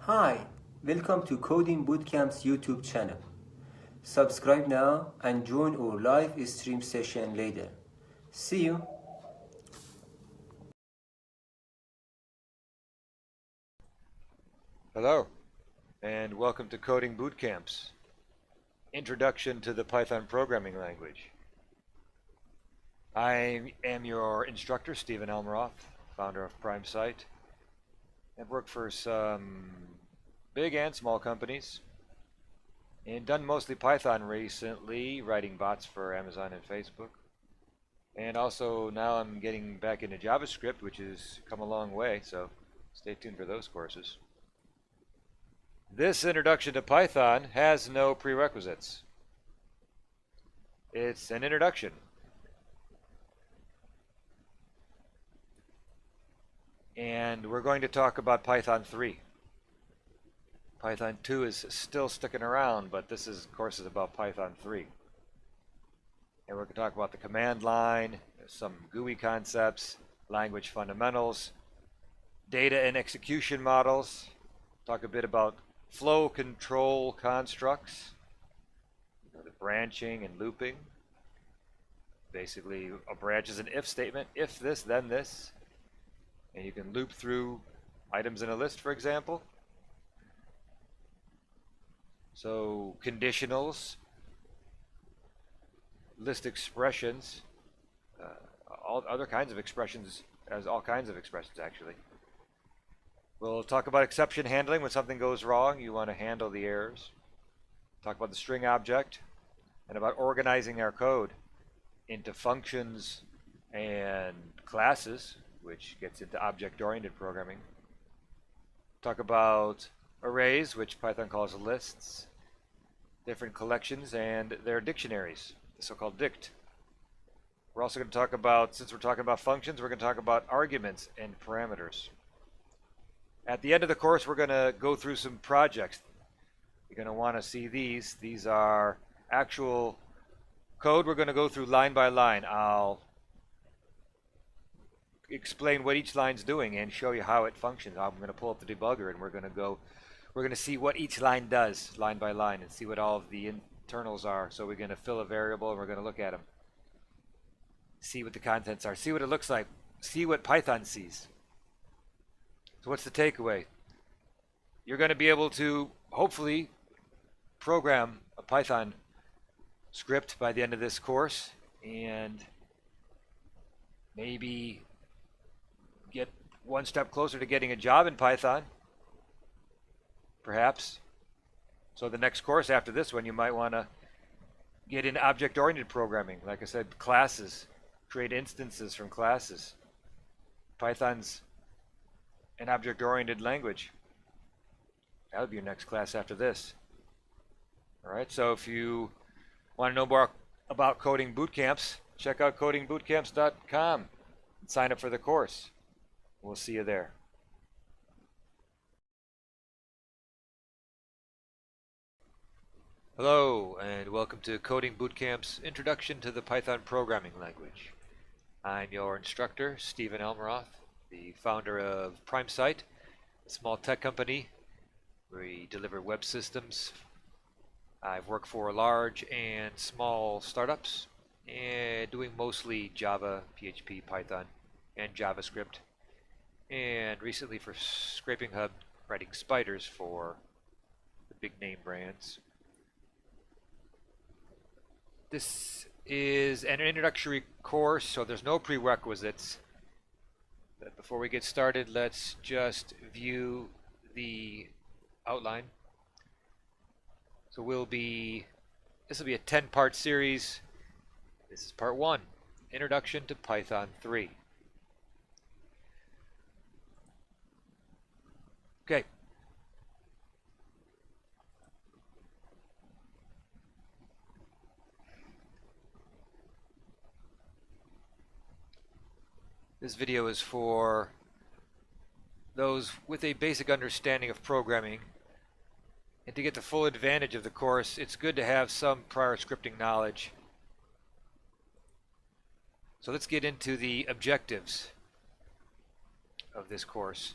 Hi, welcome to Coding Bootcamp's YouTube channel. Subscribe now and join our live stream session later. See you. Hello, and welcome to Coding Bootcamp's Introduction to the Python Programming Language. I am your instructor, Stephen Elmeroth, founder of PrimeSite. I've worked for some big and small companies and done mostly Python recently, writing bots for Amazon and Facebook. And also now I'm getting back into JavaScript, which has come a long way, so stay tuned for those courses. This introduction to Python has no prerequisites. It's an introduction. And we're going to talk about Python 3. Python 2 is still sticking around, but this course is about Python 3. And we're going to talk about the command line, some GUI concepts, language fundamentals, data and execution models, talk a bit about flow control constructs, the branching and looping. Basically, a branch is an if statement, if this, then this. And you can loop through items in a list, for example. So conditionals, list expressions, all other kinds of expressions, all kinds of expressions actually. We'll talk about exception handling. When something goes wrong, you want to handle the errors. Talk about the string object and about organizing our code into functions and classes, which gets into object-oriented programming. Talk about arrays, which Python calls lists, different collections, and their dictionaries, the so-called dict. We're also going to talk about, since we're talking about functions, we're going to talk about arguments and parameters. At the end of the course, we're going to go through some projects. You're going to want to see these. These are actual code we're going to go through line by line. I'll explain what each line's doing and show you how it functions. I'm going to pull up the debugger and we're going to see what each line does line by line and see what all of the internals are. So we're going to fill a variable and we're going to look at them. See what the contents are. See what it looks like. See what Python sees. So what's the takeaway? You're going to be able to hopefully program a Python script by the end of this course and maybe get one step closer to getting a job in Python, perhaps. So the next course after this one, you might want to get into object-oriented programming. Like I said, classes, create instances from classes. Python's an object-oriented language. That would be your next class after this. All right, so if you want to know more about coding bootcamps, check out codingbootcamps.com and sign up for the course. We'll see you there. Hello, and welcome to Coding Bootcamp's Introduction to the Python Programming Language. I'm your instructor, Stephen Elmeroth, the founder of PrimeSite, a small tech company. We deliver web systems. I've worked for large and small startups, and doing mostly Java, PHP, Python, and JavaScript. And recently for Scraping Hub, writing spiders for the big name brands. This is an introductory course, so there's no prerequisites. But before we get started, let's just view the outline. So this will be a 10-part series. This is part 1, Introduction to Python 3. Okay. This video is for those with a basic understanding of programming. And to get the full advantage of the course, it's good to have some prior scripting knowledge. So let's get into the objectives of this course.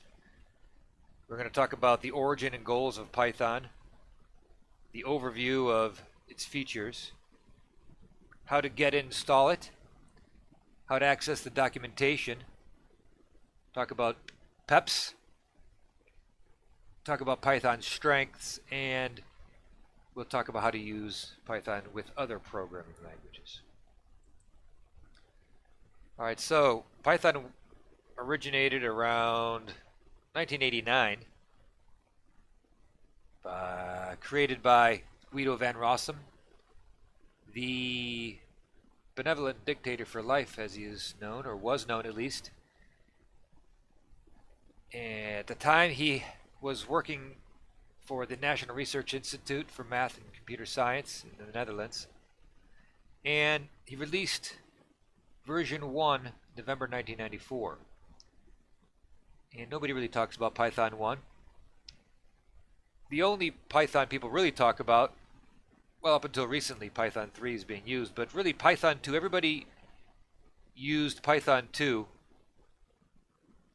We're going to talk about the origin and goals of Python, the overview of its features, how to get and install it, how to access the documentation, talk about PEPs, talk about Python's strengths, and we'll talk about how to use Python with other programming languages. All right, so Python originated around 1989, created by Guido van Rossum, the benevolent dictator for life, as he is known, or was known at least. And at the time, he was working for the National Research Institute for Math and Computer Science in the Netherlands. And he released version 1 November 1994. And nobody really talks about Python 1. The only Python people really talk about, well, up until recently, Python 3 is being used, but really Python 2, everybody used Python 2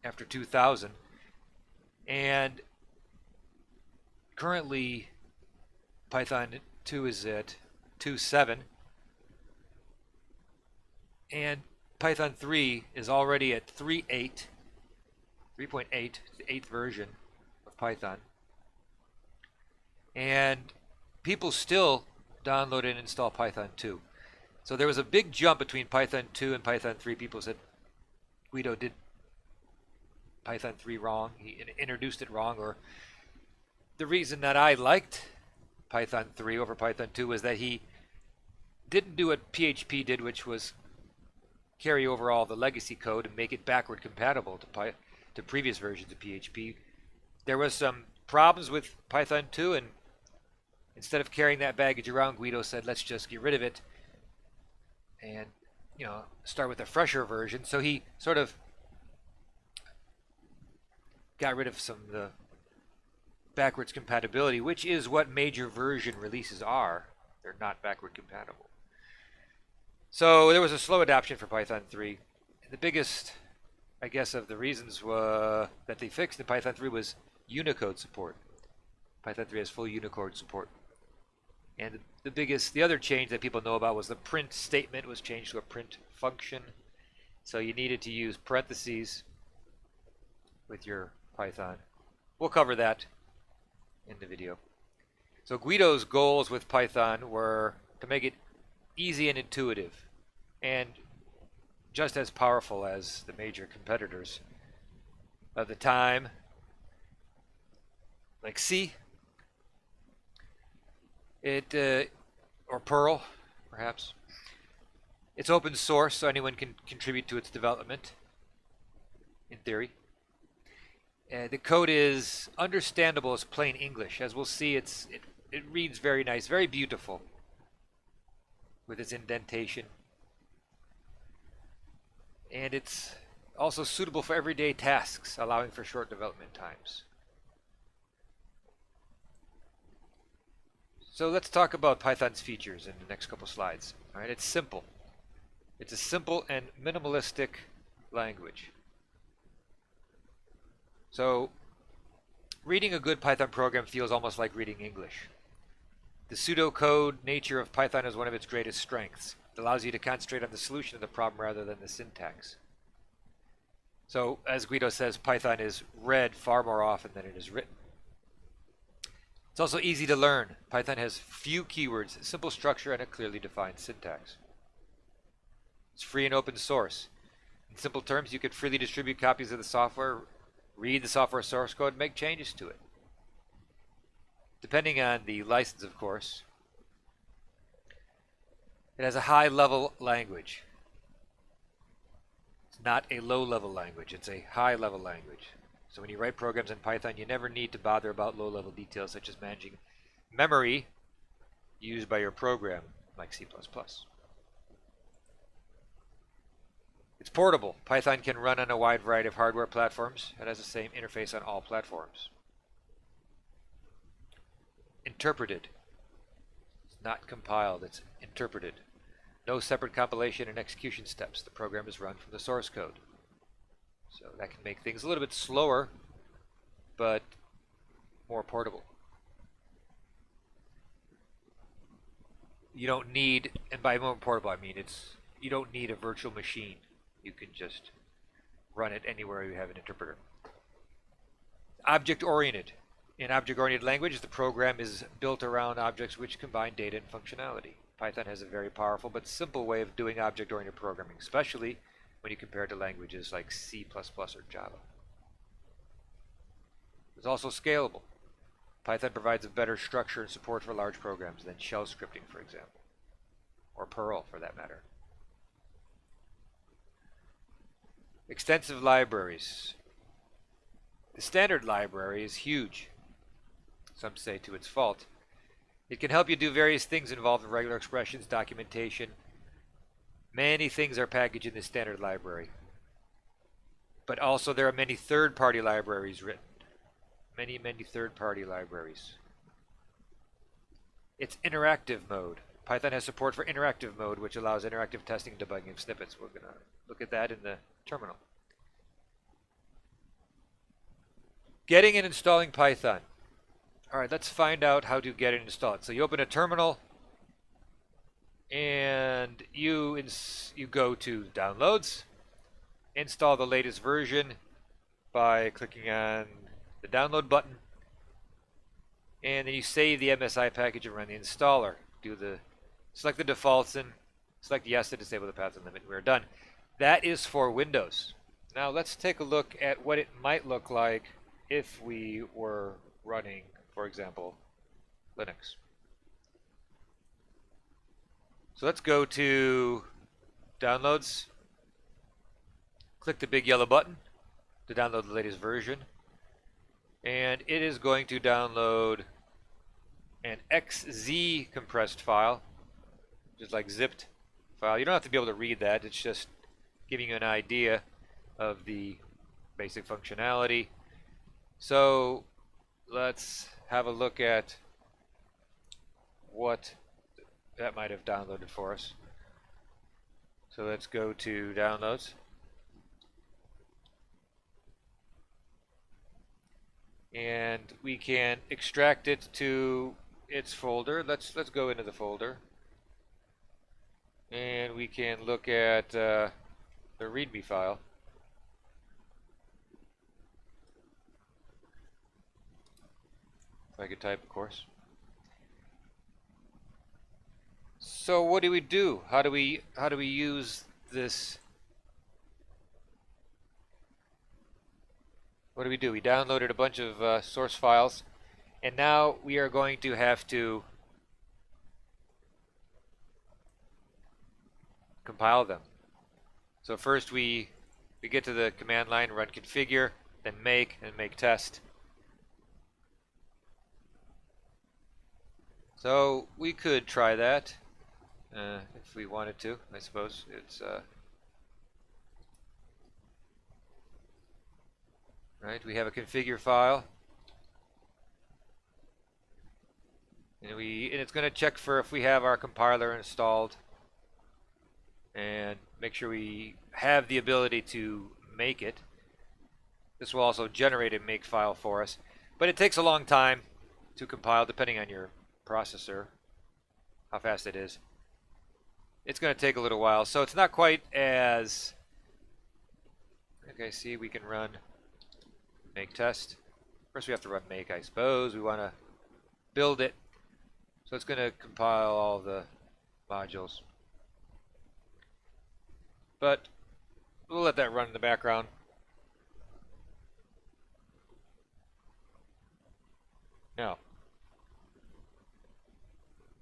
after 2000, and currently Python 2 is at 2.7, and Python 3 is already at 3.8, the 8th version of Python. And people still download and install Python 2. So there was a big jump between Python 2 and Python 3. People said Guido did Python 3 wrong. He introduced it wrong. Or the reason that I liked Python 3 over Python 2 was that he didn't do what PHP did, which was carry over all the legacy code and make it backward compatible to previous versions of PHP. There was some problems with Python 2, and instead of carrying that baggage around, Guido said, let's just get rid of it and, start with a fresher version. So he sort of got rid of some of the backwards compatibility, which is what major version releases are. They're not backward compatible. So there was a slow adoption for Python 3. And the biggest, I guess, of the reasons that they fixed in Python 3 was Unicode support. Python 3 has full Unicode support. And the other change that people know about was the print statement was changed to a print function. So you needed to use parentheses with your Python. We'll cover that in the video. So Guido's goals with Python were to make it easy and intuitive, and just as powerful as the major competitors of the time, like C, or Perl, perhaps. It's open source, so anyone can contribute to its development, in theory. The code is understandable as plain English. As we'll see, it reads very nice, very beautiful, with its indentation. And it's also suitable for everyday tasks, allowing for short development times. So let's talk about Python's features in the next couple slides. All right, it's simple. It's a simple and minimalistic language. So reading a good Python program feels almost like reading English. The pseudocode nature of Python is one of its greatest strengths. It allows you to concentrate on the solution of the problem rather than the syntax. So, as Guido says, Python is read far more often than it is written. It's also easy to learn. Python has few keywords, simple structure, and a clearly defined syntax. It's free and open source. In simple terms, you could freely distribute copies of the software, read the software source code, and make changes to it. Depending on the license, of course. It has a high-level language. It's not a low-level language. It's a high-level language. So when you write programs in Python, you never need to bother about low-level details such as managing memory used by your program, like C++. It's portable. Python can run on a wide variety of hardware platforms. It has the same interface on all platforms. Interpreted. It's not compiled, it's interpreted. No separate compilation and execution steps. The program is run from the source code. So that can make things a little bit slower, but more portable. You don't need, and by more portable I mean you don't need a virtual machine. You can just run it anywhere you have an interpreter. Object-oriented. In object-oriented language, the program is built around objects which combine data and functionality. Python has a very powerful but simple way of doing object-oriented programming, especially when you compare it to languages like C++ or Java. It's also scalable. Python provides a better structure and support for large programs than shell scripting, for example, or Perl for that matter. Extensive libraries. The standard library is huge, some say to its fault. It can help you do various things involved in regular expressions, documentation. Many things are packaged in the standard library. But also there are many third-party libraries written. Many third-party libraries. It's interactive mode. Python has support for interactive mode, which allows interactive testing and debugging of snippets. We're going to look at that in the terminal. Getting and installing Python. All right, let's find out how to get and install it. So you open a terminal, and you go to Downloads, install the latest version by clicking on the download button, and then you save the MSI package and run the installer. Select the defaults and select yes to disable the path limit. We're done. That is for Windows. Now let's take a look at what it might look like if we were running, for example, Linux. So let's go to Downloads, click the big yellow button to download the latest version, and it is going to download an XZ compressed file, just like zipped file. You don't have to be able to read that, it's just giving you an idea of the basic functionality. So let's have a look at what that might have downloaded for us. So let's go to Downloads. And we can extract it to its folder. Let's go into the folder. And we can look at the README file. If I could type, of course. So what do we do? How do we use this? What do? We downloaded a bunch of source files, and now we are going to have to compile them. So first we get to the command line, run configure, then make, and make test. So we could try that if we wanted to, I suppose. It's right. We have a configure file, and it's going to check for if we have our compiler installed, and make sure we have the ability to make it. This will also generate a make file for us, but it takes a long time to compile depending on your processor, how fast it is. It's going to take a little while, so it's not quite as... Okay, see, we can run make test. First we have to run make, I suppose. We want to build it, so it's going to compile all the modules. But we'll let that run in the background. Now,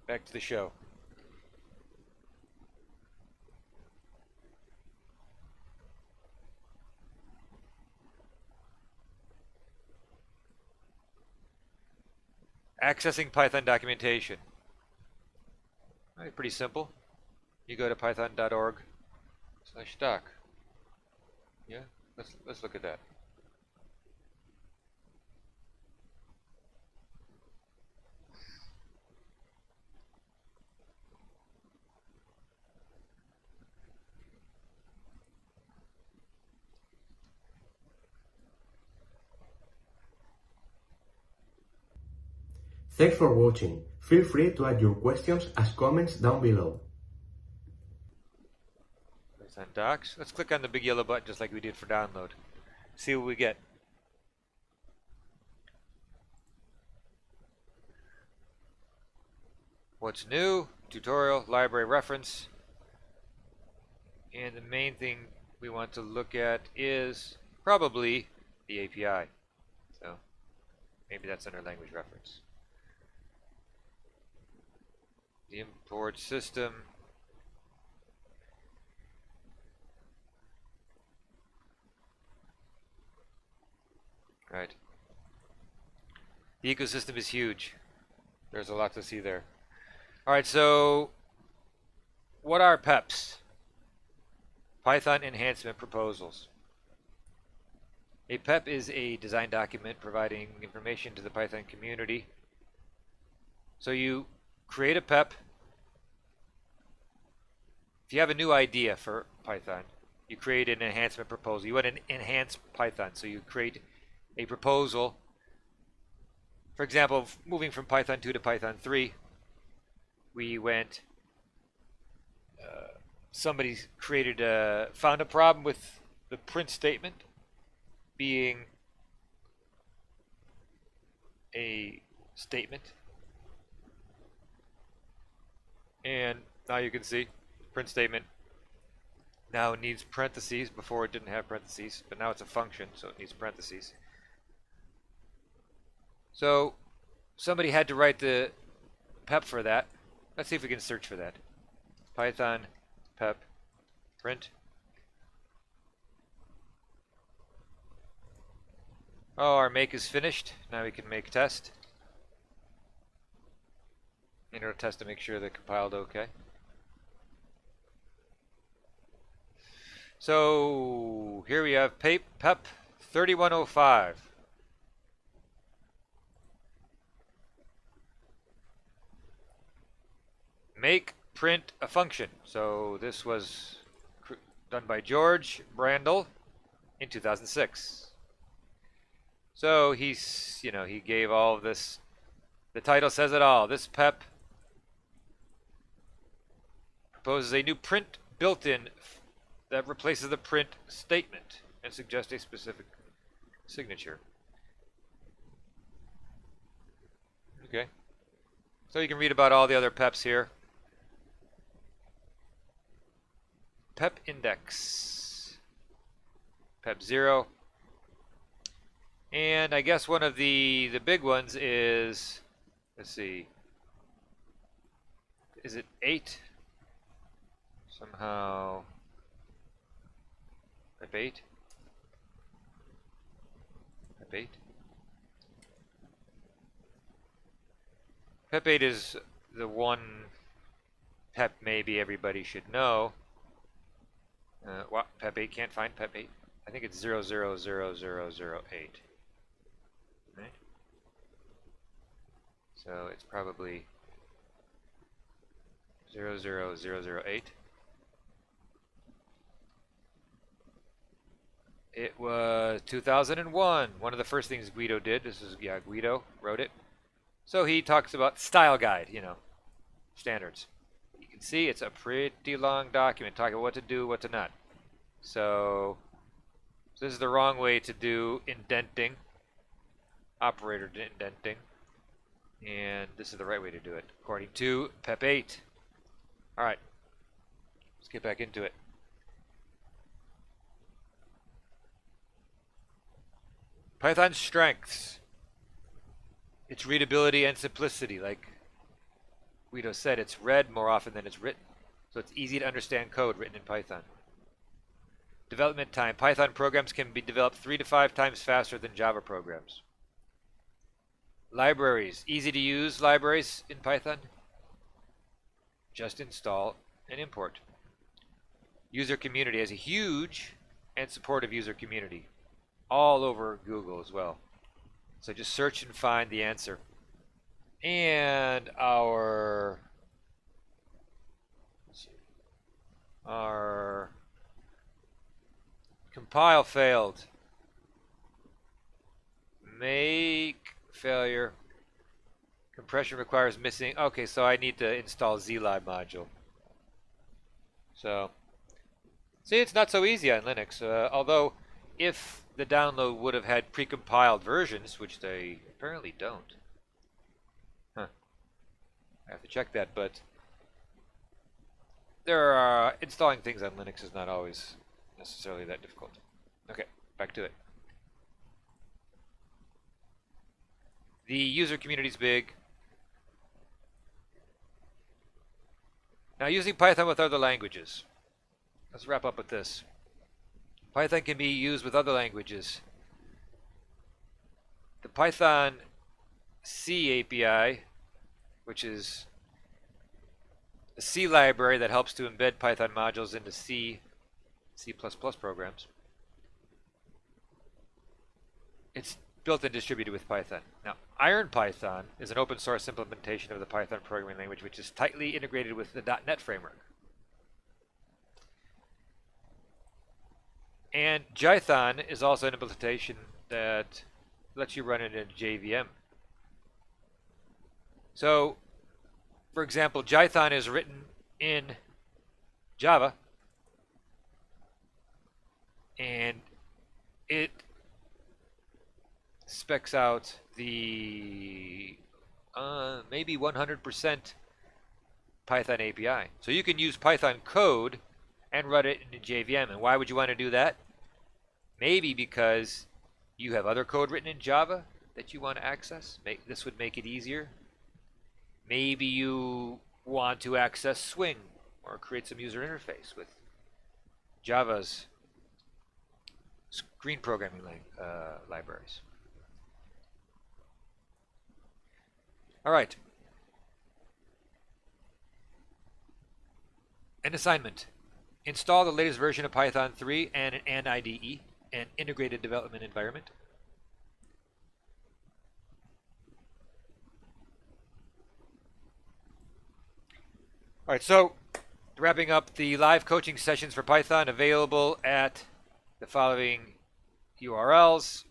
back to the show. Accessing Python documentation. All right, pretty simple. You go to python.org/doc. Yeah, let's look at that. Thanks for watching. Feel free to add your questions as comments down below. Python docs. Let's click on the big yellow button just like we did for download. See what we get. What's new? Tutorial, library reference. And the main thing we want to look at is probably the API. So maybe that's under language reference. The import system. Right. The ecosystem is huge. There's a lot to see there. Alright, so what are PEPs? Python Enhancement Proposals. A PEP is a design document providing information to the Python community. So you create a PEP. If you have a new idea for Python, you create an enhancement proposal. You want to enhance Python, so you create a proposal. For example, moving from Python 2 to Python 3, we went, somebody found a problem with the print statement being a statement. And now you can see print statement now needs parentheses. Before it didn't have parentheses, but now it's a function, so it needs parentheses. So somebody had to write the PEP for that. Let's see if we can search for that. Python PEP print. Oh, our make is finished. Now we can make test. In order to test to make sure they're compiled okay. So here we have PEP 3105. Make print a function. So this was done by George Brandl in 2006. So he gave all of this. The title says it all. This PEP proposes a new print built-in that replaces the print statement and suggests a specific signature. Okay. So you can read about all the other PEPs here. PEP index, PEP 0, and I guess one of the big ones is, let's see, is it 8? Somehow, PEP 8? PEP 8? PEP 8 is the one PEP maybe everybody should know. What? PEP 8 can't find PEP 8. I think it's 000008. Right? So it's probably 00008. It was 2001. One of the first things Guido did. Guido wrote it. So he talks about style guide, standards. You can see it's a pretty long document talking about what to do, what to not. So this is the wrong way to do indenting, operator indenting, and this is the right way to do it according to PEP 8. All right, let's get back into it. Python's strengths: its readability and simplicity. Like Guido said, it's read more often than it's written, so it's easy to understand code written in Python. Development time: Python programs can be developed 3 to 5 times faster than Java programs. Libraries: easy to use libraries in Python. Just install and import. User community: has a huge and supportive user community all over Google as well. So just search and find the answer. And our compile failed. Make failure Compression requires missing. Okay, so I need to install zlib module. So, see, it's not so easy on Linux. Although, if the download would have had precompiled versions, which they apparently don't. Huh. I have to check that, but installing things on Linux is not always necessarily that difficult. Okay, back to it. The user community is big. Now, using Python with other languages. Let's wrap up with this. Python can be used with other languages. The Python C API, which is a C library that helps to embed Python modules into C programs. It's built and distributed with Python. Now, IronPython is an open source implementation of the Python programming language, which is tightly integrated with the .NET framework. And Jython is also an implementation that lets you run it in JVM. So, for example, Jython is written in Java, and it specs out the maybe 100% Python API. So you can use Python code and run it in JVM. And why would you want to do that? Maybe because you have other code written in Java that you want to access. This would make it easier. Maybe you want to access Swing or create some user interface with Java's screen programming libraries. All right. An assignment. Install the latest version of Python 3 and an IDE, an integrated development environment. All right, so wrapping up the live coaching sessions for Python available at the following URLs.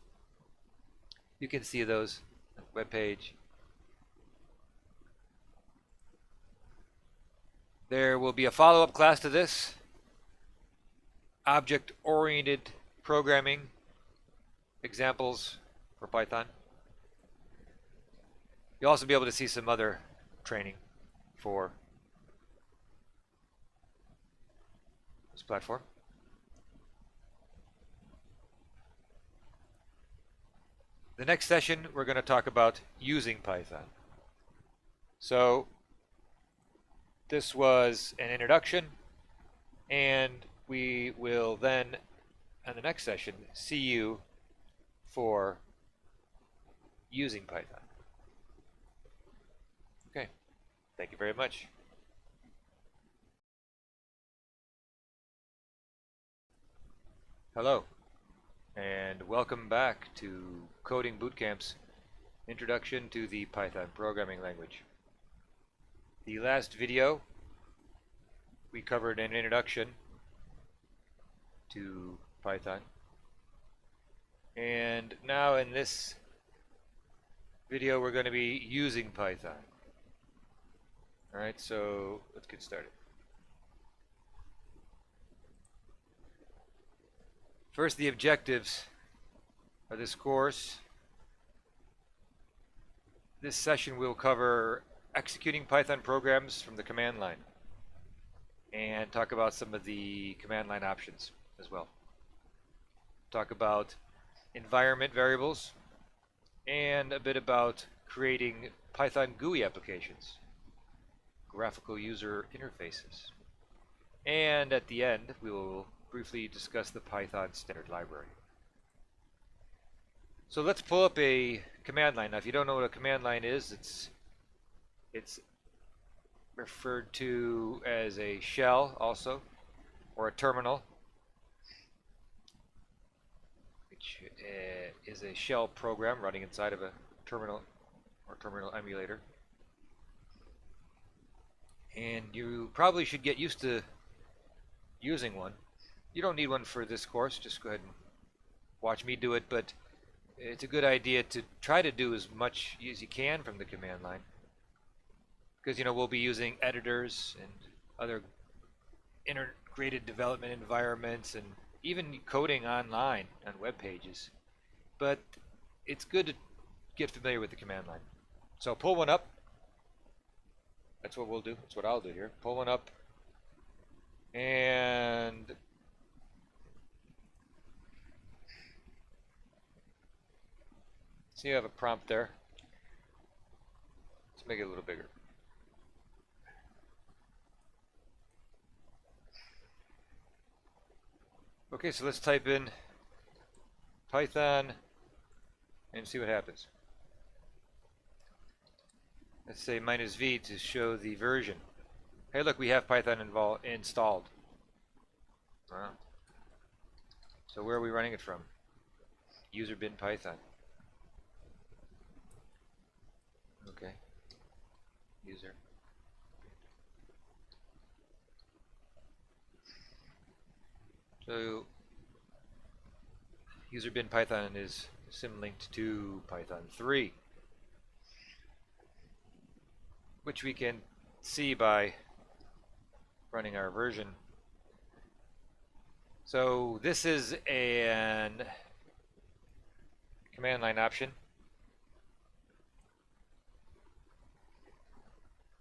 You can see those on the webpage. There will be a follow-up class to this, object-oriented programming examples for Python. You'll also be able to see some other training for this platform. The next session, we're going to talk about using Python. So this was an introduction, and we will then, on the next session, see you for using Python. Okay, thank you very much. Hello, and welcome back to Coding Bootcamp's Introduction to the Python Programming Language. The last video, we covered an introduction to Python. And now in this video, we're going to be using Python. All right, so let's get started. First, the objectives of this course. This session will cover executing Python programs from the command line and talk about some of the command line options as well. Talk about environment variables and a bit about creating Python GUI applications, graphical user interfaces. And at the end, we will briefly discuss the Python standard library. So let's pull up a command line. Now, if you don't know what a command line is, it's referred to as a shell also, or a terminal, which is a shell program running inside of a terminal or terminal emulator. And you probably should get used to using one. You don't need one for this course, just go ahead and watch me do it, but it's a good idea to try to do as much as you can from the command line, because we'll be using editors and other integrated development environments and even coding online on web pages. But it's good to get familiar with the command line. So pull one up. That's what we'll do. That's what I'll do here. Pull one up and see, you have a prompt there. Let's make it a little bigger. Okay, so let's type in Python and see what happens. Let's say -v to show the version. Hey, look, we have Python installed. Wow. So where are we running it from? User bin Python. Okay. User. So user bin Python is symlinked to Python 3, which we can see by running our version. So this is an command line option.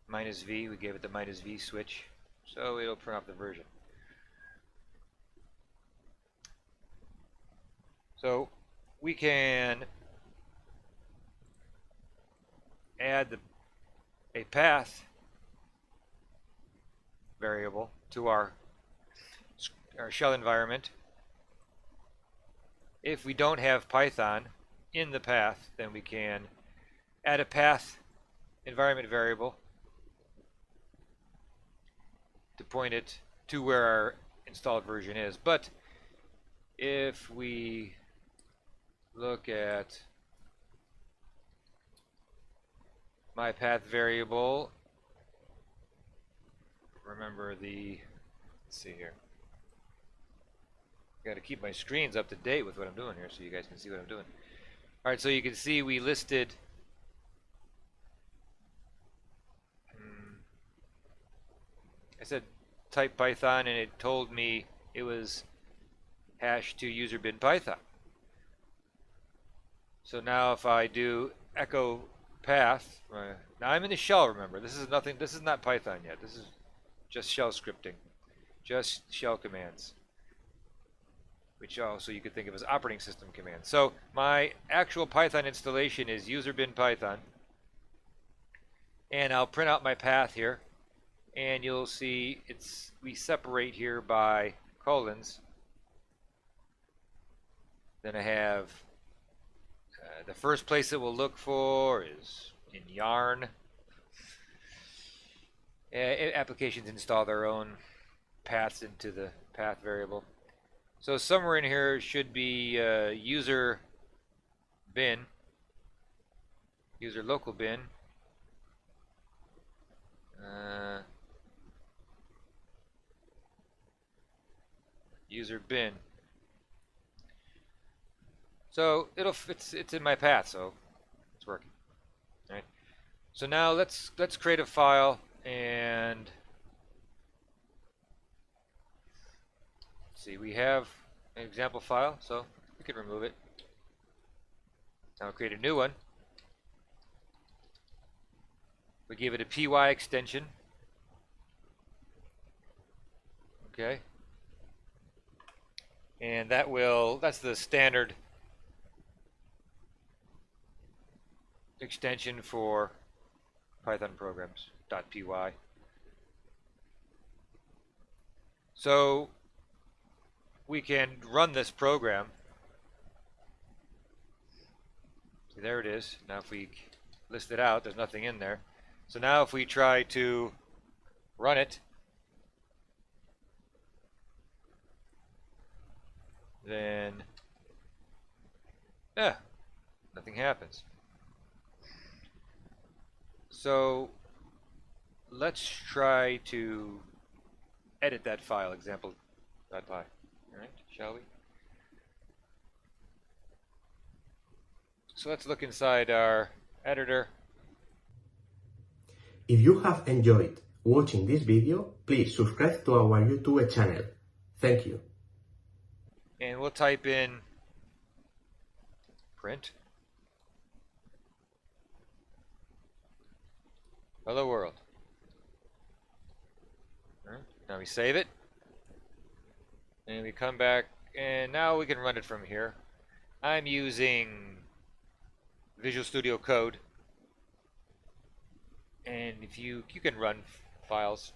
-v, we gave it the -v switch, so it'll print off the version. So we can add a path variable to our shell environment. If we don't have Python in the path, then we can add a path environment variable to point it to where our installed version is. But if we look at my path variable, remember let's see here. Got to keep my screens up to date with what I'm doing here so you guys can see what I'm doing. All right, so you can see we listed I said type Python and it told me it was hash to user bin Python. So now if I do echo path, now I'm in the shell, remember. This is not Python yet. This is just shell scripting, just shell commands, which also you could think of as operating system commands. So my actual Python installation is user bin Python, and I'll print out my path here, and you'll see we separate here by colons. Then I have the first place it will look for is in yarn. Applications install their own paths into the path variable. So somewhere in here should be user bin, user local bin, user bin. So it's in my path, so it's working. All right. So now let's create a file and see, we have an example file, so we can remove it. Now I'll create a new one. We give it a py extension. Okay. And that's the standard extension for Python programs, .py. So we can run this program. See, there it is. Now if we list it out, there's nothing in there. So now if we try to run it, then nothing happens. So let's try to edit that file, example.py. All right, shall we? So let's look inside our editor. If you have enjoyed watching this video, please subscribe to our YouTube channel. Thank you. And we'll type in print hello world. Now we save it. And we come back, and now we can run it from here. I'm using Visual Studio Code. And if you can run files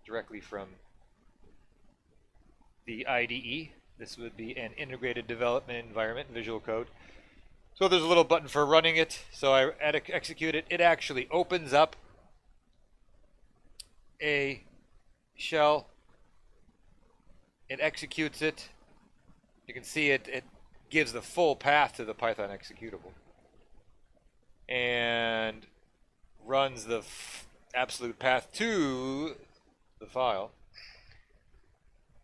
directly from the IDE. This would be an integrated development environment in Visual Code. So there's a little button for running it. So I execute it. It actually opens up a shell. It executes it. You can see it gives the full path to the Python executable. And runs the absolute path to the file.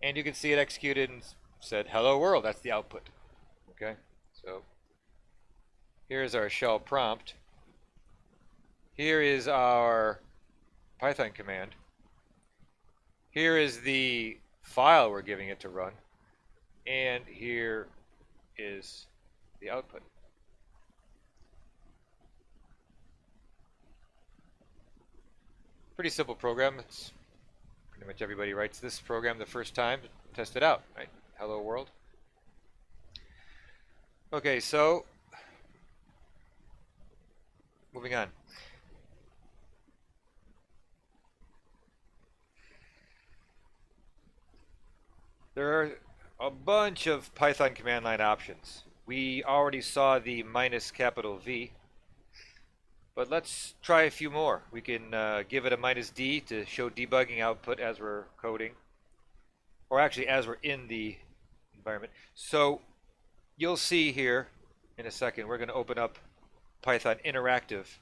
And you can see it executed and said hello world. That's the output. Okay, so here's our shell prompt. Here is our Python command. Here is the file we're giving it to run. And here is the output. Pretty simple program. It's pretty much everybody writes this program the first time to test it out, right? Hello world. Okay, so moving on. There are a bunch of Python command line options. We already saw the -V, but let's try a few more. We can give it a -D to show debugging output as we're coding, or actually as we're in the environment. So you'll see here in a second, we're going to open up Python interactive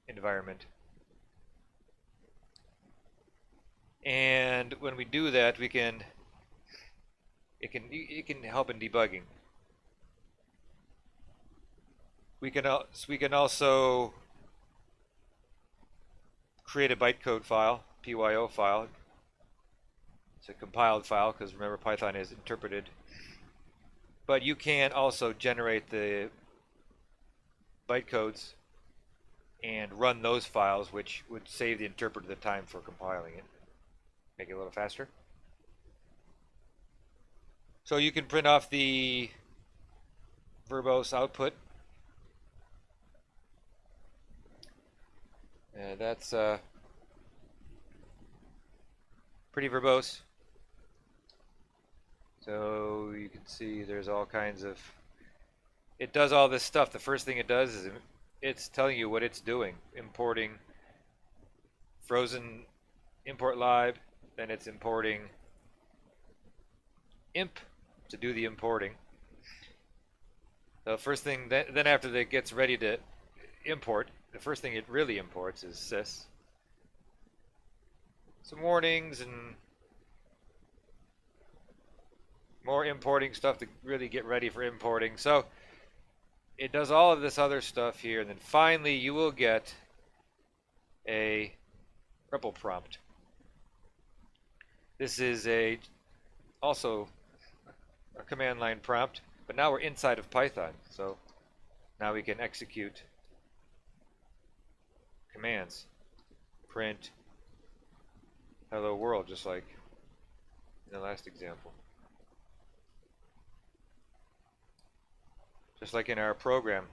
environment. And when we do that, it can help in debugging. We can also create a bytecode file, PYO file. It's a compiled file because remember Python is interpreted. But you can also generate the bytecodes and run those files, which would save the interpreter the time for compiling it. Make it a little faster. So you can print off the verbose output. That's pretty verbose. So you can see there's all kinds of... It does all this stuff. The first thing it does is it's telling you what it's doing. Importing frozen import lib, then it's importing imp to do the importing. The first thing, then after it gets ready to import, the first thing it really imports is sys. Some warnings and more importing stuff to really get ready for importing. So it does all of this other stuff here, and then finally you will get a REPL prompt. This is also a command line prompt, but now we're inside of Python, so now we can execute commands. Print hello world, just like in the last example. Just like in our program.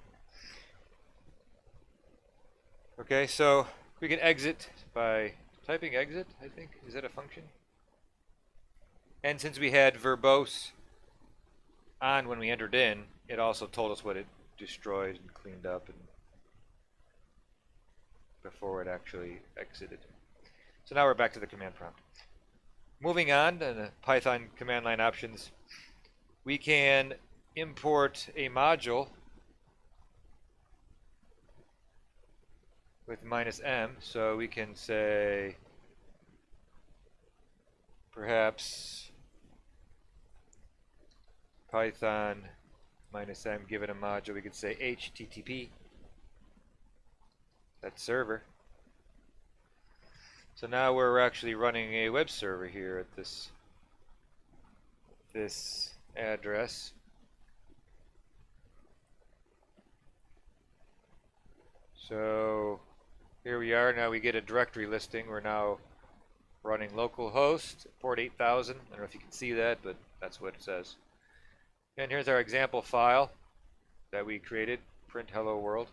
Okay, so we can exit by typing exit, I think. Is that a function? And since we had verbose on when we entered in, it also told us what it destroyed and cleaned up and before it actually exited. So now we're back to the command prompt. Moving on to the Python command line options, we can import a module with -m. So we can say perhaps Python minus m given a module, we could say HTTP. That's server. So now we're actually running a web server here at this address. So here we are. Now we get a directory listing. We're now running localhost port 8000. I don't know if you can see that, but that's what it says. And here's our example file that we created, print hello world.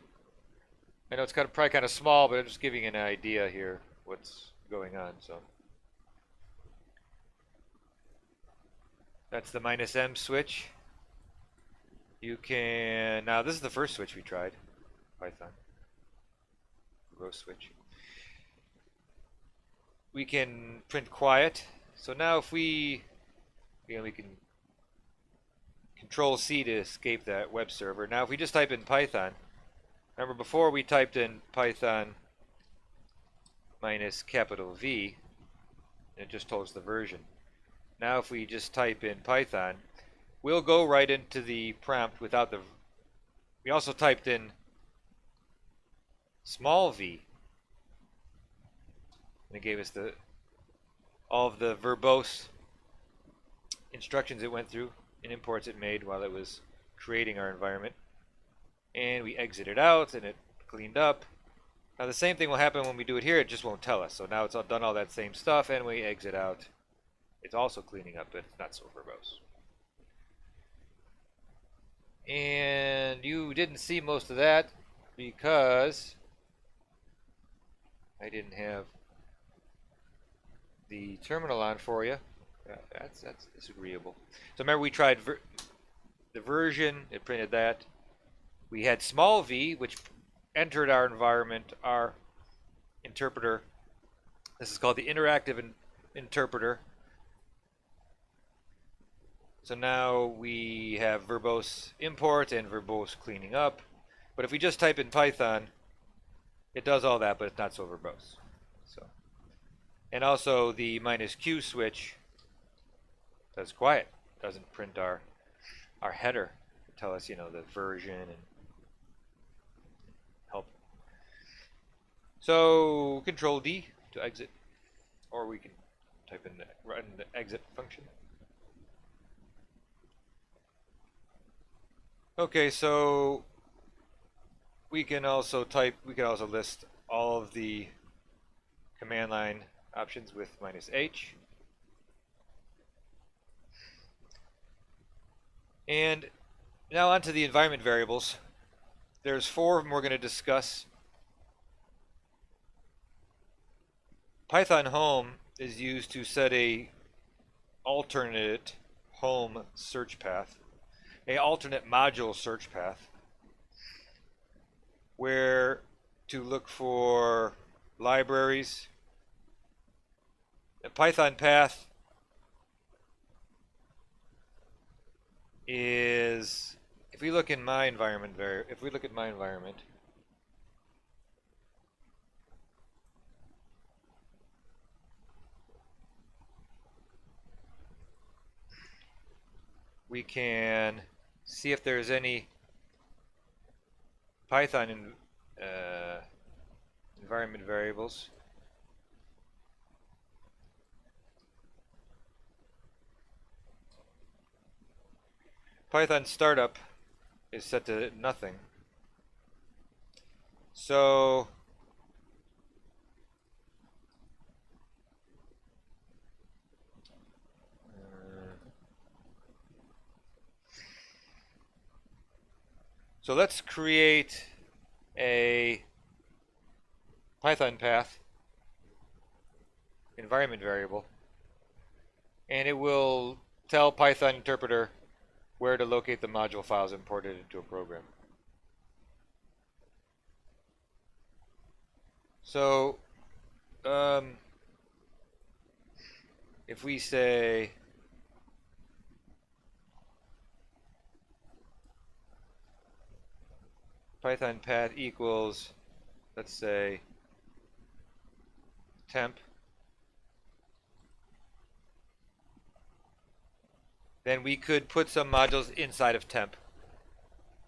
I know it's probably kind of small, but I'm just giving you an idea here what's going on. So that's the -m switch. You can, now this is the first switch we tried, Python. Row switch. We can print quiet. So now if we can Control C to escape that web server. Now if we just type in Python, remember before we typed in Python -V, and it just told us the version. Now if we just type in Python, we'll go right into the prompt without the, we also typed in small v, and it gave us all of the verbose instructions it went through and imports it made while it was creating our environment. And we exited out and it cleaned up. Now the same thing will happen when we do it here, it just won't tell us. So now it's done all that same stuff and we exit out. It's also cleaning up, but it's not so verbose. And you didn't see most of that because I didn't have the terminal on for you. That's disagreeable. So remember we tried the version, it printed that. We had small v, which entered our environment, our interpreter. This is called the interactive interpreter. So now we have verbose import and verbose cleaning up. But if we just type in Python, it does all that, but it's not so verbose. So, and also the -q switch does quiet, doesn't print our header to tell us, the version and help. So Control D to exit, or we can type in run the exit function. Okay, so we can also list all of the command line options with -h. And now onto the environment variables. There's 4 of them we're going to discuss. Python home is used to set a alternate home search path, a alternate module search path, where to look for libraries. The Python path is, if we look at my environment, we can see if there's any Python environment variables. Python startup is set to nothing. So let's create a Python path environment variable, and it will tell Python interpreter where to locate the module files imported into a program. So if we say Python path equals, let's say, temp, then we could put some modules inside of temp.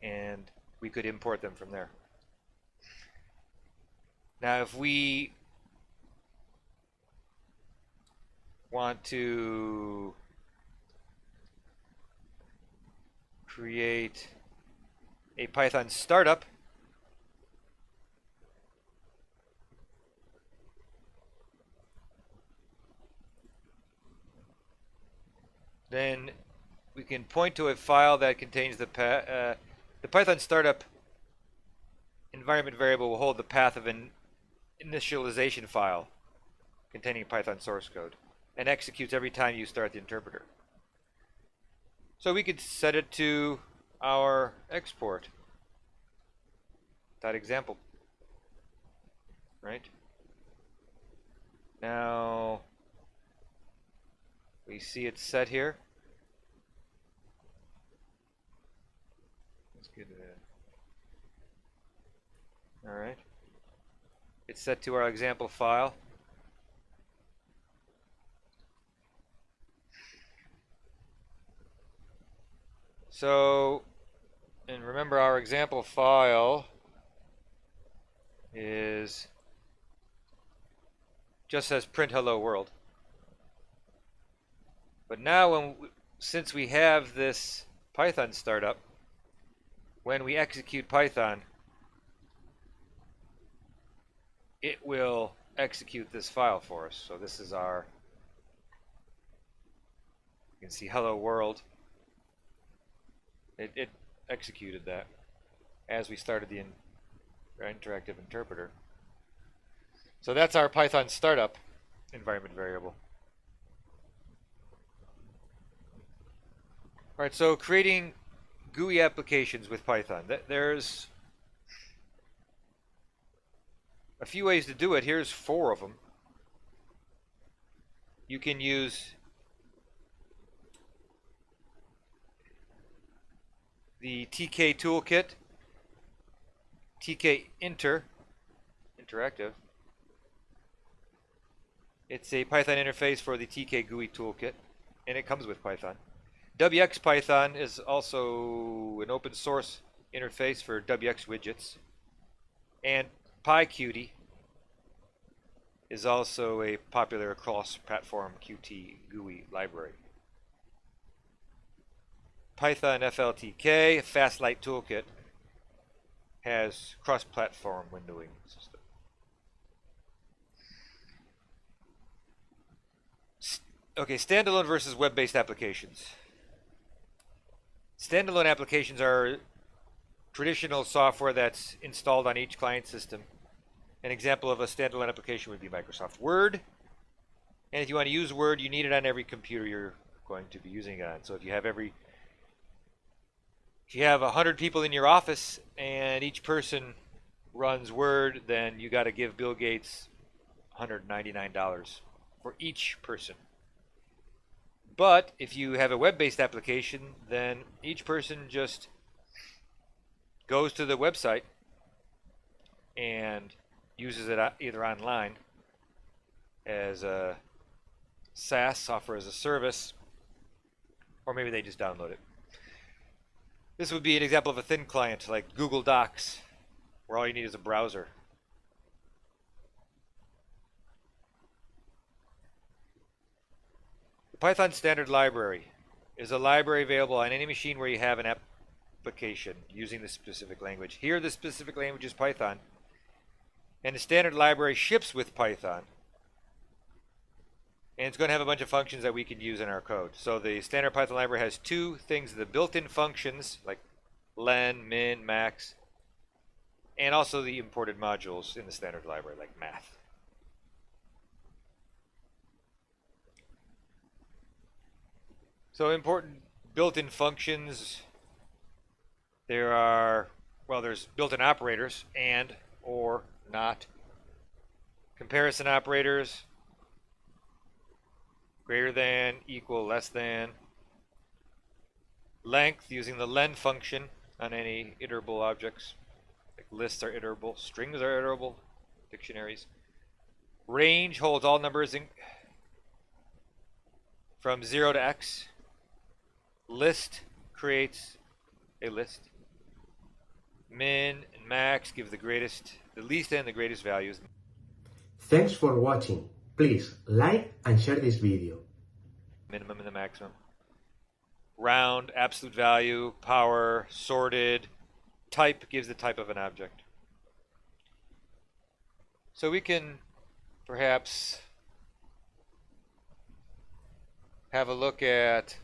and we could import them from there. Now, if we want to create a Python startup, then we can point to a file that contains the Python startup environment variable will hold the path of an initialization file containing Python source code and executes every time you start the interpreter. So we could set it to our export. That example. Right? Now we see it set here. Let's get it. All right. It's set to our example file. So, and remember our example file is just says print hello world. But now since we have this Python startup, when we execute Python, it will execute this file for us. So this is our, you can see hello world. It executed that as we started the interactive interpreter. So that's our Python startup environment variable. All right, so creating GUI applications with Python. There's a few ways to do it. Here's 4 of them. You can use the TK toolkit, TK interactive. It's a Python interface for the TK GUI toolkit, and it comes with Python. WX Python is also an open source interface for WX widgets, and PyQt is also a popular cross-platform Qt GUI library. Python FLTK, Fastlight Toolkit, has cross-platform windowing system. Okay, standalone versus web-based applications. Standalone applications are traditional software that's installed on each client system. An example of a standalone application would be Microsoft Word. And if you want to use Word, you need it on every computer you're going to be using it on. So if you have 100 people in your office and each person runs Word, then you got to give Bill Gates $199 for each person. But if you have a web-based application, then each person just goes to the website and uses it either online as a SaaS, software as a service, or maybe they just download it. This would be an example of a thin client like Google Docs, where all you need is a browser. The Python Standard Library is a library available on any machine where you have an application using the specific language. Here the specific language is Python, and the standard library ships with Python. And it's going to have a bunch of functions that we can use in our code. So the standard Python library has 2 things: the built-in functions like len, min, max, and also the imported modules in the standard library like math. So important built-in functions, there's built-in operators, and, or, not. Comparison operators, greater than, equal, less than. Length, using the len function on any iterable objects. Like lists are iterable, strings are iterable, dictionaries. Range holds all numbers from 0 to x. List creates a list. Min and max give the least and the greatest values. Thanks for watching. Please like and share this video. Minimum and the maximum. Round, absolute value, power, sorted. Type gives the type of an object. So we can perhaps have a look at,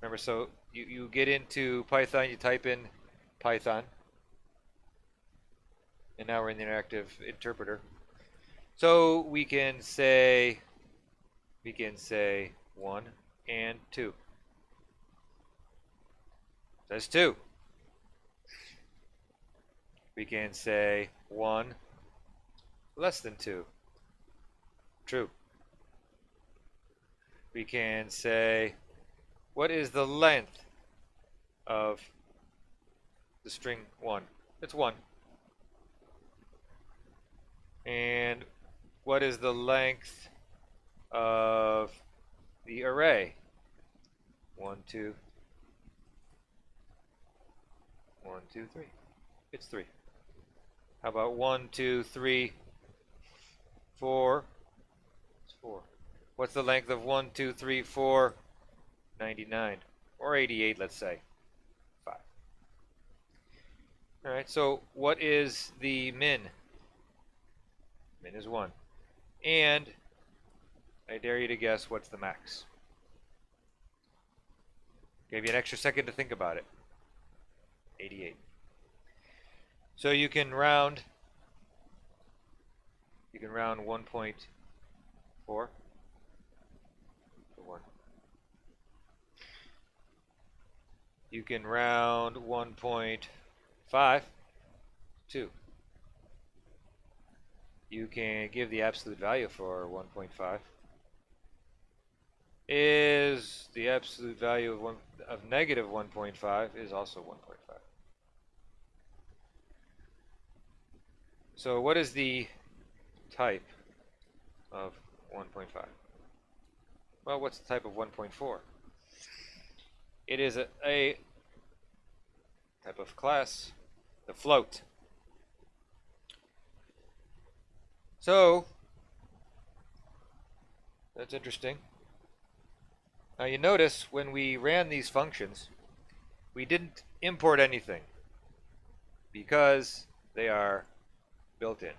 remember, so you get into Python, you type in Python, and now we're in the interactive interpreter. So we can say 1 and 2. That's 2. We can say 1 less than 2. True. We can say, what is the length of the string 1? It's 1. And what is the length of the array? 1, 2, 1, 2, 3. It's 3. How about 1, 2, 3, 4? It's 4. What's the length of 1, 2, 3, 4? 99. Or 88, let's say. 5. Alright, so what is the min? Min is 1. And I dare you to guess what's the max. Gave you an extra second to think about it. 88. So you can round 1.4 to 1. You can round 1.5 to 2. You can give the absolute value for 1.5. Is the absolute value of negative 1.5 is also 1.5. So what is the type of 1.5? Well, what's the type of 1.4? It is a type of class, the float. So that's interesting. Now you notice when we ran these functions, we didn't import anything because they are built in.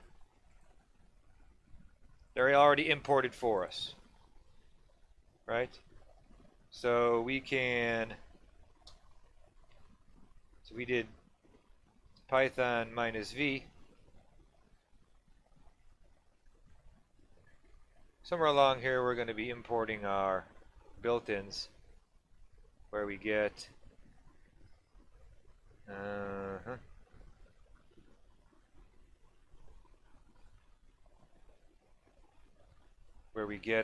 They're already imported for us, right? So we can, so we did Python -v. Somewhere along here we're going to be importing our built-ins where we get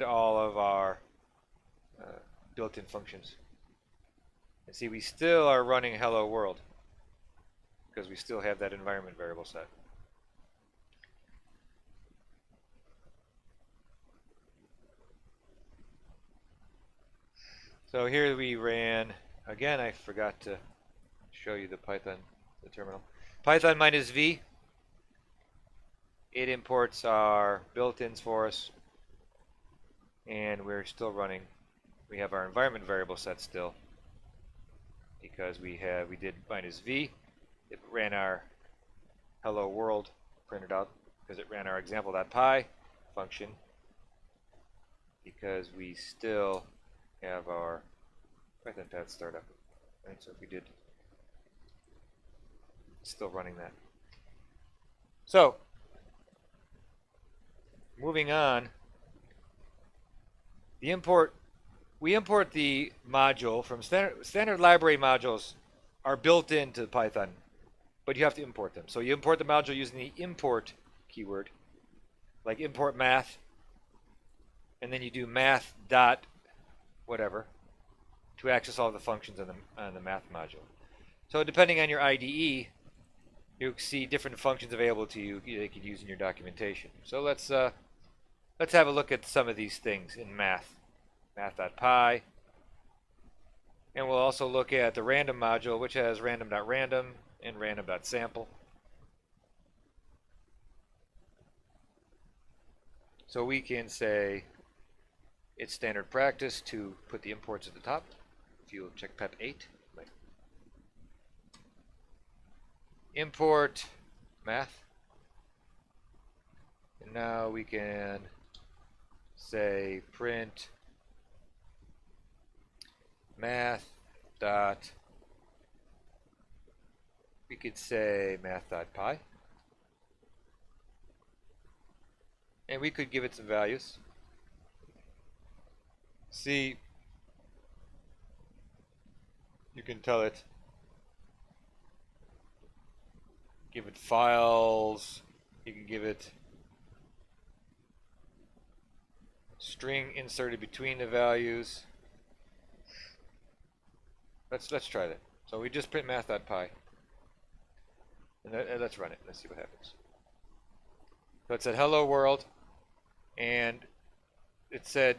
all of our built-in functions. And see, we still are running hello world because we still have that environment variable set. So here we ran, again, I forgot to show you the terminal. Python -v, it imports our built-ins for us, and we're still running. We have our environment variable set still, because we did -v, it ran our hello world printed out, because it ran our example.py function, because we still have our Python path startup, right? So if we did, still running that. So moving on, we import the module from standard library modules are built into Python, but you have to import them. So you import the module using the import keyword, like import math, and then you do math dot whatever to access all the functions on the math module. So depending on your IDE, you'll see different functions available to you that you can use in your documentation. So let's have a look at some of these things in math. Math.py. And we'll also look at the random module, which has random.random, and random.sample. So we can say it's standard practice to put the imports at the top. If you'll check PEP 8. Import math. And now we can say print math dot, we could say math.py. And we could give it some values. See, you can tell it, give it files, you can give it string inserted between the values. Let's try that. So we just print math.py. And let's run it. Let's see what happens. So it said hello world, and it said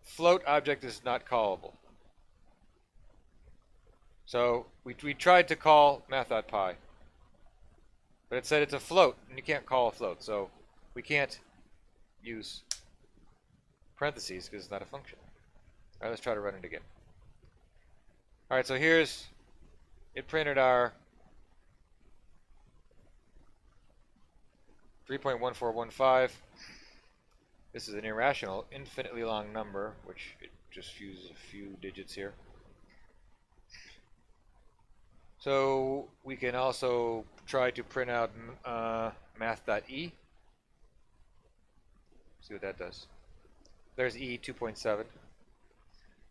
float object is not callable. So we tried to call math.py, but it said it's a float, and you can't call a float, so we can't use parentheses because it's not a function. All right, let's try to run it again. All right, so here's, it printed our 3.1415. This is an irrational, infinitely long number, which it just uses a few digits here. So we can also try to print out math.e. See what that does. There's E 2.7.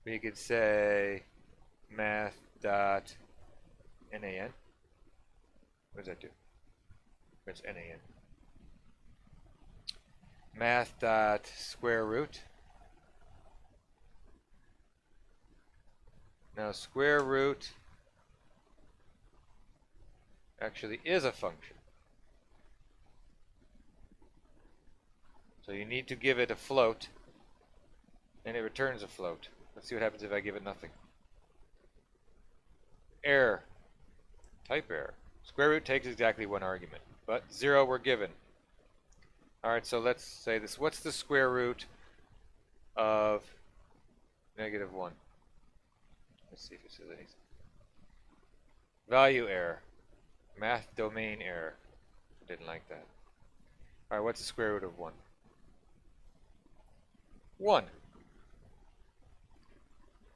We could say math.nan. What does that do? It's nan. Math.square root. Now square root actually is a function. So you need to give it a float, and it returns a float. Let's see what happens if I give it nothing. Error. Type error. Square root takes exactly one argument, but 0 we're given. Alright, so let's say this. What's the square root of -1? Let's see if it says anything. Value error. Math domain error. Didn't like that. Alright, what's the square root of 1? 1.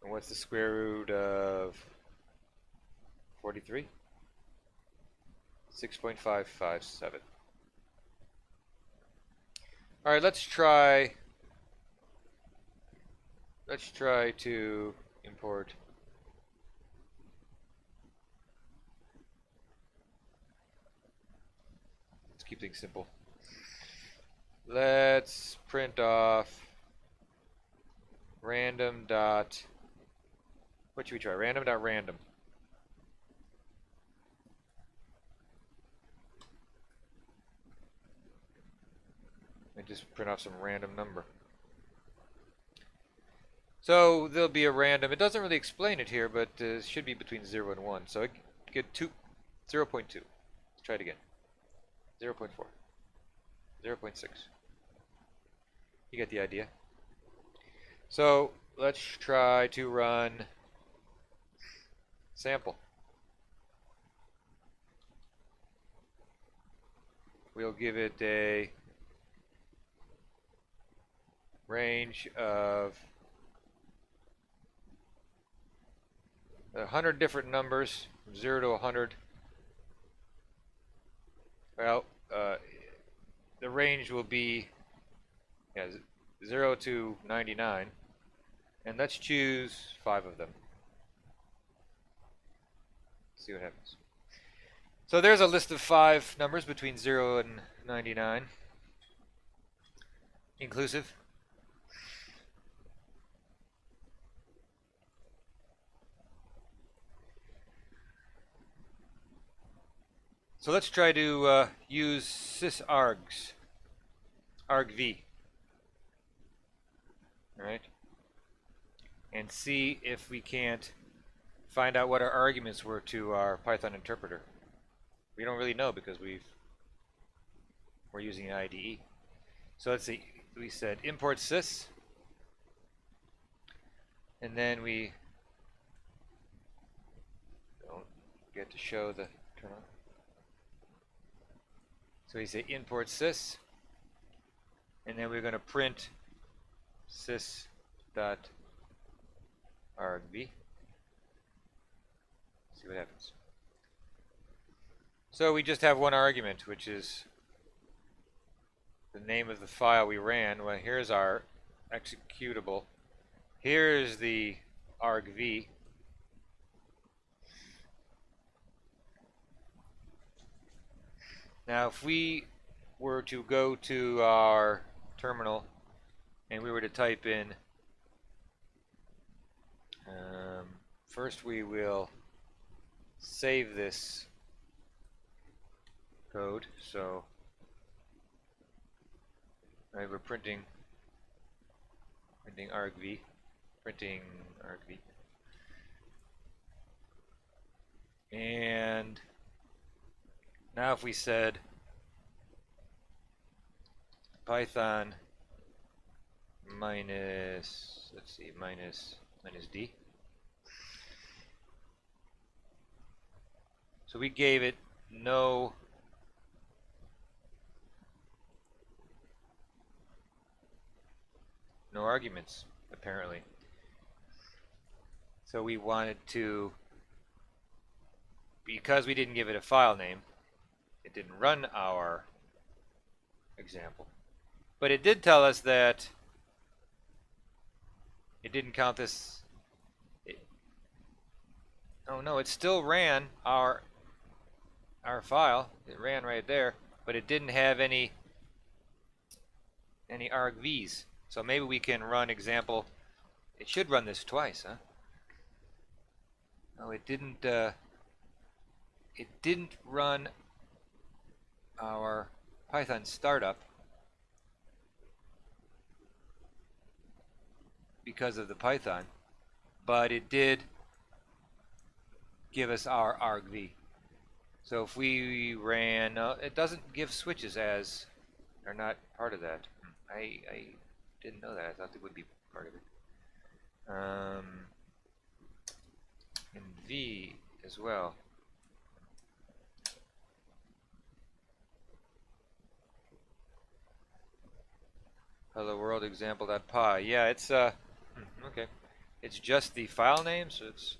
And what's the square root of 43? 6.557. All right, let's try to import let's keep things simple. Let's print off random dot, what should we try? Random dot random. And just print off some random number. So there'll be a random, it doesn't really explain it here, but it should be between 0 and 1. So I get 0.2. Let's try it again. 0.4. 0.6. You get the idea. So let's try to run sample. We'll give it a range of 100 different numbers, from 0 to 100. Well, the range will be 0 to 99, and let's choose 5 of them. See what happens. So there's a list of 5 numbers between 0 and 99, inclusive. So let's try to use sysargs, argv, right? And see if we can't find out what our arguments were to our Python interpreter. We don't really know because we're using an IDE. So let's see. We said import sys, and then we don't get to show the turn on. So we say import sys, and then we're going to print sys dot argv. See what happens. So we just have one argument, which is the name of the file we ran. Well, here's our executable. Here's the argv. Now, if we were to go to our terminal and we were to type in, first we will save this code. So we're printing argv, and now if we said Python minus, let's see, minus d. So we gave it no arguments, apparently. So we wanted to, because we didn't give it a file name, it didn't run our example. But it did tell us that it didn't count this. Oh no, it still ran our file. It ran right there, but it didn't have any argvs. So maybe we can run example. It should run this twice, huh? No, it didn't. It didn't run our Python startup because of the Python, but it did give us our argv. So if we ran, it doesn't give switches as they're not part of that. I didn't know that. I thought they would be part of it. And V as well. Hello world example.py. Yeah, it's okay. It's just the file name, so it's.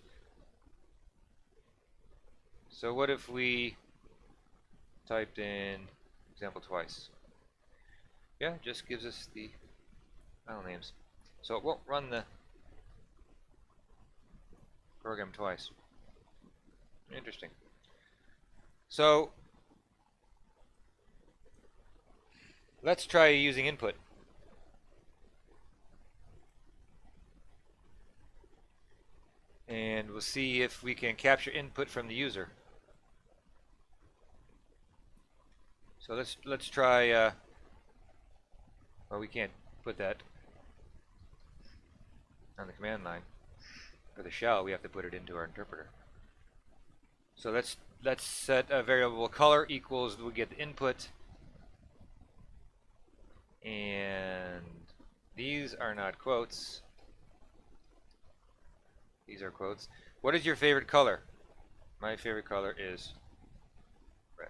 So what if we typed in example twice? Yeah, it just gives us the file names. So it won't run the program twice. Interesting. So let's try using input. And we'll see if we can capture input from the user. So let's try. Well, we can't put that on the command line. For the shell, we have to put it into our interpreter. So let's set a variable color equals, we get the input, and these are not quotes. These are quotes. What is your favorite color? My favorite color is red.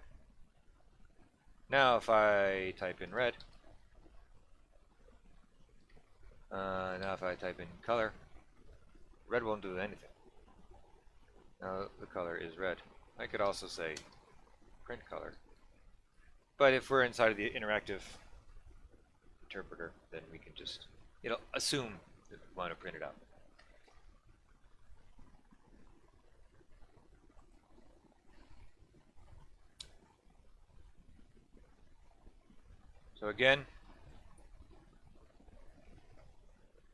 Now if I type in red, now if I type in color, red won't do anything. Now the color is red. I could also say print color. But if we're inside of the interactive interpreter, then we can just, it'll assume that we want to print it out. So again,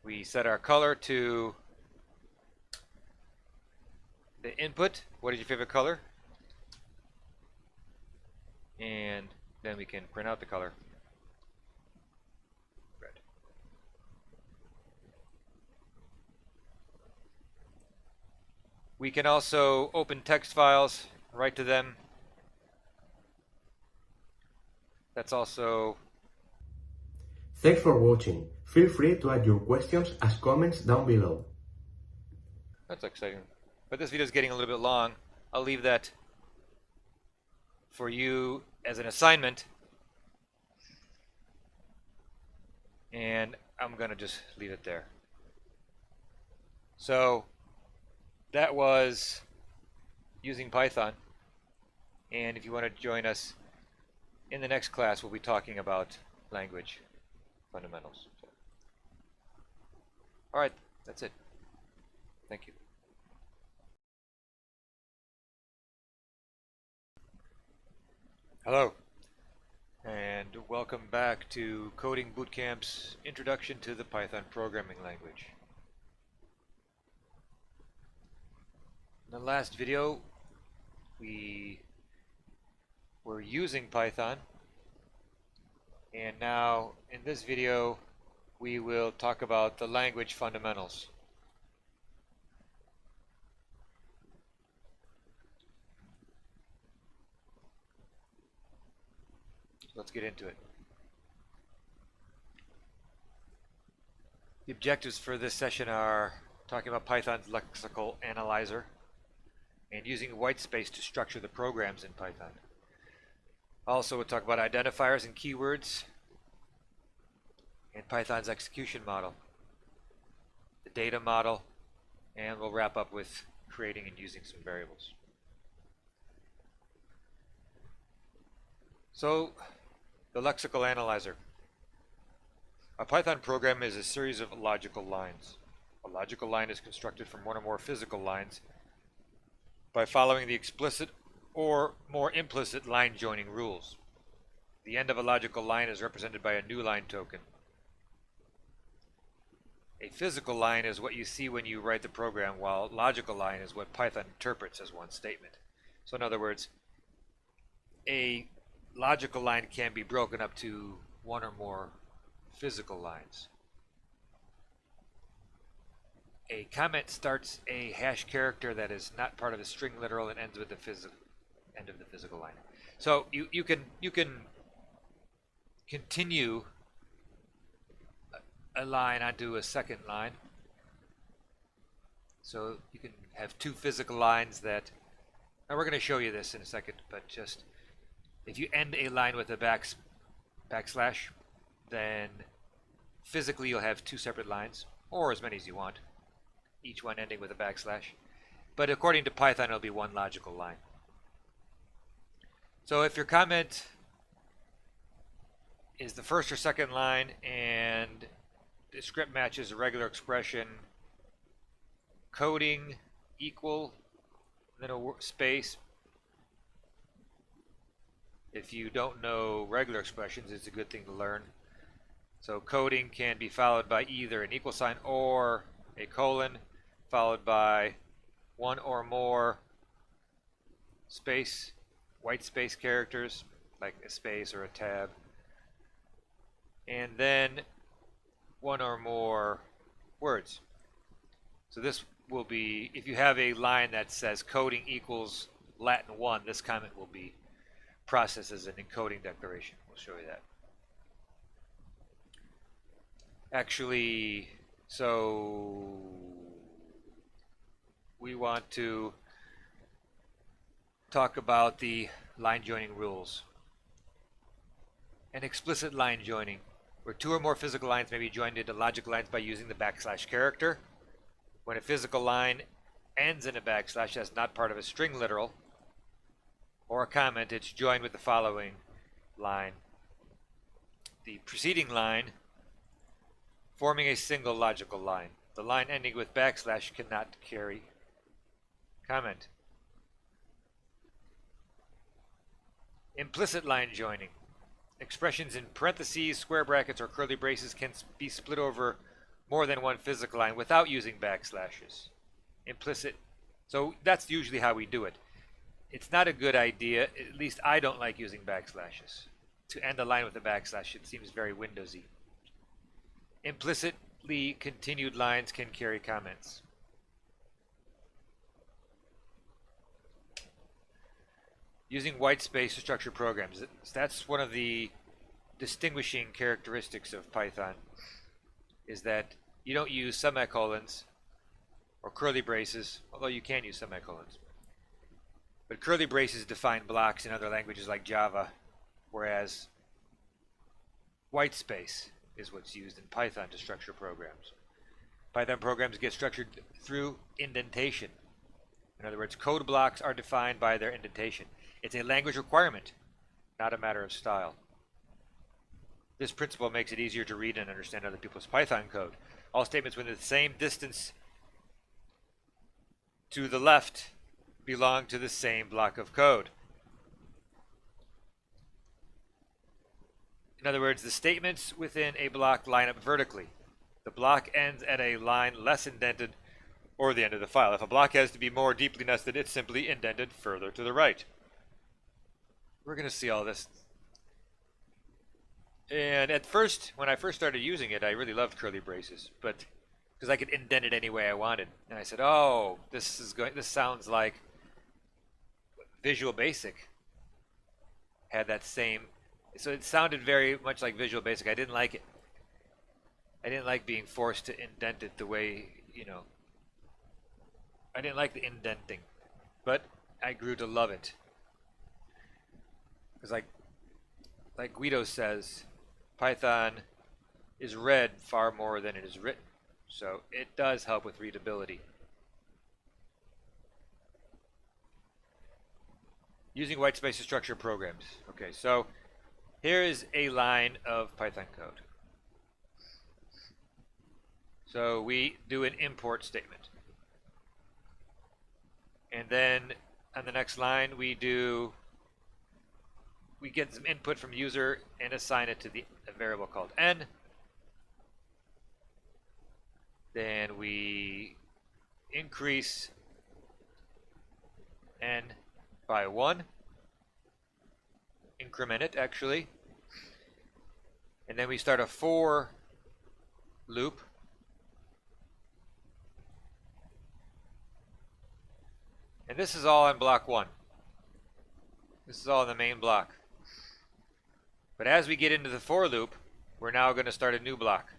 we set our color to the input. What is your favorite color? And then we can print out the color. Red. We can also open text files, write to them, That's also... Thanks for watching. Feel free to add your questions as comments down below. That's exciting. But this video is getting a little bit long. I'll leave that for you as an assignment. And I'm going to just leave it there. So that was using Python. And if you want to join us in the next class, we'll be talking about language fundamentals. So, all right, that's it. Thank you. Hello, and welcome back to Coding Bootcamp's Introduction to the Python Programming Language. In the last video, we were using Python, and now in this video, we will talk about the language fundamentals. Let's get into it. The objectives for this session are talking about Python's lexical analyzer and using whitespace to structure the programs in Python. Also, we'll talk about identifiers and keywords and Python's execution model, the data model, and we'll wrap up with creating and using some variables. So, the lexical analyzer. A Python program is a series of logical lines. A logical line is constructed from one or more physical lines by following the explicit or more implicit line joining rules. The end of a logical line is represented by a new line token. A physical line is what you see when you write the program, while a logical line is what Python interprets as one statement. So in other words, a logical line can be broken up to one or more physical lines. A comment starts a hash character that is not part of a string literal and ends with the end of the physical line. So you can continue a line onto a second line. So you can have two physical lines that, and we're going to show you this in a second, but just if you end a line with a backslash, then physically you'll have two separate lines, or as many as you want, each one ending with a backslash. But according to Python, it'll be one logical line. So if your comment is the first or second line and the script matches a regular expression, coding equal, then a space. If you don't know regular expressions, it's a good thing to learn. So coding can be followed by either an equal sign or a colon, followed by one or more space, white space characters, like a space or a tab. And then one or more words. So this will be, if you have a line that says coding equals Latin 1, this comment will be processed as an encoding declaration. We'll show you that. Actually, so we want to talk about the line joining rules. An explicit line joining, where two or more physical lines may be joined into logical lines by using the backslash character. When a physical line ends in a backslash that's not part of a string literal or a comment, it's joined with the following line. The preceding line forming a single logical line. The line ending with backslash cannot carry comment. Implicit line joining. Expressions in parentheses, square brackets, or curly braces can be split over more than one physical line without using backslashes. Implicit. So that's usually how we do it. It's not a good idea, at least I don't like using backslashes. To end a line with a backslash, it seems very Windowsy. Implicitly continued lines can carry comments. Using white space to structure programs. That's one of the distinguishing characteristics of Python is that you don't use semicolons or curly braces, although you can use semicolons. But curly braces define blocks in other languages like Java, whereas white space is what's used in Python to structure programs. Python programs get structured through indentation. In other words, code blocks are defined by their indentation. It's a language requirement, not a matter of style. This principle makes it easier to read and understand other people's Python code. All statements within the same distance to the left belong to the same block of code. In other words, the statements within a block line up vertically. The block ends at a line less indented or the end of the file. If a block has to be more deeply nested, it's simply indented further to the right. We're going to see all this. And at first, when I first started using it, I really loved curly braces, but because I could indent it any way I wanted. And I said, "Oh, this sounds like Visual Basic had that same." So it sounded very much like Visual Basic. I didn't like it. I didn't like being forced to indent it the way, I didn't like the indenting, but I grew to love it. Because like Guido says, Python is read far more than it is written. So it does help with readability. Using white space to structure programs. Okay, so here is a line of Python code. So we do an import statement. And then on the next line we get some input from user and assign it to a variable called n. Then we increase n by 1, increment it actually, and then we start a for loop. And this is all in block 1. This is all in the main block. But as we get into the for loop, we're now going to start a new block.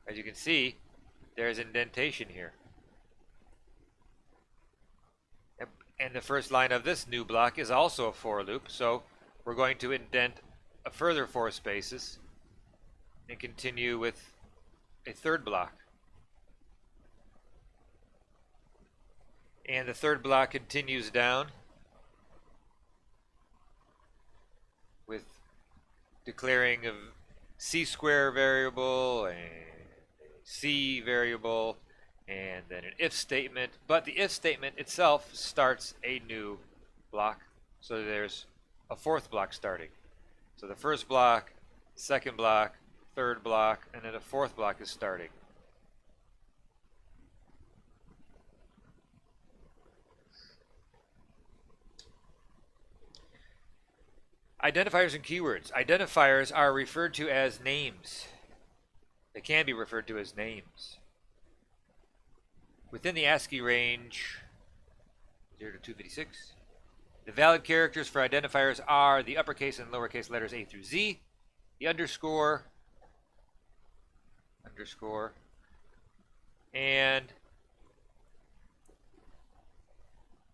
As you can see, there's indentation here. And the first line of this new block is also a for loop, so we're going to indent a further 4 spaces and continue with a third block. And the third block continues down with declaring a c-square variable and a c variable and then an if statement. But the if statement itself starts a new block. So there's a 4th block starting. So the first block, second block, third block, and then a 4th block is starting. Identifiers and keywords. Identifiers are referred to as names. They can be referred to as names. Within the ASCII range 0 to 256, the valid characters for identifiers are the uppercase and lowercase letters A through Z, the underscore, and,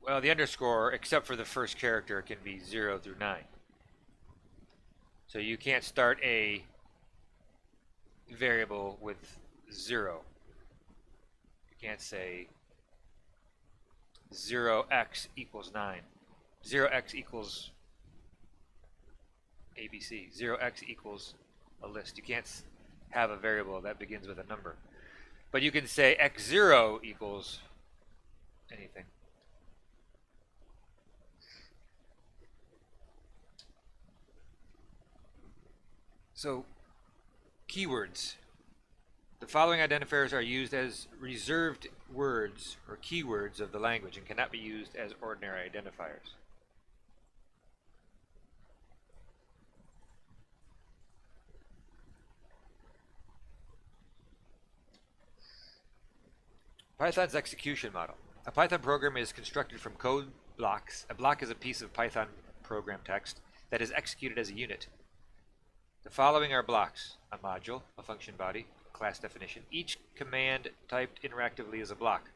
well, the underscore, except for the first character, can be 0 through 9. So you can't start a variable with 0. You can't say 0x equals 9. 0x equals ABC. 0x equals a list. You can't have a variable that begins with a number. But you can say x0 equals anything. So, keywords. The following identifiers are used as reserved words or keywords of the language and cannot be used as ordinary identifiers. Python's execution model. A Python program is constructed from code blocks. A block is a piece of Python program text that is executed as a unit. The following are blocks: a module, a function body, a class definition. Each command typed interactively is a block.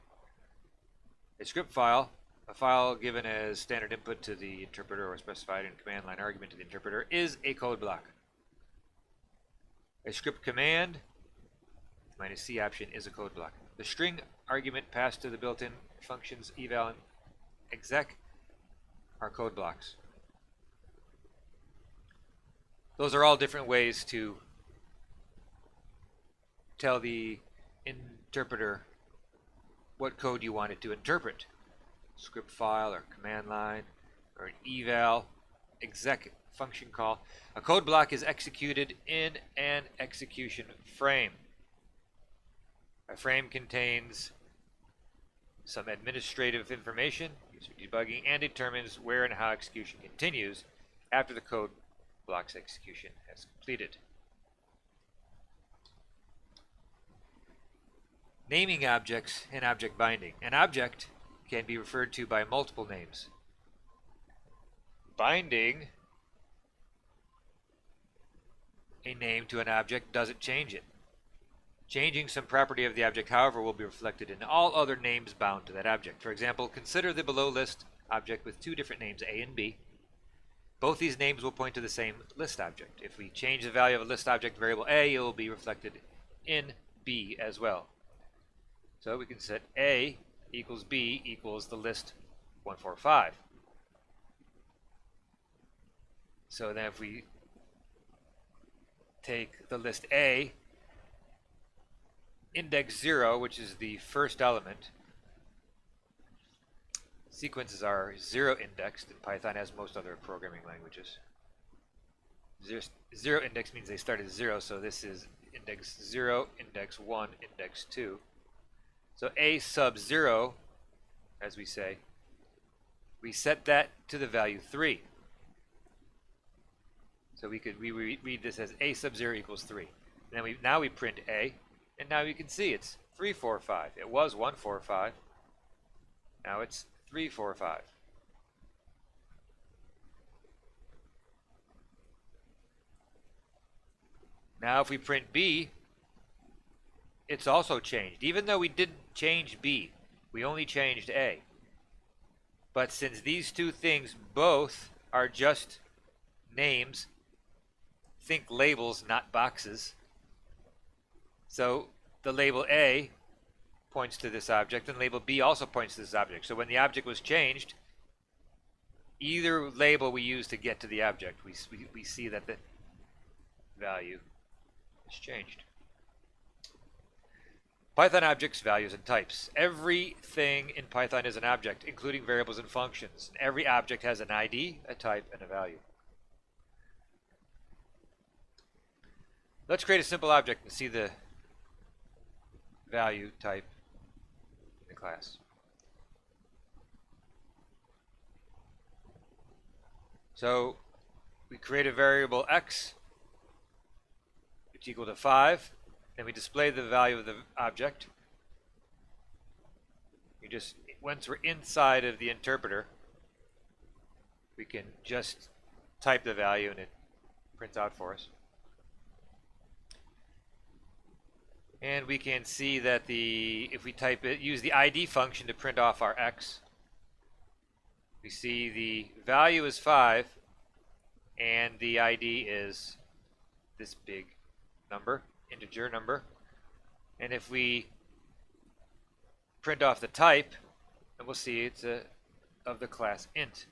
A script file, a file given as standard input to the interpreter or specified in command line argument to the interpreter, is a code block. A script command -C option is a code block. The string argument passed to the built-in functions eval and exec are code blocks. Those are all different ways to tell the interpreter what code you want it to interpret. Script file or command line or an eval exec function call. A code block is executed in an execution frame. A frame contains some administrative information, user debugging, and determines where and how execution continues after the code block's execution has completed. Naming objects and object binding. An object can be referred to by multiple names. Binding a name to an object doesn't change it. Changing some property of the object, however, will be reflected in all other names bound to that object. For example, consider the below list object with two different names, A and B. Both these names will point to the same list object. If we change the value of a list object variable A, it will be reflected in B as well. So we can set A equals B equals the list 145. So then if we take the list A, index 0, which is the first element, sequences are 0 indexed in Python, as most other programming languages. 0 index means they start at 0, so this is index 0, index 1, index 2. So A sub 0, as we say, we set that to the value 3. So we read this as A sub 0 equals 3. And then now we print A, and now you can see it's 345. It was 145. Now it's 345. Now if we print B, it's also changed. Even though we didn't change B, we only changed A. But since these two things both are just names, think labels, not boxes. So the label A points to this object, and label B also points to this object. So when the object was changed, either label we use to get to the object, we see that the value is changed. Python objects, values, and types. Everything in Python is an object, including variables and functions. Every object has an ID, a type, and a value. Let's create a simple object and see the value type in the class. So we create a variable x, which equal to 5. Then we display the value of the object. Once we're inside of the interpreter, we can just type the value and it prints out for us. And we can see that if we type it, use the ID function to print off our x, we see the value is 5 and the ID is this big number, integer number. And if we print off the type, then we'll see it's of the class int.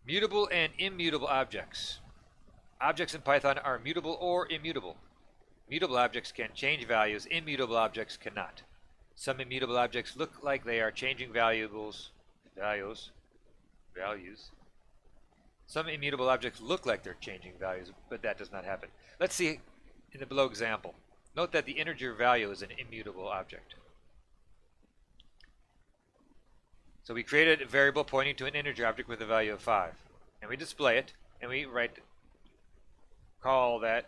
Mutable and immutable objects. Objects in Python are mutable or immutable. Mutable objects can change values, immutable objects cannot. Some immutable objects look like they are changing values. Some immutable objects look like they're changing values, but that does not happen. Let's see in the below example. Note that the integer value is an immutable object. So we created a variable pointing to an integer object with a value of 5. And we display it, and we call that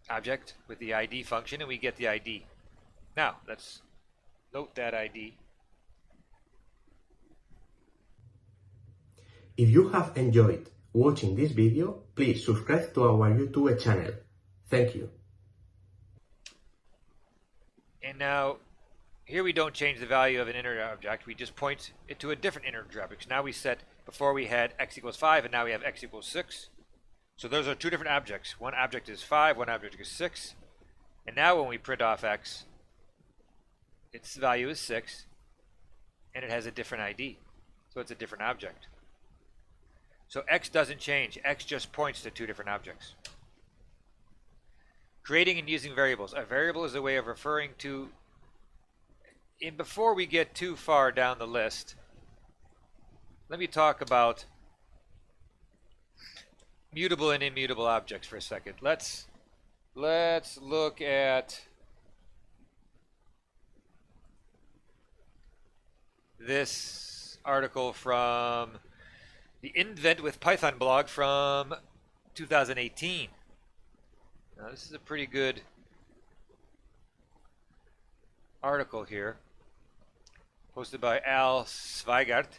object with the ID function, and we get the ID. Now, let's note that ID. If you have enjoyed watching this video, please subscribe to our YouTube channel. Thank you. And now, here we don't change the value of an integer object, we just point it to a different integer object. So now we set, before we had x equals 5, and now we have x equals 6. So those are two different objects. One object is 5, one object is 6. And now when we print off x, its value is 6, and it has a different ID. So it's a different object. So x doesn't change, x just points to two different objects. Creating and using variables. A variable is a way of referring to, and before we get too far down the list, let me talk about mutable and immutable objects for a second. Let's look at this article from the Invent with Python blog from 2018. Now, this is a pretty good article here, posted by Al Zweigart.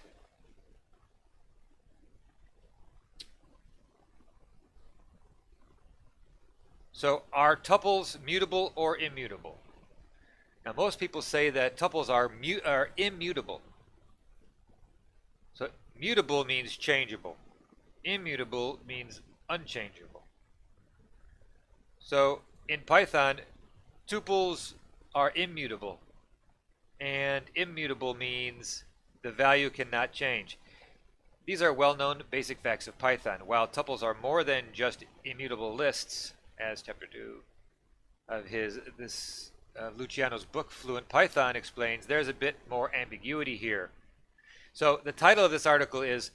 So, are tuples mutable or immutable? Now, most people say that tuples are immutable. So, mutable means changeable. Immutable means unchangeable. So, in Python, tuples are immutable. And immutable means the value cannot change. These are well-known basic facts of Python. While tuples are more than just immutable lists, as chapter 2 of Luciano's book Fluent Python explains, there's a bit more ambiguity here. So the title of this article is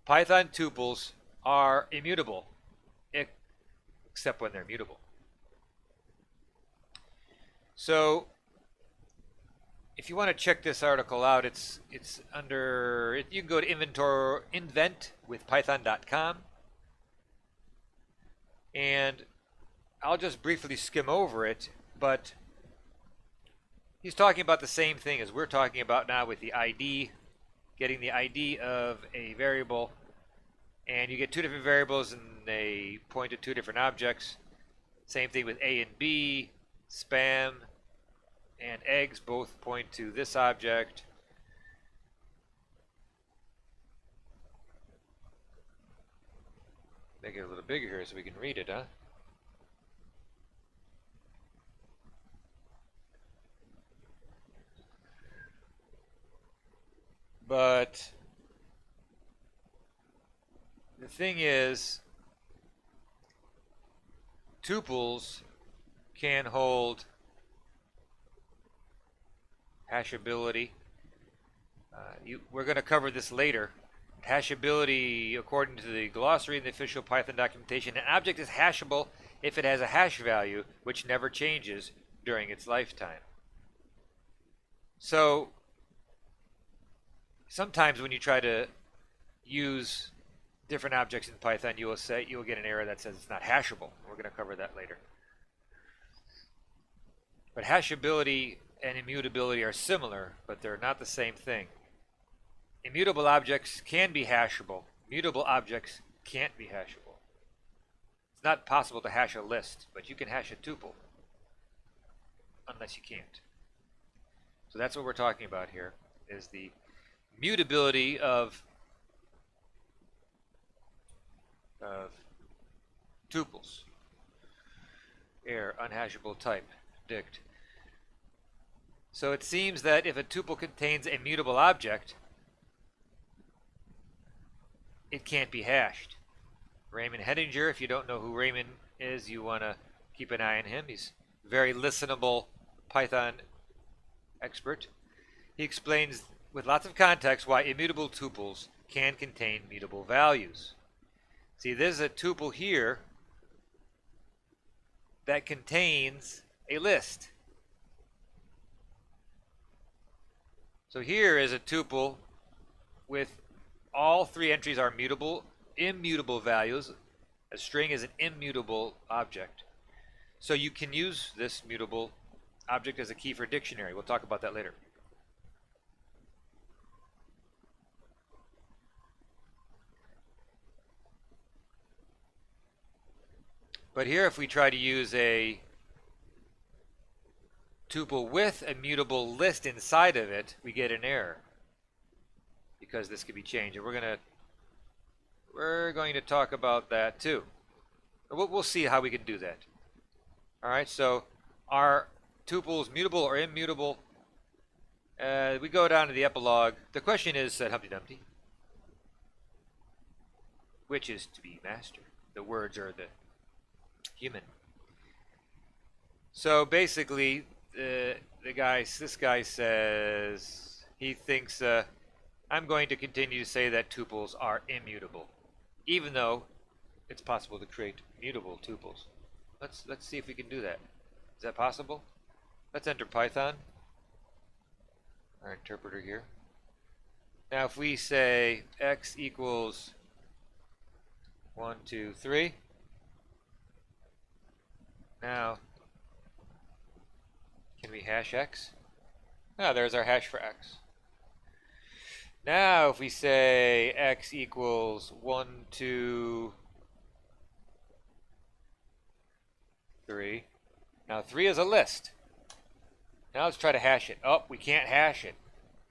Python tuples are immutable, except when they're mutable. So if you want to check this article out, it's under, you can go to inventwithpython.com. And I'll just briefly skim over it, but he's talking about the same thing as we're talking about now with the ID, getting the ID of a variable, and you get two different variables and they point to two different objects. Same thing with A and B, spam and eggs both point to this object. Make it a little bigger here so we can read it, huh? But the thing is, tuples can hold hashability. We're going to cover this later. Hashability, according to the glossary and the official Python documentation, an object is hashable if it has a hash value which never changes during its lifetime. So sometimes when you try to use different objects in Python, you'll get an error that says it's not hashable. We're going to cover that later. But hashability and immutability are similar, but they're not the same thing. Immutable objects can be hashable. Mutable objects can't be hashable. It's not possible to hash a list, but you can hash a tuple, unless you can't. So that's what we're talking about here, is the mutability of tuples. Error, unhashable type, dict. So it seems that if a tuple contains a mutable object, it can't be hashed. Raymond Hettinger, if you don't know who Raymond is, you want to keep an eye on him. He's a very listenable Python expert. He explains with lots of context why immutable tuples can contain mutable values. See, there's a tuple here that contains a list. So here is a tuple with all three entries are mutable, immutable values. A string is an immutable object. So you can use this mutable object as a key for a dictionary. We'll talk about that later. But here, if we try to use a tuple with a mutable list inside of it, we get an error because this could be changed. And we're going to talk about that too. We'll see how we can do that. All right, so are tuples mutable or immutable? We go down to the epilogue. The question is, said Humpty Dumpty, which is to be master? The words are the human. So basically, this guy says he thinks I'm going to continue to say that tuples are immutable, even though it's possible to create mutable tuples. Let's see if we can do that. Is that possible? Let's enter Python, our interpreter here. Now if we say x equals 1, 2, 3, now can we hash x? Ah, there's our hash for x. Now if we say x equals 1, 2, 3. Now 3 is a list. Now let's try to hash it. Oh, we can't hash it.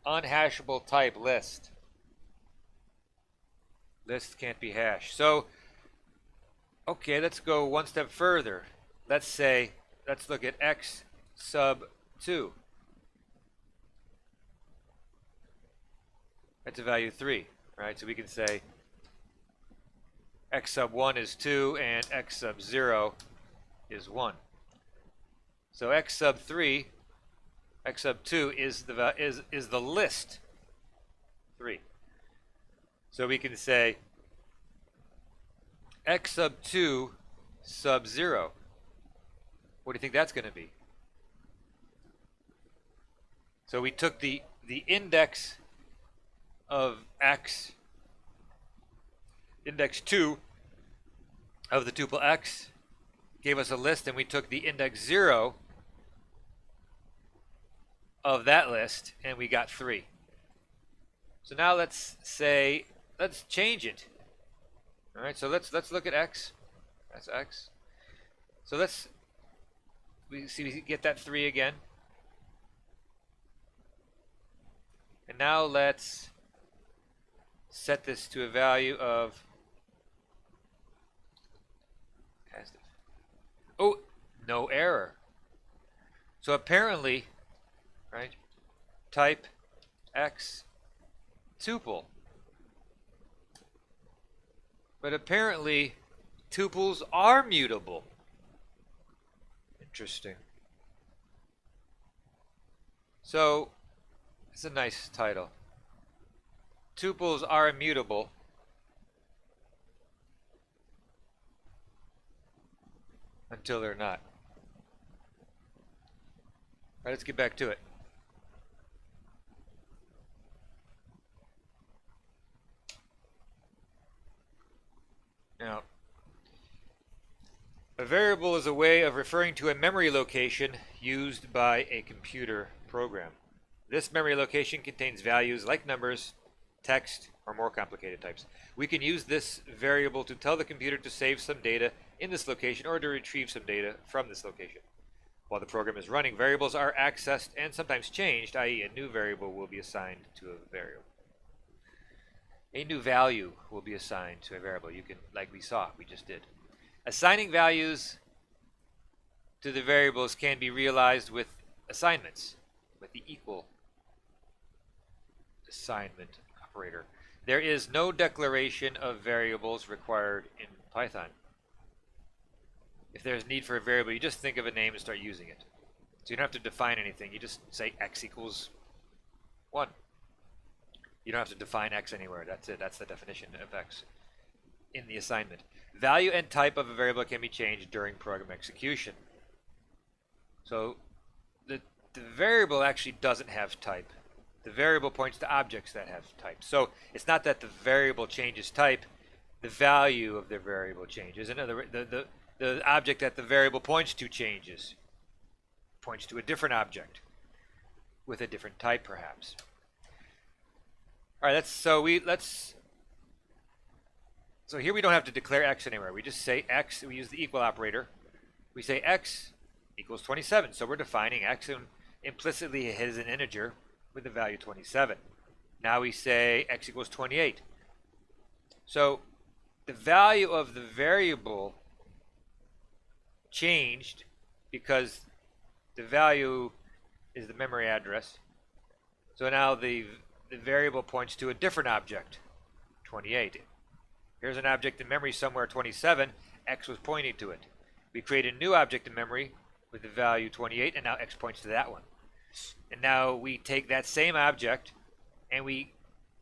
Unhashable type list. List can't be hashed. So, okay, let's go one step further. Let's look at x sub 2. That's a value 3, right? So we can say x sub 1 is 2 and x sub 0 is 1. So x sub 3, x sub 2 is the list 3. So we can say x sub 2 sub 0. What do you think that's going to be? So we took the index of x, index 2 of the tuple x, gave us a list, and we took the index 0 of that list, and we got 3. So now let's change it. All right, so let's look at x. That's x. So we get that 3 again. And now let's set this to a value of, oh, no error. So apparently, right, type x tuple. But apparently tuples are mutable. Interesting. So it's a nice title. Tuples are immutable. Until they're not. All right, let's get back to it. Now, a variable is a way of referring to a memory location used by a computer program. This memory location contains values like numbers, text, or more complicated types. We can use this variable to tell the computer to save some data in this location or to retrieve some data from this location. While the program is running, variables are accessed and sometimes changed, i.e. a new variable will be assigned to a variable. A new value will be assigned to a variable. You can, like we just did. Assigning values to the variables can be realized with assignments, with the equal assignment operator. There is no declaration of variables required in Python. If there's need for a variable, you just think of a name and start using it. So you don't have to define anything. You just say x equals 1. You don't have to define x anywhere. That's it. That's the definition of x in the assignment. Value and type of a variable can be changed during program execution. So the variable actually doesn't have type. The variable points to objects that have type. So it's not that the variable changes type, the value of the variable changes. In other words, the object that the variable points to changes. Points to a different object with a different type, perhaps. All right, let's So here we don't have to declare x anywhere. We just say x, we use the equal operator. We say x equals 27. So we're defining x, and implicitly it is an integer with the value 27. Now we say x equals 28. So the value of the variable changed because the value is the memory address. So now the variable points to a different object, 28. Here's an object in memory somewhere, 27. X was pointing to it. We create a new object in memory with the value 28, and now x points to that one. And now we take that same object and we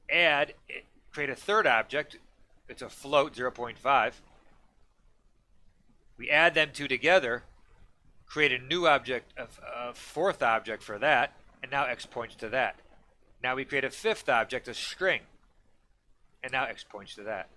create a third object. It's a float, 0.5. We add them two together, create a new object, a fourth object for that, and now x points to that. Now we create a fifth object, a string, and now x points to that.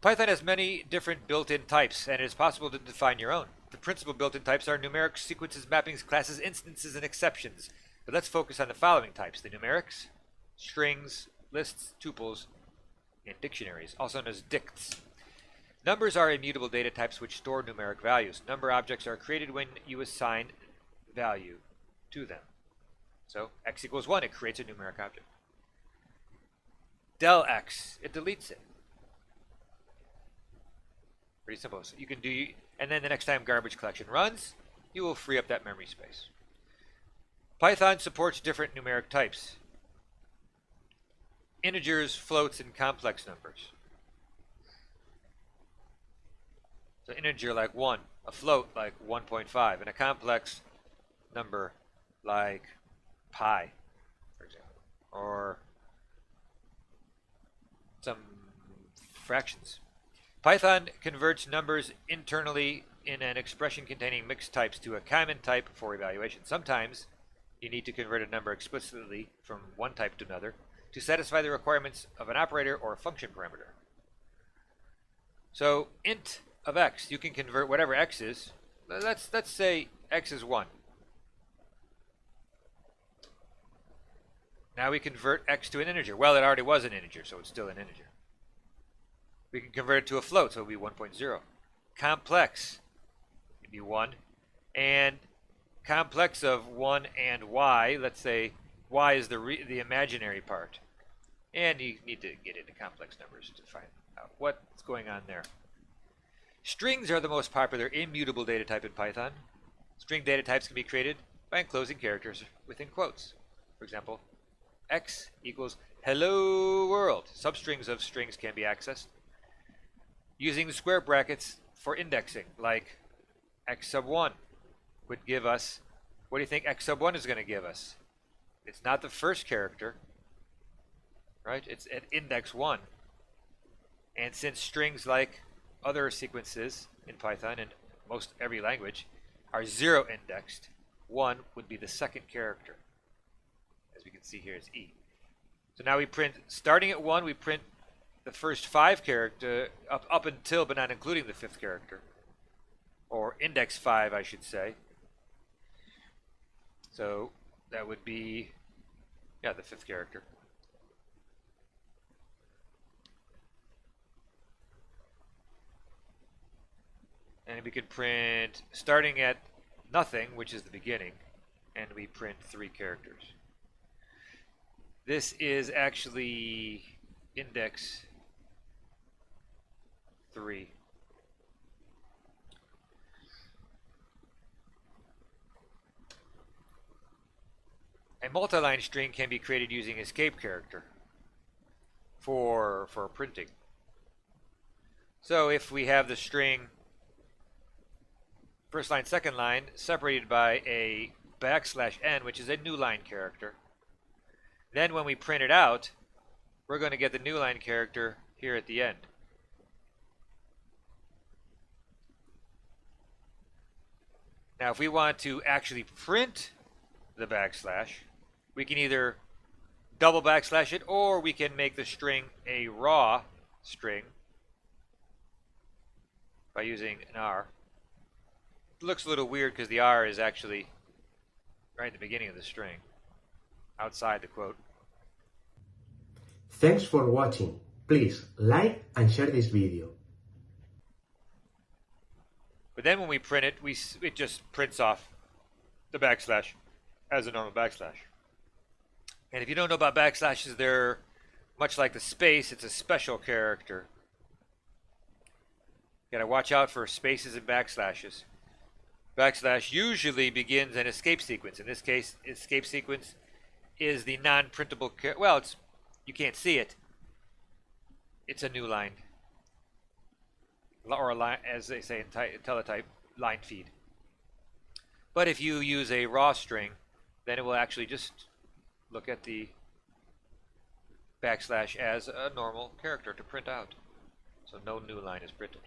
Python has many different built-in types, and it is possible to define your own. The principal built-in types are numeric, sequences, mappings, classes, instances, and exceptions. But let's focus on the following types: the numerics, strings, lists, tuples, and dictionaries, also known as dicts. Numbers are immutable data types which store numeric values. Number objects are created when you assign value to them. So x equals 1, it creates a numeric object. Del x, it deletes it. Pretty simple. So you can do, and then the next time garbage collection runs, you will free up that memory space. Python supports different numeric types: integers, floats, and complex numbers. So integer like 1, a float like 1.5, and a complex number like pi, for example, or some fractions. Python converts numbers internally in an expression containing mixed types to a common type for evaluation. Sometimes you need to convert a number explicitly from one type to another to satisfy the requirements of an operator or a function parameter. So int of x, you can convert whatever x is. Let's say x is 1. Now we convert x to an integer. Well, it already was an integer, so it's still an integer. We can convert it to a float, so it'll be 1.0. Complex, it'd be 1. And complex of 1 and y, let's say y is the imaginary part. And you need to get into complex numbers to find out what's going on there. Strings are the most popular immutable data type in Python. String data types can be created by enclosing characters within quotes. For example, x equals hello world. Substrings of strings can be accessed using the square brackets for indexing, like x sub 1 would give us, what do you think x sub 1 is going to give us? It's not the first character, right? It's at index 1. And since strings, like other sequences in Python and most every language, are 0 indexed, 1 would be the second character. As we can see here, it's E. So now we print, starting at 1, we print the first 5 character up until but not including the 5th character, or index 5, I should say. So that would be, yeah, the 5th character. And we could print starting at nothing, which is the beginning, and we print 3 characters. This is actually index 3. A multi-line string can be created using escape character for printing. So if we have the string first line, second line separated by a \n, which is a new line character, then when we print it out, we're going to get the new line character here at the end. Now if we want to actually print the \, we can either double \, it, or we can make the string a raw string by using an R. It looks a little weird because the R is actually right at the beginning of the string, outside the quote. Thanks for watching. Please like and share this video. But then when we print it, it just prints off the backslash as a normal backslash. And if you don't know about backslashes, they're much like the space. It's a special character. You gotta watch out for spaces and backslashes. Backslash usually begins an escape sequence. In this case, escape sequence is the non-printable well, you can't see it. It's a new line. Or a line, as they say in teletype, line feed. But if you use a raw string, then it will actually just look at the backslash as a normal character to print out. So no new line is printed.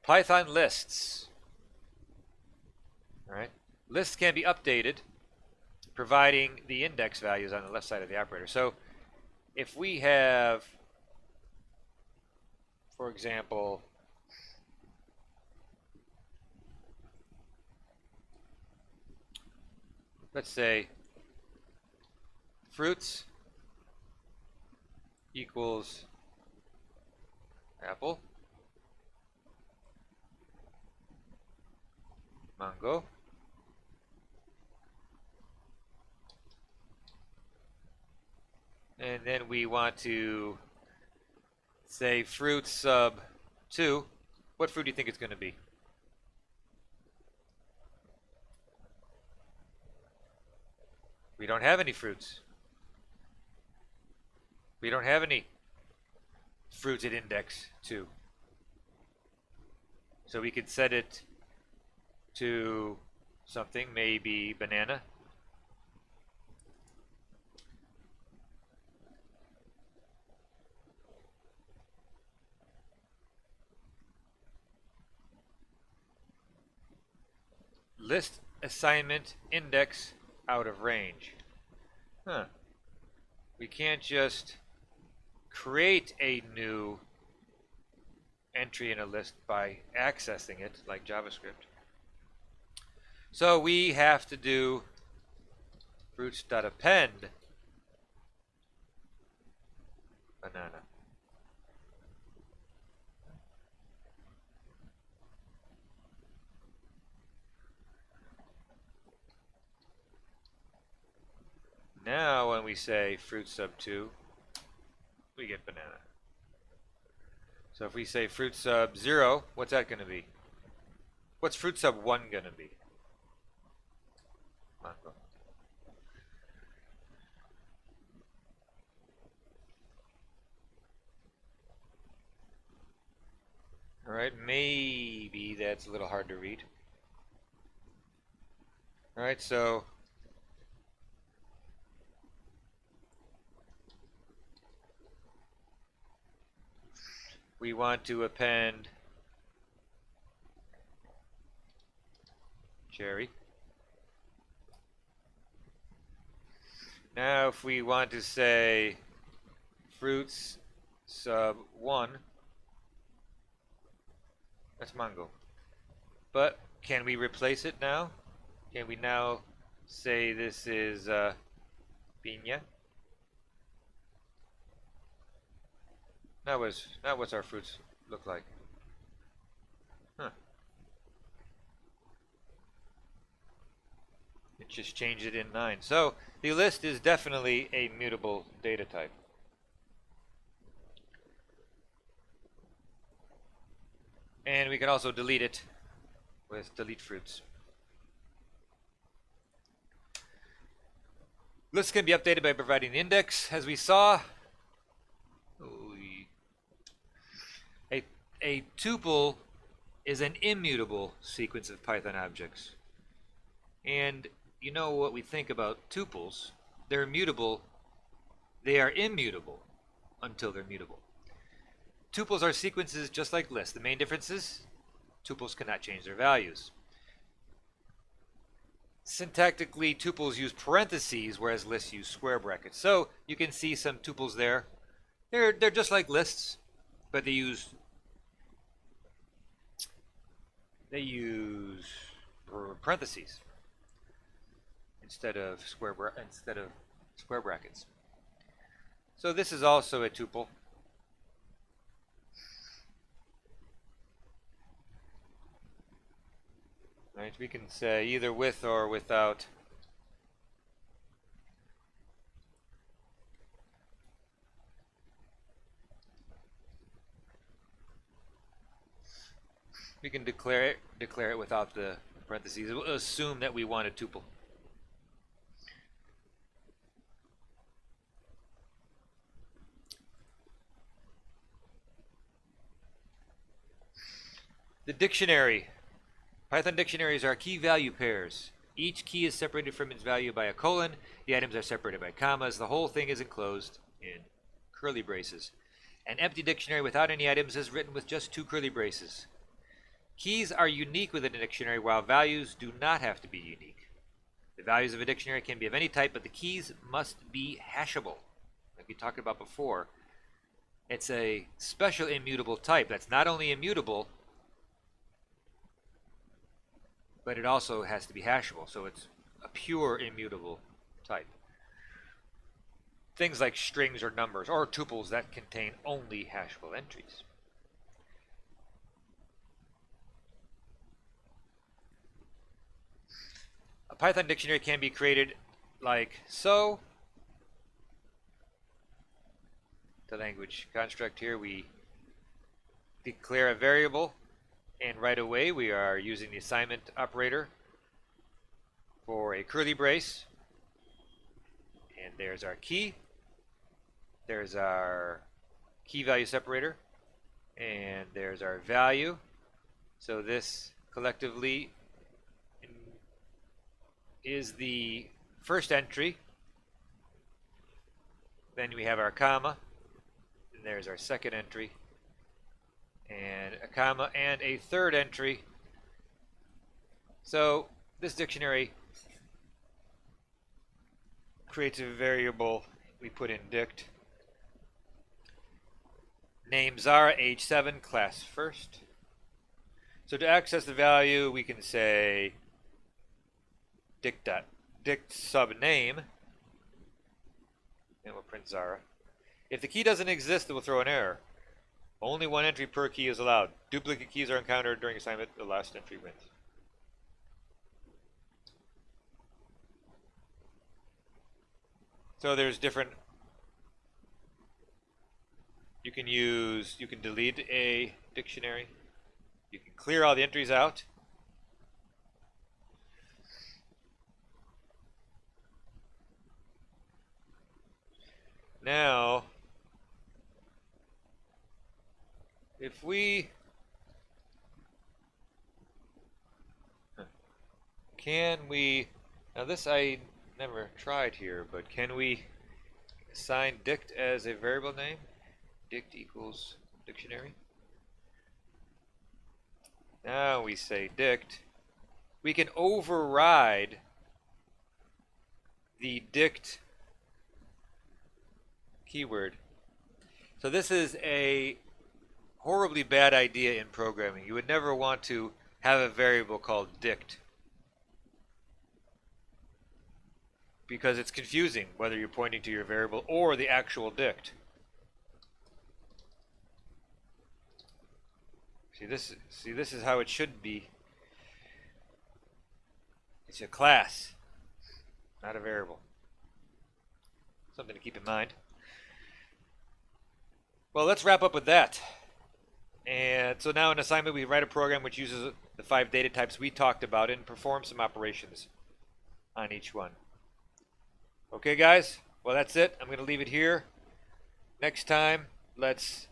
Python lists. All right. Lists can be updated, providing the index values on the left side of the operator. So if we have, for example, let's say fruits equals apple, mango, and then we want to say fruit sub 2. What fruit do you think it's going to be? We don't have any fruits. We don't have any fruits at index 2. So we could set it to something, maybe banana. List assignment index out of range. We can't just create a new entry in a list by accessing it like JavaScript. So we have to do fruits.append banana. Now when we say fruit sub 2, we get banana. So if we say fruit sub 0, what's that going to be? What's fruit sub 1 going to be? Mango. Alright, maybe that's a little hard to read. Alright, so we want to append cherry. Now if we want to say fruits sub 1, that's mango. But can we replace it now? Can we now say this is piña? Now what's our fruits look like? It just changed it in 9. So the list is definitely a mutable data type. And we can also delete it with delete fruits. Lists can be updated by providing the index, as we saw. A tuple is an immutable sequence of Python objects. And you know what we think about tuples. They're mutable. They are immutable until they're mutable. Tuples are sequences just like lists. The main difference is tuples cannot change their values. Syntactically, tuples use parentheses, whereas lists use square brackets. So you can see some tuples there. They're just like lists, but they use parentheses instead of square brackets. So this is also a tuple. Right, we can say either with or without we can declare it without the parentheses. We'll assume that we want a tuple. The dictionary. Python dictionaries are key value pairs. Each key is separated from its value by a colon. The items are separated by commas. The whole thing is enclosed in curly braces. An empty dictionary without any items is written with just 2 curly braces. Keys are unique within a dictionary, while values do not have to be unique. The values of a dictionary can be of any type, but the keys must be hashable. Like we talked about before, it's a special immutable type that's not only immutable, but it also has to be hashable, so it's a pure immutable type. Things like strings or numbers or tuples that contain only hashable entries. A Python dictionary can be created like so. The language construct here, we declare a variable, and right away we are using the assignment operator for a curly brace. And there's our key. There's our key value separator. And there's our value. So this collectively is the first entry. Then we have our comma. And there's our second entry. And a comma and a third entry. So this dictionary creates a variable we put in dict. Name Zara, age 7, class first. So to access the value, we can say dict subname, and we'll print Zara. If the key doesn't exist, it will throw an error. Only 1 entry per key is allowed. Duplicate keys are encountered during assignment. The last entry wins. So there's different. You can delete a dictionary. You can clear all the entries out. Now, if we now this I never tried here, but can we assign dict as a variable name? Dict equals dictionary. Now we say dict. We can override the dict keyword. So this is a horribly bad idea in programming. You would never want to have a variable called dict, because it's confusing whether you're pointing to your variable or the actual dict. See, this is how it should be. It's a class, not a variable. Something to keep in mind. Well, let's wrap up with that. And so now in assignment, we write a program which uses the 5 data types we talked about and performs some operations on each one. Okay, guys? Well, that's it. I'm going to leave it here. Next time, let's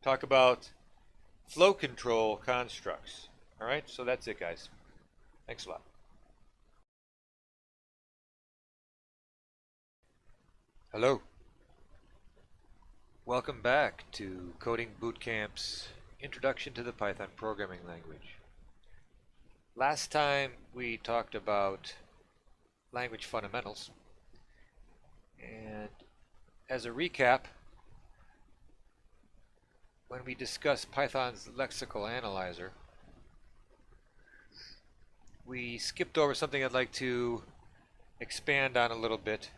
talk about flow control constructs. All right? So that's it, guys. Thanks a lot. Hello. Welcome back to Coding Bootcamp's Introduction to the Python Programming Language. Last time we talked about language fundamentals, and as a recap, when we discussed Python's lexical analyzer, we skipped over something I'd like to expand on a little bit,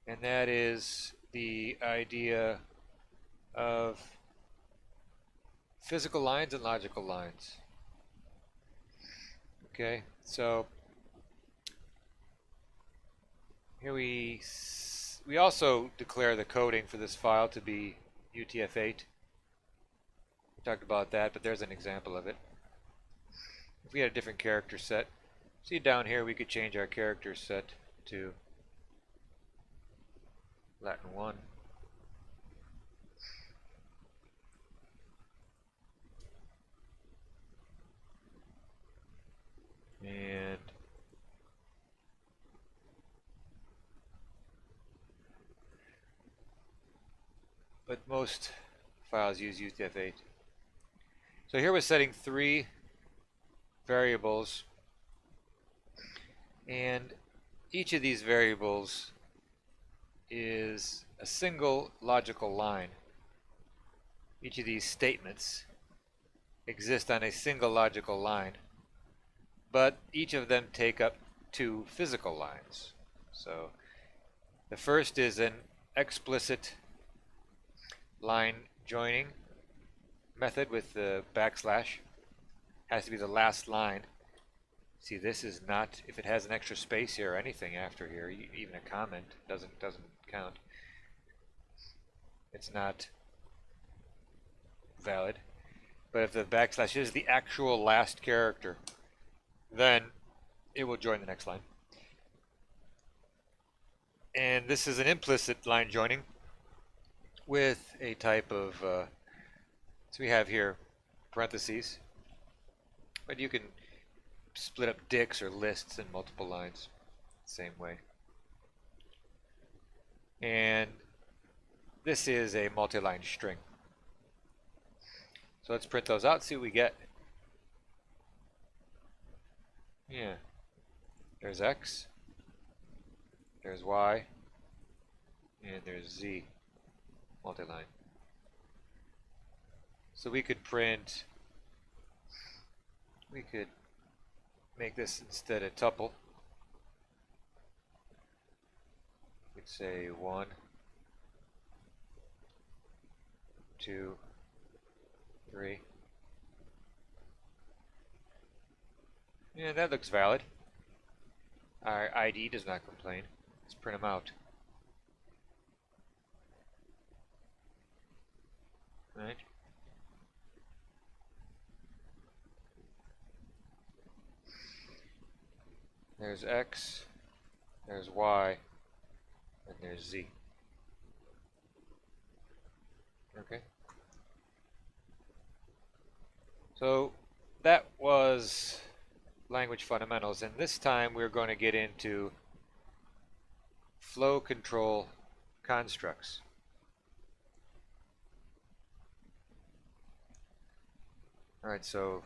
and that is the idea of physical lines and logical lines. Okay, so here we also declare the coding for this file to be UTF-8. We talked about that, but there's an example of it. If we had a different character set, see down here we could change our character set to Latin 1. And but most files use UTF-8. So here we're setting 3 variables, and each of these variables is a single logical line. Each of these statements exist on a single logical line, but each of them take up 2 physical lines. So the first is an explicit line joining method with the backslash. Has to be the last line. See, this is not, if it has an extra space here or anything after here, even a comment doesn't count. It's not valid. But if the backslash is the actual last character, then it will join the next line. And this is an implicit line joining with a type of, so we have here parentheses, but you can split up dicts or lists in multiple lines same way. And this is a multi-line string. So let's print those out, see what we get. Yeah, there's X, there's Y, and there's Z, multi-line. So we could print, we could make this instead a tuple. We'd say 1, 2, 3. Yeah, that looks valid. Our ID does not complain. Let's print them out. Right. There's X, there's Y, and there's Z. Okay. So that was language fundamentals, and this time we're going to get into flow control constructs. Alright, so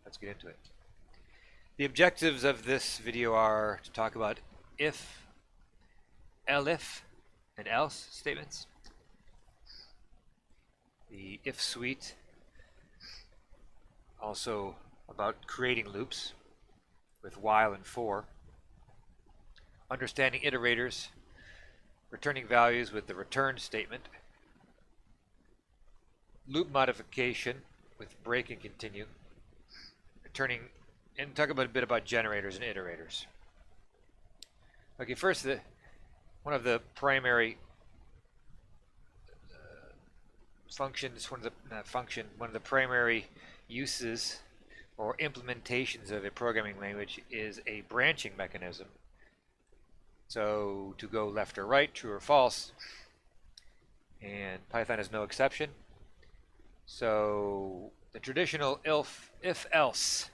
let's get into it. The objectives of this video are to talk about if, elif, and else statements, the if suite, also about creating loops with while and for, understanding iterators, returning values with the return statement, loop modification with break and continue, returning, and talk about a bit about generators and iterators. Okay, first, one of the primary functions, one of the primary uses or implementations of a programming language is a branching mechanism. So to go left or right, true or false, and Python is no exception. So the traditional if-else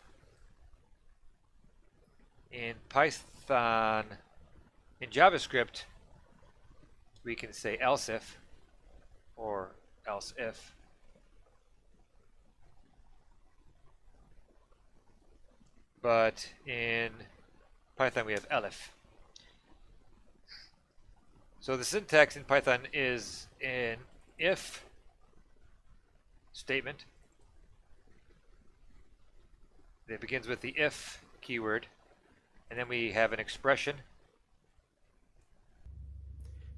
in Python, in JavaScript, we can say else if or else if. But in Python we have elif. So the syntax in Python is an if statement. It begins with the if keyword, and then we have an expression.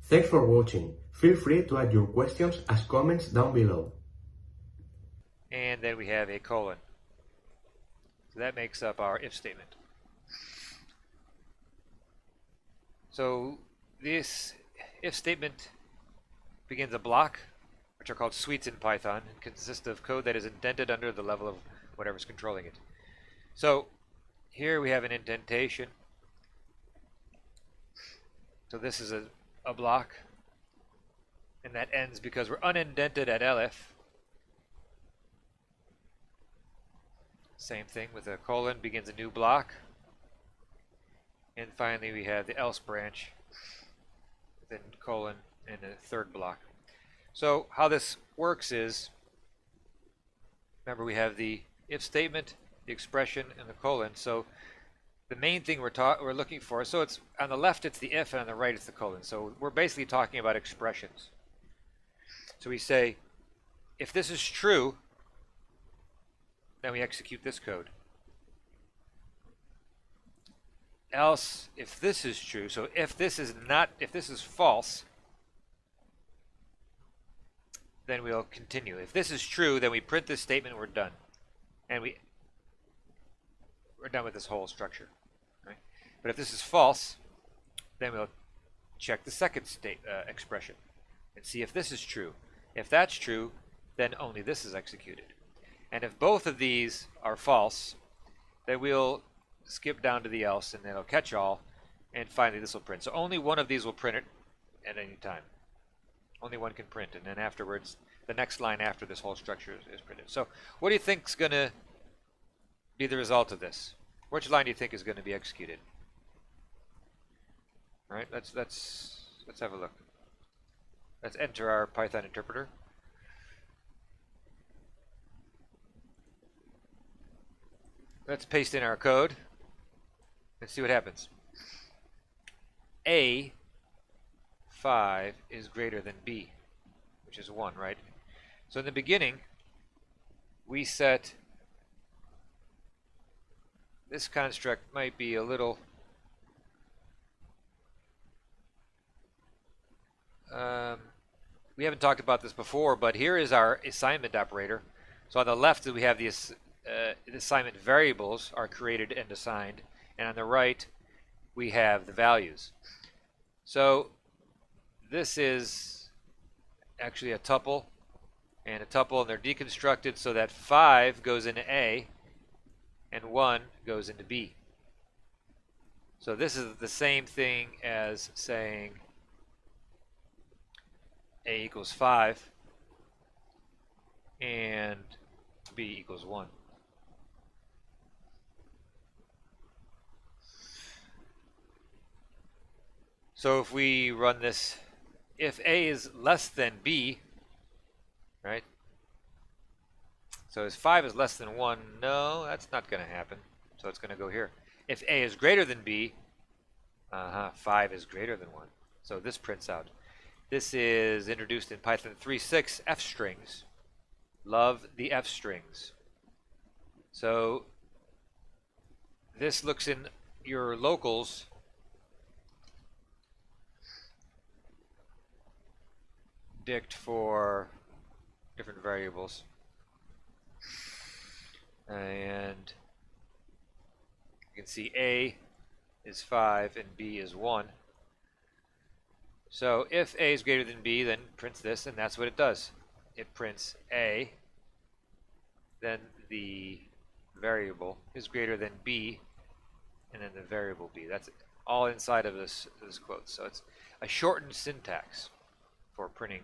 Thanks for watching. Feel free to add your questions as comments down below. And then we have a colon. So that makes up our if statement. So this if statement begins a block, which are called suites in Python, and consists of code that is indented under the level of whatever's controlling it. So here we have an indentation. So this is a block, and that ends because we're unindented at elif. Same thing with a colon, begins a new block. And finally we have the else branch, then colon, and a third block. So how this works is, remember we have the if statement, the expression, and the colon. So the main thing we're looking for, so it's on the left it's the if, and on the right it's the colon. So we're basically talking about expressions. So we say, if this is true, then we execute this code. Else, if this is true, so if this is false, then we'll continue. If this is true, then we print this statement and we're done. And we're done with this whole structure. Right? But if this is false, then we'll check the second expression and see if this is true. If that's true, then only this is executed. And if both of these are false, then we'll skip down to the else, and then it'll catch all, and finally this will print. So only one of these will print it at any time. Only one can print, and then afterwards, the next line after this whole structure is printed. So what do you think is going to be the result of this? Which line do you think is going to be executed? All right, let's have a look. Let's enter our Python interpreter. Let's paste in our code and see what happens. A5 is greater than B, which is 1, right? So in the beginning, we set this construct might be a little we haven't talked about this before, but here is our assignment operator. So on the left we have the assignment variables are created and assigned, and on the right we have the values. So this is actually a tuple, and they're deconstructed so that 5 goes into A and 1 goes into B. So this is the same thing as saying A equals 5 and B equals 1. So if we run this, if A is less than B, right? So if 5 is less than 1, no, that's not going to happen. So it's going to go here. If A is greater than B, 5 is greater than 1. So this prints out. This is introduced in Python 3.6, F strings. Love the F strings. So this looks in your locals dict for different variables. And you can see A is 5 and B is 1. So if A is greater than B, then prints this, and that's what it does. It prints A, then the variable is greater than B, and then the variable B. That's all inside of this quote. So it's a shortened syntax for printing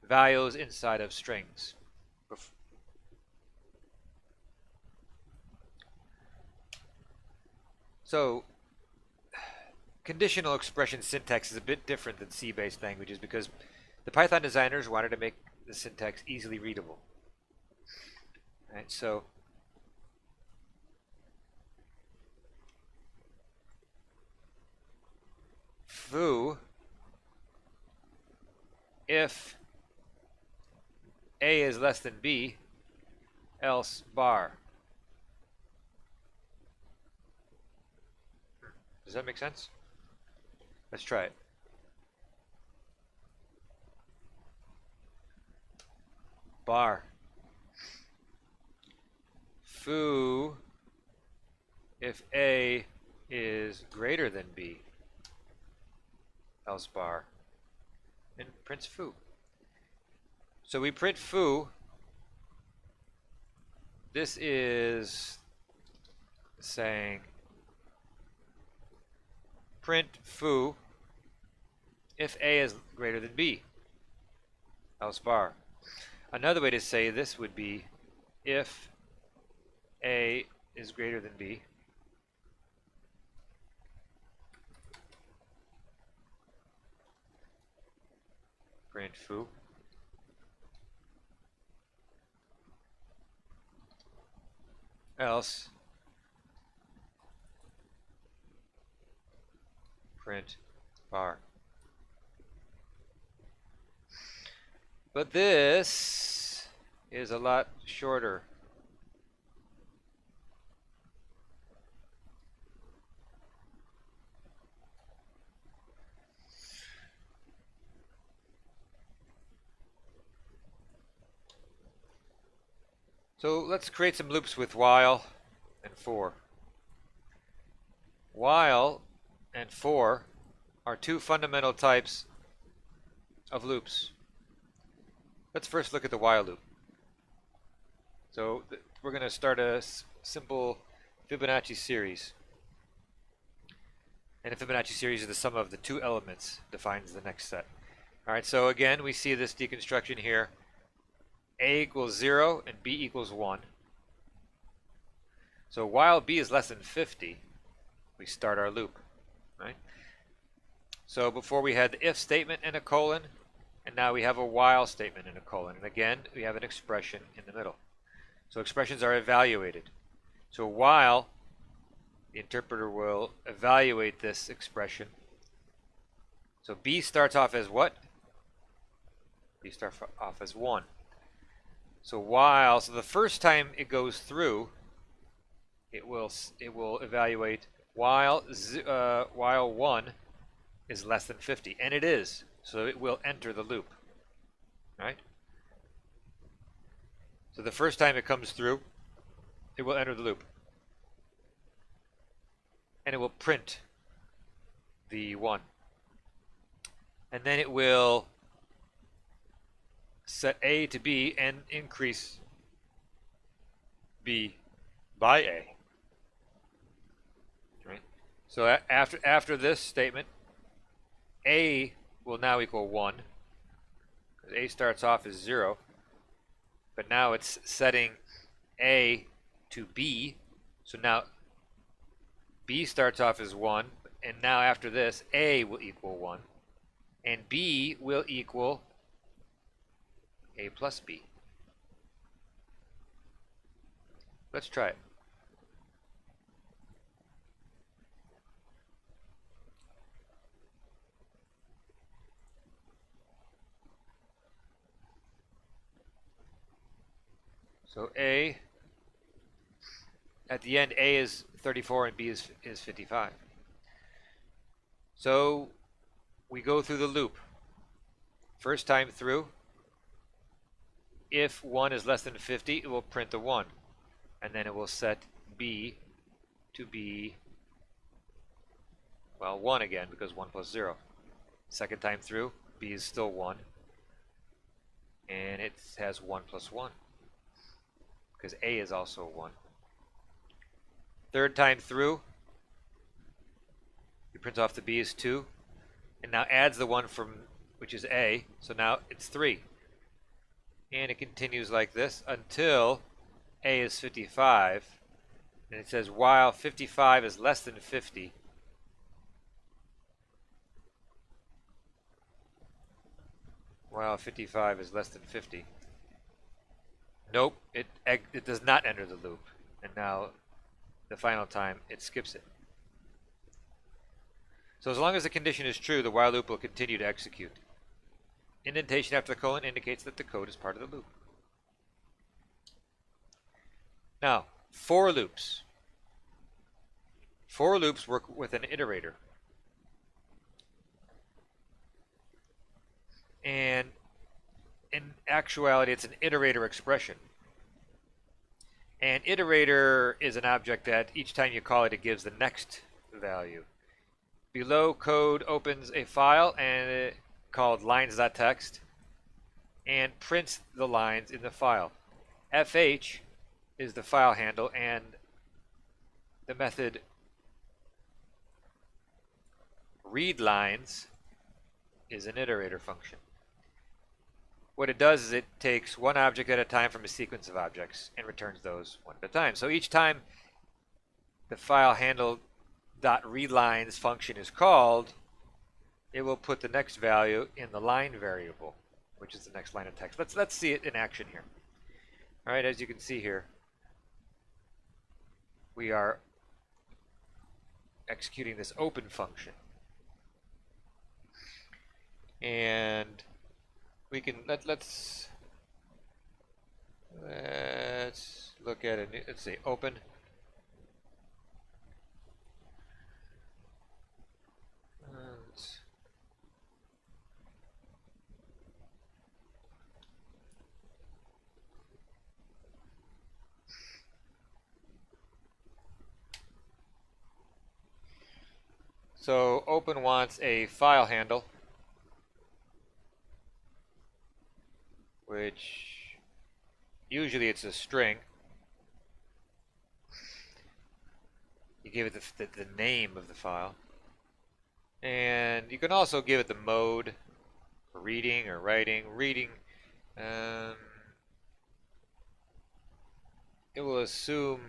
values inside of strings. So conditional expression syntax is a bit different than C-based languages because the Python designers wanted to make the syntax easily readable. Right, so foo if A is less than B, else bar. Does that make sense? Let's try it. bar. Foo if A is greater than B, else bar, and prints foo. So we print foo. This is saying print foo if A is greater than B, else bar. Another way to say this would be if A is greater than B, print foo. Else print bar. But this is a lot shorter. So let's create some loops with while and for. While and for are two fundamental types of loops. Let's first look at the while loop. So we're going to start a simple Fibonacci series. And a Fibonacci series is the sum of the two elements, defines the next set. Alright, so again, we see this deconstruction here. A equals 0 and B equals 1. So while B is less than 50, we start our loop. Right? So before we had the if statement and a colon, and now we have a while statement and a colon. And again, we have an expression in the middle. So expressions are evaluated. So while, the interpreter will evaluate this expression. So B starts off as what? B starts off as 1. So while, so the first time it goes through, it will evaluate while 1 is less than 50, and it is. So it will enter the loop, right? So the first time it comes through, it will enter the loop, and it will print the 1, and then it will set A to B and increase B by A. Right? So after this statement, A will now equal 1. Because A starts off as 0. But now it's setting A to B. So now B starts off as 1. And now after this, A will equal 1. And B will equal A plus B. Let's try it. So A, at the end, A is 34 and B is 55. So we go through the loop. First time through, if 1 is less than 50, it will print the 1. And then it will set B to be, well, 1 again, because 1 plus 0. Second time through, B is still 1. And it has 1 plus 1. Because A is also 1. Third time through, it prints off the B is 2. And now adds the 1 from, which is A. So now it's 3. And it continues like this until A is 55. And it says while 55 is less than 50, while 55 is less than 50. Nope, it does not enter the loop. And now the final time it skips it. So as long as the condition is true, the while loop will continue to execute. Indentation after the colon indicates that the code is part of the loop. Now, for loops. For loops work with an iterator. And actuality, it's an iterator expression. And iterator is an object that each time you call it, it gives the next value. Below code opens a file and called lines.txt and prints the lines in the file. fh is the file handle, and the method readLines is an iterator function. What it does is it takes one object at a time from a sequence of objects and returns those one at a time. So each time the file handle .readLines function is called, it will put the next value in the line variable, which is the next line of text. Let's see it in action here. All right, as you can see here, we are executing this open function. And we can let's look at it. Let's say open. So open wants a file handle, which usually it's a string. You give it the name of the file. And you can also give it the mode for reading or writing. Reading, it will assume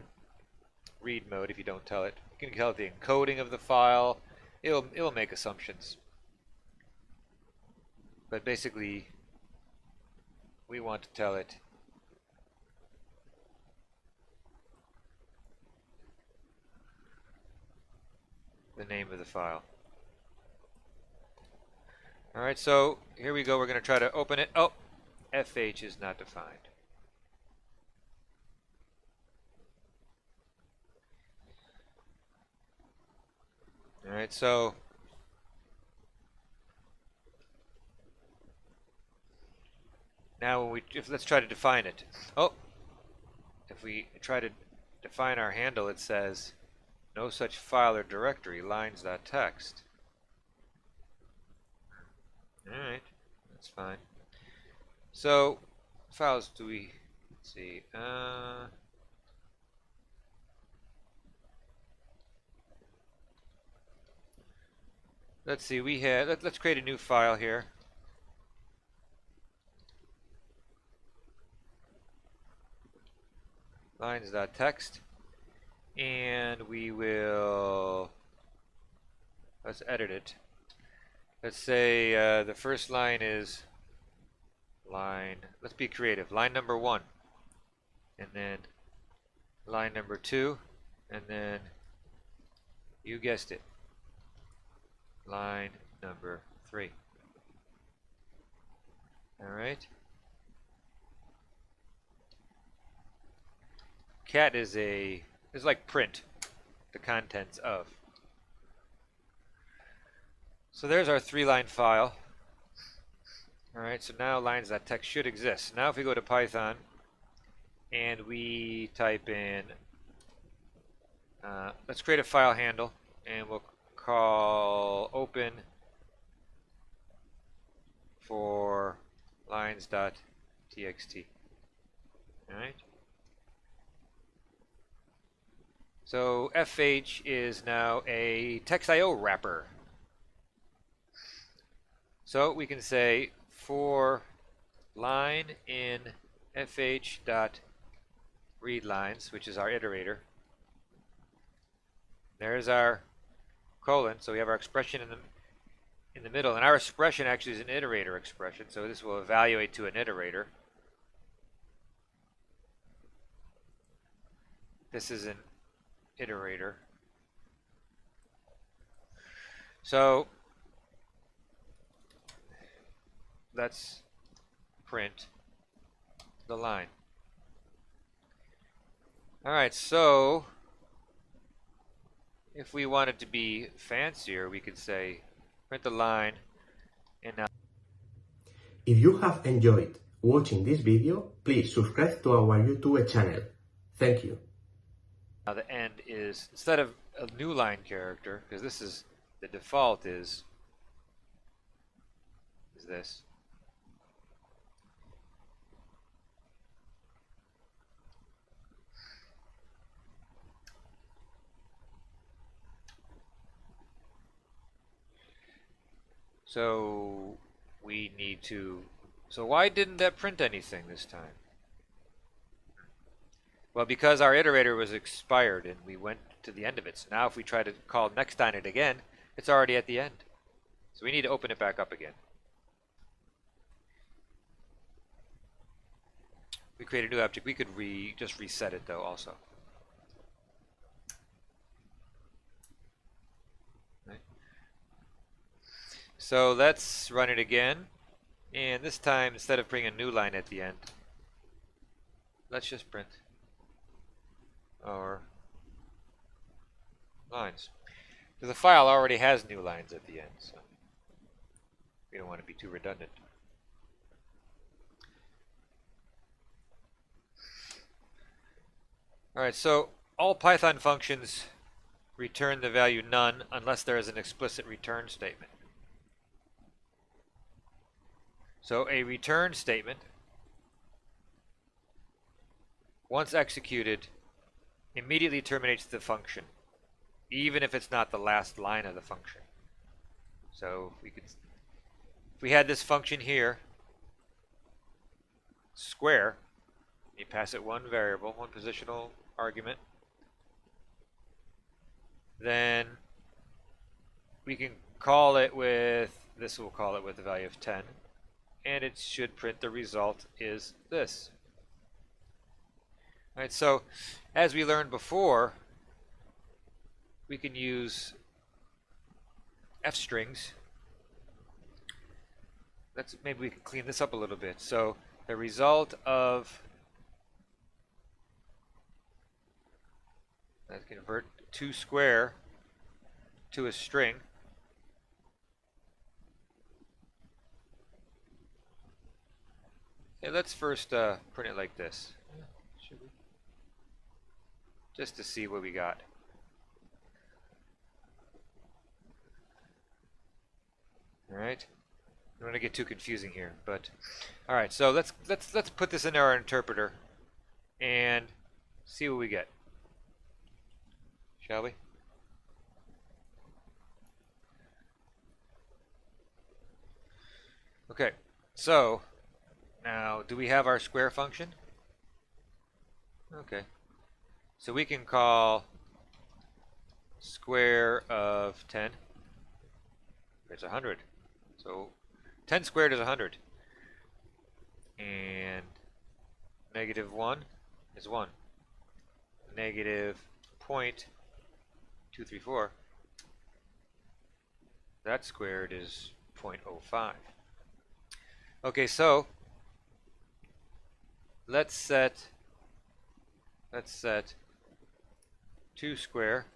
read mode if you don't tell it. You can tell it the encoding of the file. It will make assumptions. But basically, we want to tell it the name of the file. Alright, so here we go. We're going to try to open it. Oh, FH is not defined. Alright, so now when let's try to define it. Oh, if we try to define our handle, it says no such file or directory, lines.txt. Alright, that's fine. So, files do we, let's see, let's see, we have, let's create a new file here. Lines.txt, and we will, let's edit it. Let's say the first line is line, let's be creative, line number 1, and then line number 2, and then, you guessed it, line number 3. Alright. Cat is like print, the contents of. So there's our 3-line file. Alright, so now lines.txt should exist. Now if we go to Python and we type in, let's create a file handle, and we'll call open for lines.txt. Alright. So FH is now a text.io wrapper. So we can say for line in fh.readLines, which is our iterator. There's our colon, so we have our expression in the middle, and our expression actually is an iterator expression, so this will evaluate to an iterator. This is an iterator. So let's print the line. Alright, so if we wanted to be fancier, we could say print the line, and now If you have enjoyed watching this video, please subscribe to our YouTube channel. Thank you. Now the end is, instead of a new line character, because this is, the default is this. So we need to, so why didn't that print anything this time? Well, because our iterator was expired and we went to the end of it. So now if we try to call next on it again, it's already at the end. So we need to open it back up again. We create a new object. We could just reset it though also. Right. So let's run it again. And this time, instead of putting a new line at the end, let's just print our lines. Because the file already has new lines at the end, so we don't want to be too redundant. Alright, so all Python functions return the value none unless there is an explicit return statement. So a return statement, once executed, immediately terminates the function, even if it's not the last line of the function. So if we had this function here, square, you pass it one variable, one positional argument, then we can call it with, this will call it with the value of 10, and it should print the result is this. All right, so as we learned before, we can use f strings. Maybe we can clean this up a little bit. So the result of, let's convert 2 square to a string. Okay, let's first print it like this. Should we? Just to see what we got. All right. I don't want to get too confusing here, but all right. So let's put this in our interpreter and see what we get. Shall we? Okay. So now, do we have our square function? Okay. So we can call square of 10. It's 100. So 10 squared is 100. And negative 1 is 1. Negative 0.234. That squared is 0.05. Okay, so let's set 2 square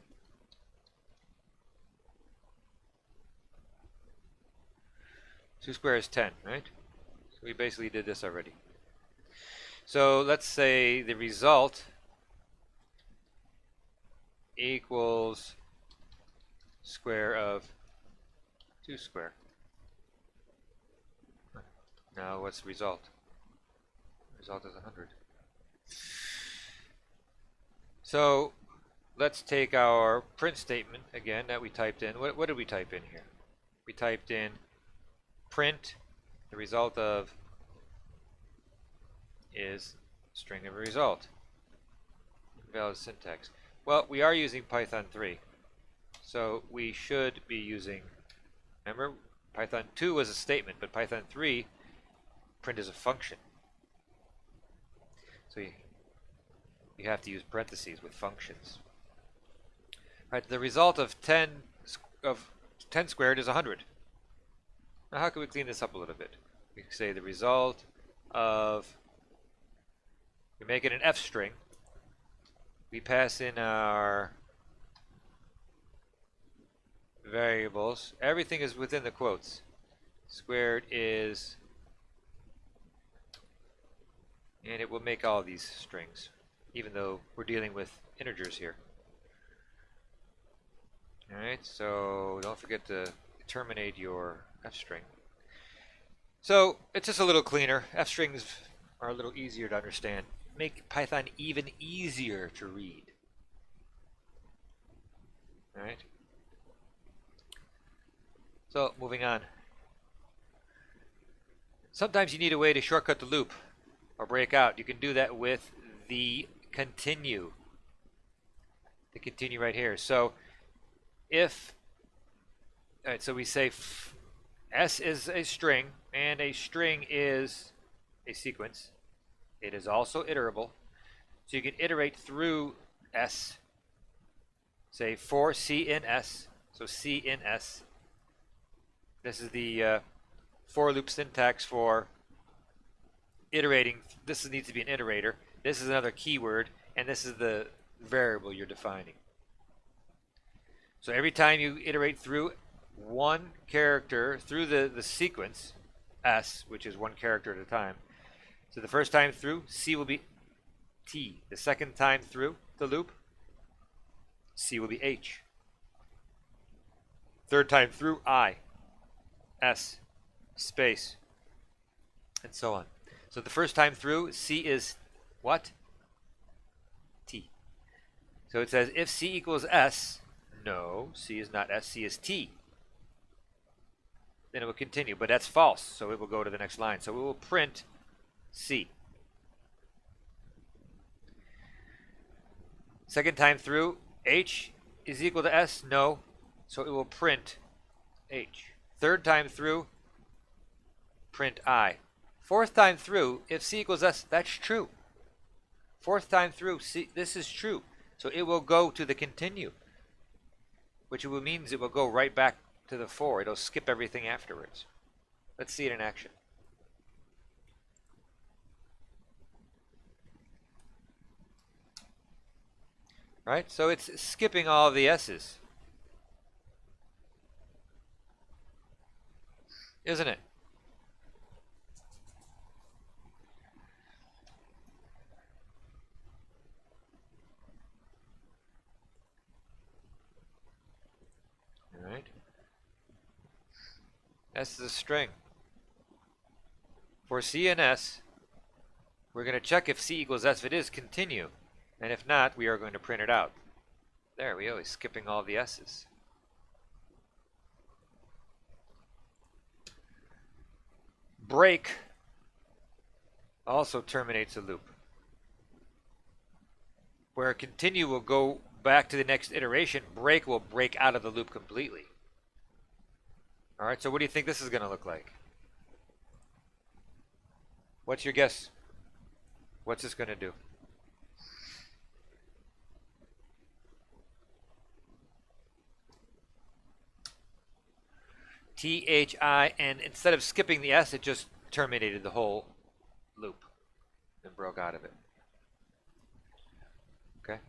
is 10, right? So we basically did this already. So let's say the result equals square of 2 square. Now what's the result? The result is 100. So let's take our print statement again that we typed in. What did we type in here? We typed in print, the result of is string of a result. Valid syntax. Well, we are using Python 3, so we should be using, remember, Python 2 was a statement, but Python 3, print is a function. So you have to use parentheses with functions. Right, the result of 10 squared is 100. Now how can we clean this up a little bit? We can say the result of, we make it an f string. We pass in our variables. Everything is within the quotes. Squared is and it will make all these strings, even though we're dealing with integers here. Alright, so don't forget to terminate your f string. So it's just a little cleaner. F strings are a little easier to understand. Make Python even easier to read. Alright. So moving on. Sometimes you need a way to shortcut the loop or break out. You can do that with the continue. The continue right here. So if, alright, so we say S is a string, and a string is a sequence. It is also iterable. So you can iterate through S. Say for C in S. So C in S. This is the for loop syntax for iterating. This needs to be an iterator. This is another keyword, and this is the variable you're defining. So every time you iterate through one character through the sequence S, which is one character at a time. So the first time through, C will be T. The second time through the loop, C will be H. Third time through, I, S, space, and so on. So the first time through, C is what? T. So it says if C equals S, no, C is not S, C is T. Then it will continue, but that's false, so it will go to the next line. So we will print C. Second time through, H is equal to S, no, so it will print H. Third time through, print I. Fourth time through, if C equals S, that's true. Fourth time through, C, this is true, so it will go to the continue, which means it will go right back to the for. It'll skip everything afterwards. Let's see it in action. Right? So it's skipping all of the S's. Isn't it? All right. S is a string. For C and S, we're going to check if C equals S. If it is, continue. And if not, we are going to print it out. There we go. Skipping all the S's. Break also terminates a loop. Where continue will go back to the next iteration, break will break out of the loop completely. Alright, so what do you think this is going to look like? What's your guess? What's this going to do? THI, and instead of skipping the S, it just terminated the whole loop and broke out of it. Okay.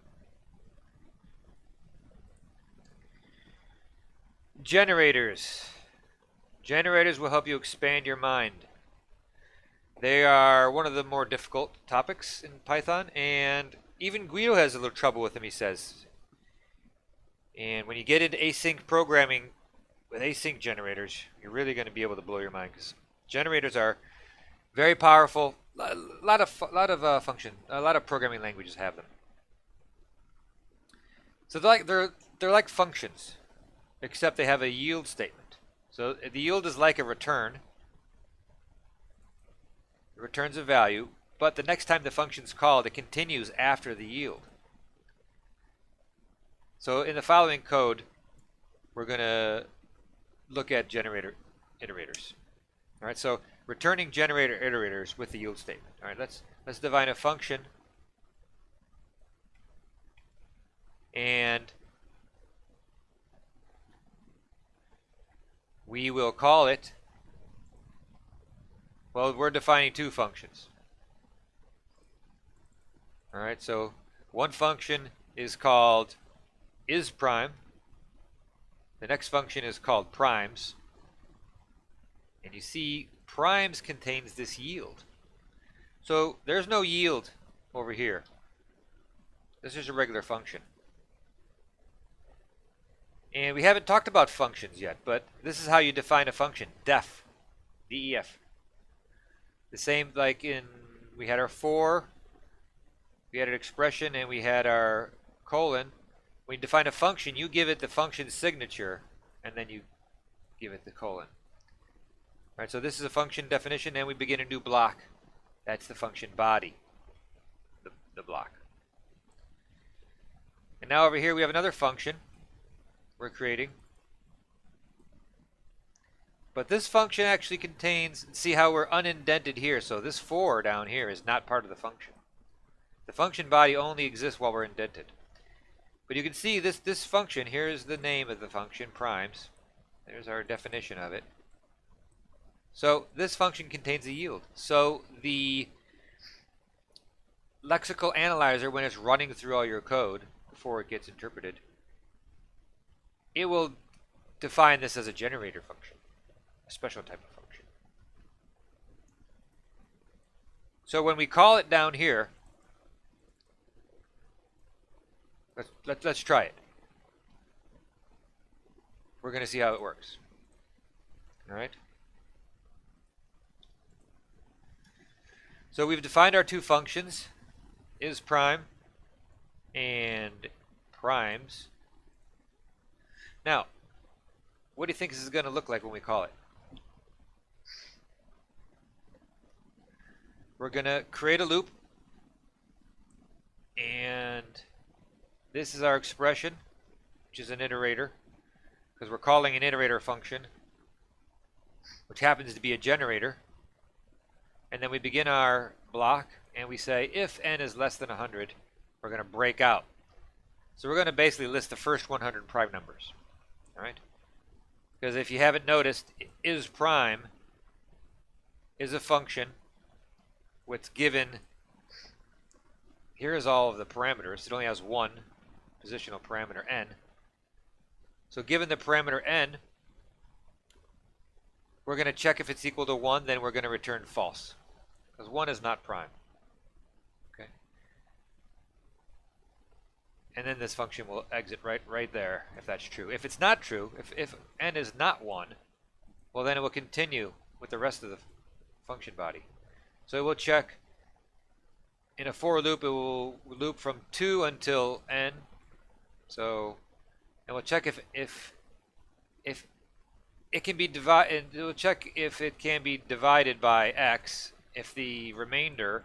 Generators. Generators will help you expand your mind. They are one of the more difficult topics in Python, and even Guido has a little trouble with them, he says. And when you get into async programming with async generators, you're really going to be able to blow your mind, because generators are very powerful. A lot of programming languages have them. So they're like functions, except they have a yield statement. So the yield is like a return. It returns a value, but the next time the function's called, it continues after the yield. So in the following code, we're going to look at generator iterators. All right, so returning generator iterators with the yield statement. All right, let's define a function, and we will call it, well, we're defining two functions. All right, so one function is called isPrime. The next function is called primes. And you see, primes contains this yield. So there's no yield over here. This is a regular function. And we haven't talked about functions yet, but this is how you define a function. Def. D-E-F. The same like in, we had our for, we had an expression, and we had our colon. When you define a function, you give it the function signature, and then you give it the colon. All right, so this is a function definition, and we begin a new block. That's the function body, the block. And now over here we have another function we're creating. But this function actually contains, see how we're unindented here, so this for down here is not part of the function. The function body only exists while we're indented. But you can see this function, here is the name of the function, primes. There's our definition of it. So this function contains a yield. So the lexical analyzer, when it's running through all your code before it gets interpreted, it will define this as a generator function, a special type of function. So when we call it down here, let's try it. We're going to see how it works. All right. So we've defined our two functions, is prime and primes. Now, what do you think this is going to look like when we call it? We're going to create a loop, and this is our expression, which is an iterator, because we're calling an iterator function, which happens to be a generator. And then we begin our block, and we say if n is less than 100, we're going to break out. So we're going to basically list the first 100 prime numbers. All right? Because if you haven't noticed, is prime is a function what's given, here is all of the parameters. It only has one positional parameter, n. So given the parameter n, we're going to check if it's equal to 1, then we're going to return false, because 1 is not prime. Okay. And then this function will exit right there if that's true. If it's not true, if n is not 1, well then it will continue with the rest of the function body. So it will check, in a for loop, it will loop from 2 until n. So, and we'll check if it can be divided. It will check if it can be divided by x if the remainder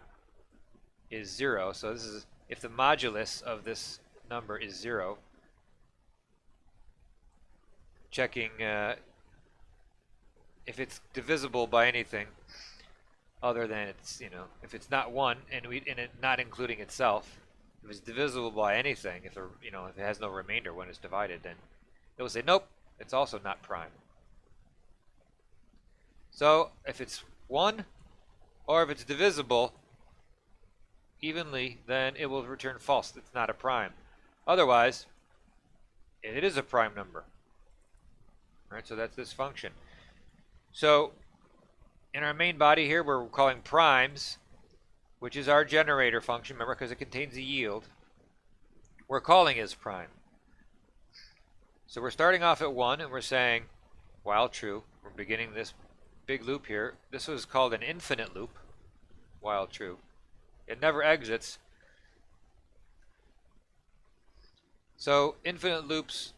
is 0. So this is if the modulus of this number is 0. Checking if it's divisible by anything other than it's, if it's not 1 and it not including itself. If it's divisible by anything, if it has no remainder when it's divided, then it will say nope, it's also not prime. So if it's 1 or if it's divisible evenly, then it will return false. It's not a prime. Otherwise, it is a prime number. All right, so that's this function. So in our main body here, we're calling primes, which is our generator function, remember, because it contains a yield. We're calling is prime. So we're starting off at 1, and we're saying, while true, we're beginning this big loop here. This was called an infinite loop, while true. It never exits. So infinite loops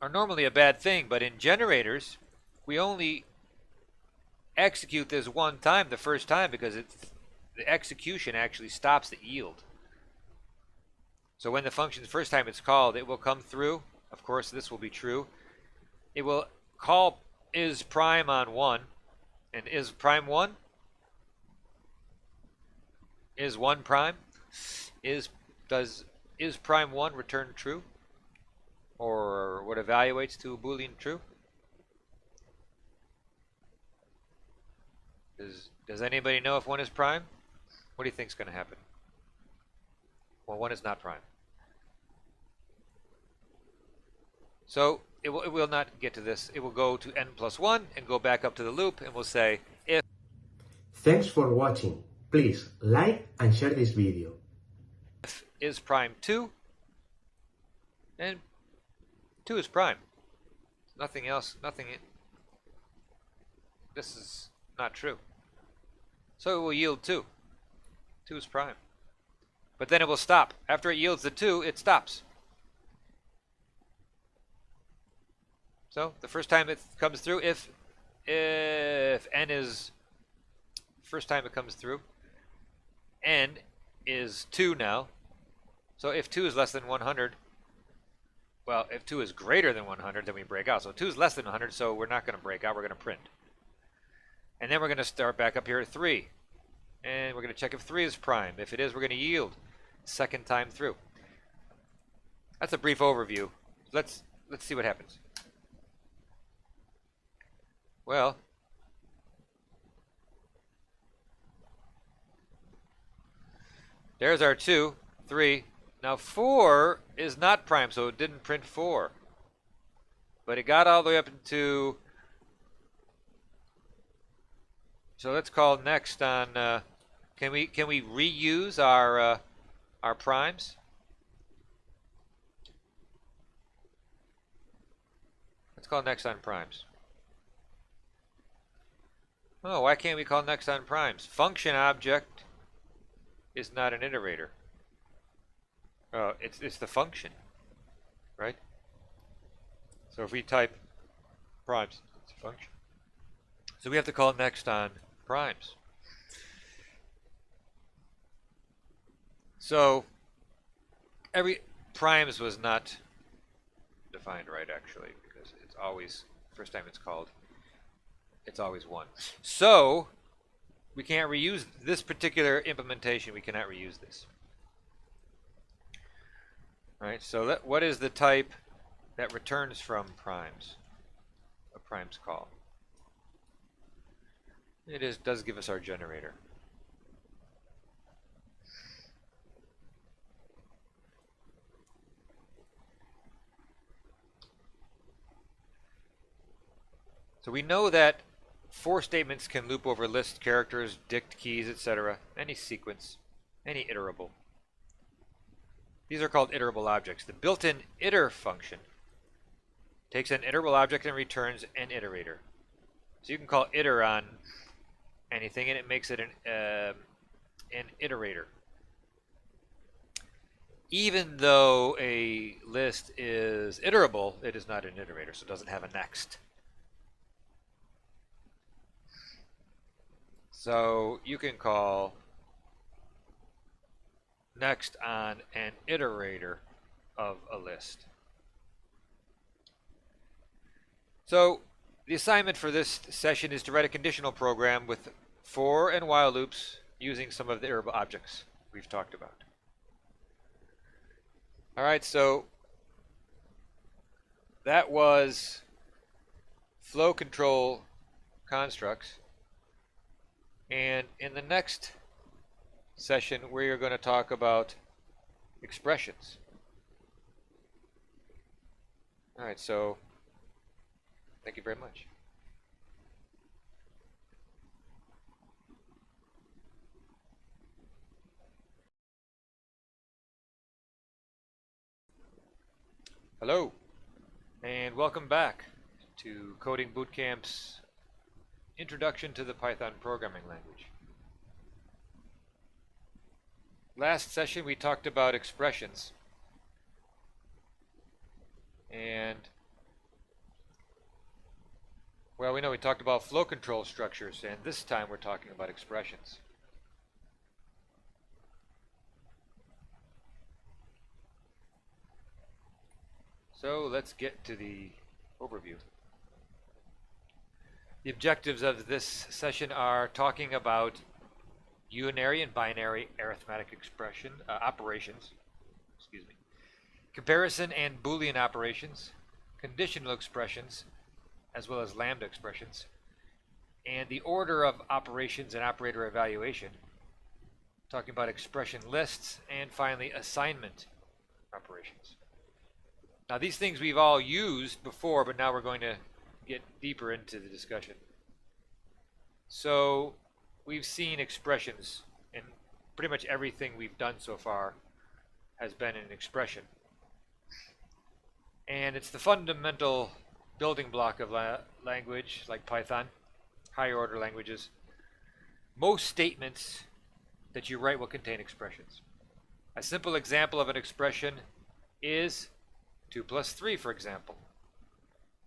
are normally a bad thing, but in generators, we only execute this one time, the first time, because the execution actually stops the yield. So when the function, the first time it's called, it will come through. Of course, this will be true. It will call is prime on 1, and is prime 1? Is 1 prime? Does prime 1 return true? Or what evaluates to a Boolean true? Does anybody know if 1 is prime? What do you think is going to happen? Well, 1 is not prime. So it will not get to this. It will go to n plus 1 and go back up to the loop, and we'll say if. Thanks for watching. Please like and share this video. If is prime 2, and 2 is prime. Nothing else, this is not true. So it will yield 2. 2 is prime. But then it will stop. After it yields the 2, it stops. So the first time it comes through, if n is, first time it comes through, n is 2 now. So if 2 is less than 100, well, if 2 is greater than 100, then we break out. So 2 is less than 100, so we're not going to break out, we're going to print. And then we're going to start back up here at 3. And we're going to check if 3 is prime. If it is, we're going to yield second time through. That's a brief overview. Let's see what happens. Well, there's our 2, 3. Now 4 is not prime, so it didn't print 4. But it got all the way up into, so let's call next on, can we reuse our primes? Let's call next on primes. Oh, why can't we call next on primes? Function object is not an iterator. Oh, it's the function, right? So if we type primes, it's a function. So we have to call next on primes. So every primes was not defined right, actually, because it's always, first time it's called, it's always 1. So we can't reuse this particular implementation. We cannot reuse this. All right, so what is the type that returns from primes? A primes call. It does give us our generator. So we know that for statements can loop over list characters, dict keys, etc. Any sequence, any iterable. These are called iterable objects. The built-in iter function takes an iterable object and returns an iterator. So you can call iter on anything, and it makes it an iterator. Even though a list is iterable, it is not an iterator, so it doesn't have a next. So you can call next on an iterator of a list. So the assignment for this session is to write a conditional program with for and while loops using some of the iterable objects we've talked about. All right, so that was flow control constructs. And in the next session, we are going to talk about expressions. All right, so thank you very much. Hello, and welcome back to Coding Bootcamp's Introduction to the Python Programming Language. Last session we talked about expressions, and well, we know we talked about flow control structures, and this time we're talking about expressions. So let's get to the overview. The objectives of this session are talking about unary and binary arithmetic expression operations, comparison and Boolean operations, conditional expressions, as well as lambda expressions, and the order of operations and operator evaluation, talking about expression lists, and finally assignment operations. Now these things we've all used before, but now we're going to get deeper into the discussion. So we've seen expressions And pretty much everything we've done so far has been an expression. And it's the fundamental building block of language like Python, higher order languages. Most statements that you write will contain expressions. A simple example of an expression is 2 plus 3, for example.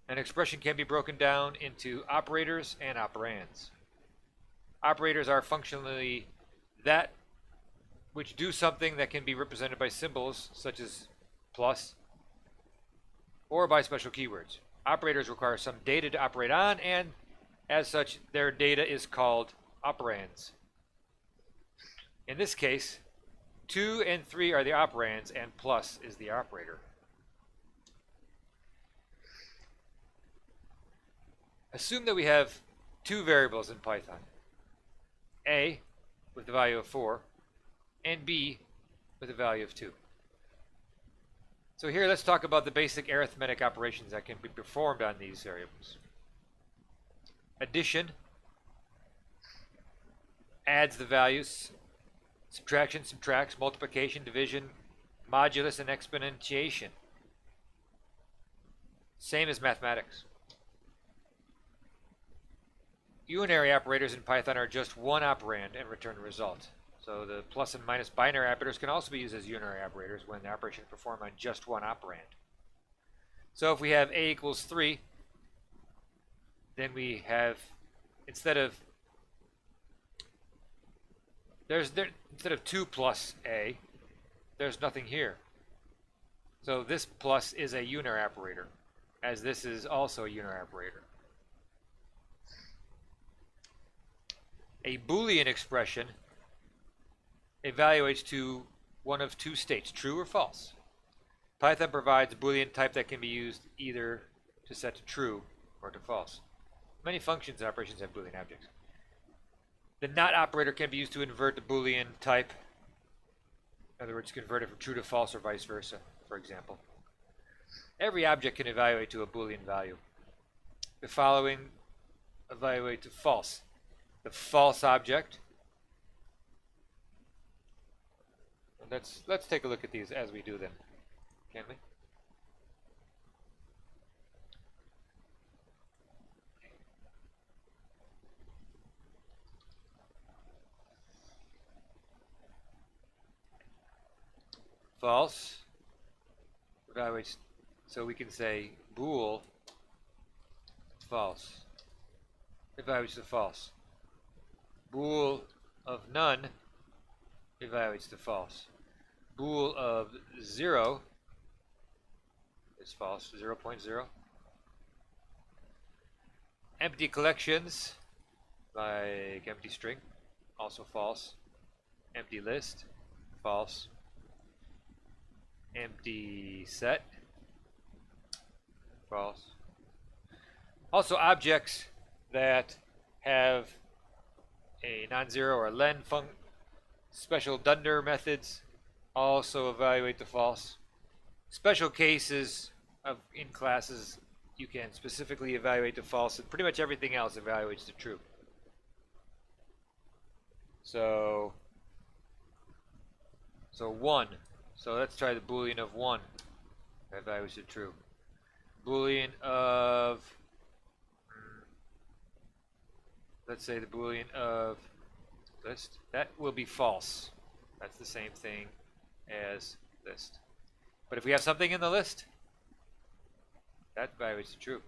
An expression can be broken down into operators and operands. Operators are functionally that which do something that can be represented by symbols such as plus or by special keywords. Operators require some data to operate on, and as such, their data is called operands. In this case, 2 and 3 are the operands, and plus is the operator. Assume that we have two variables in Python, a with the value of 4 and b with a value of 2. So here let's talk about the basic arithmetic operations that can be performed on these variables. Addition adds the values, subtraction subtracts, multiplication, division, modulus, and exponentiation. Same as mathematics. Unary operators in Python are just one operand and return a result. So the plus and minus binary operators can also be used as unary operators when the operation is performed on just one operand. So if we have a equals 3, then we have, instead of 2 plus a, there's nothing here. So this plus is a unary operator, as this is also a unary operator. A Boolean expression evaluates to one of two states, true or false. Python provides a Boolean type that can be used either to set to true or to false. Many functions and operations have Boolean objects. The not operator can be used to invert the Boolean type. In other words, convert it from true to false or vice versa, for example. Every object can evaluate to a Boolean value. The following evaluate to false. The false object. Let's take a look at these as we do them, can we? False evaluates, so we can say bool false evaluates to false. Bool of none evaluates to false. Bool of 0 is false, 0.0. Empty collections, like empty string, also false. Empty list, false. Empty set, false. Also objects that have a non-zero or len special dunder methods also evaluate to false. Special cases in classes you can specifically evaluate to false, and pretty much everything else evaluates to true. So 1. So let's try the Boolean of 1. That evaluates to true. Boolean of, let's say the Boolean of list, that will be false. That's the same thing as list. But if we have something in the list, that evaluates to true.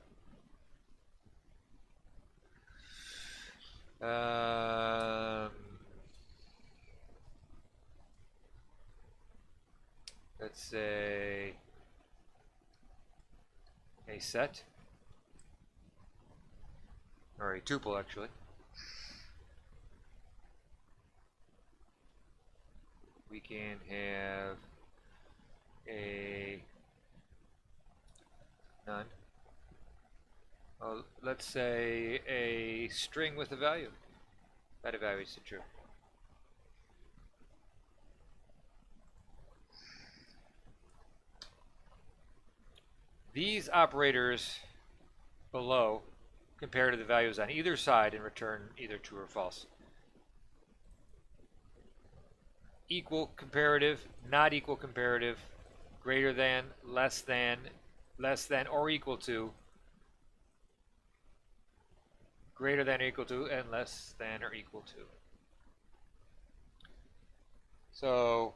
Let's say a set, or a tuple actually. We can have a none. Well, let's say a string with a value. That evaluates to true. These operators below compare to the values on either side and return either true or false. equal comparative, not equal comparative, greater than, less than or equal to, greater than or equal to, and less than or equal to. So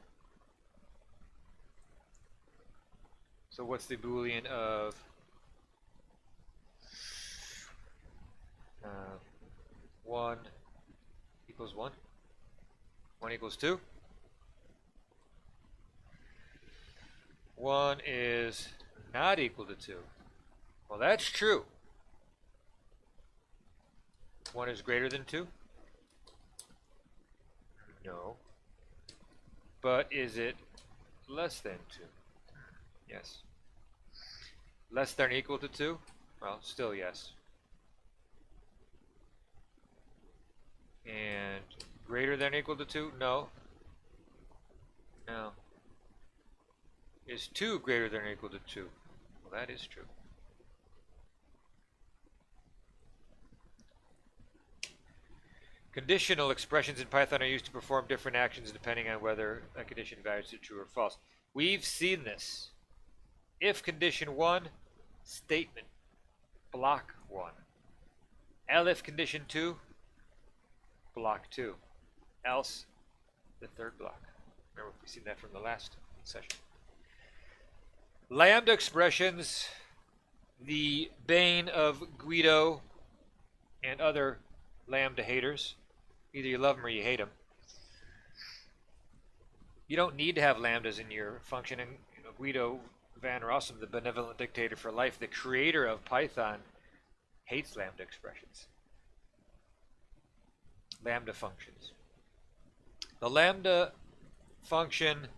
what's the Boolean of 1 equals 1? 1 equals 2? 1 is not equal to 2. Well, that's true. 1 is greater than 2? No. But is it less than 2? Yes. Less than or equal to 2? Well, still yes. And greater than or equal to 2? No. No. Is 2 greater than or equal to 2? Well, that is true. Conditional expressions in Python are used to perform different actions depending on whether a condition values are true or false. We've seen this. If condition 1, statement, block 1. Elif condition 2, block 2. Else, the third block. Remember, we've seen that from the last session. Lambda expressions, the bane of Guido and other lambda haters. Either you love them or you hate them. You don't need to have lambdas in your function. And Guido van Rossum, the benevolent dictator for life, the creator of Python, hates lambda expressions. Lambda functions. The lambda function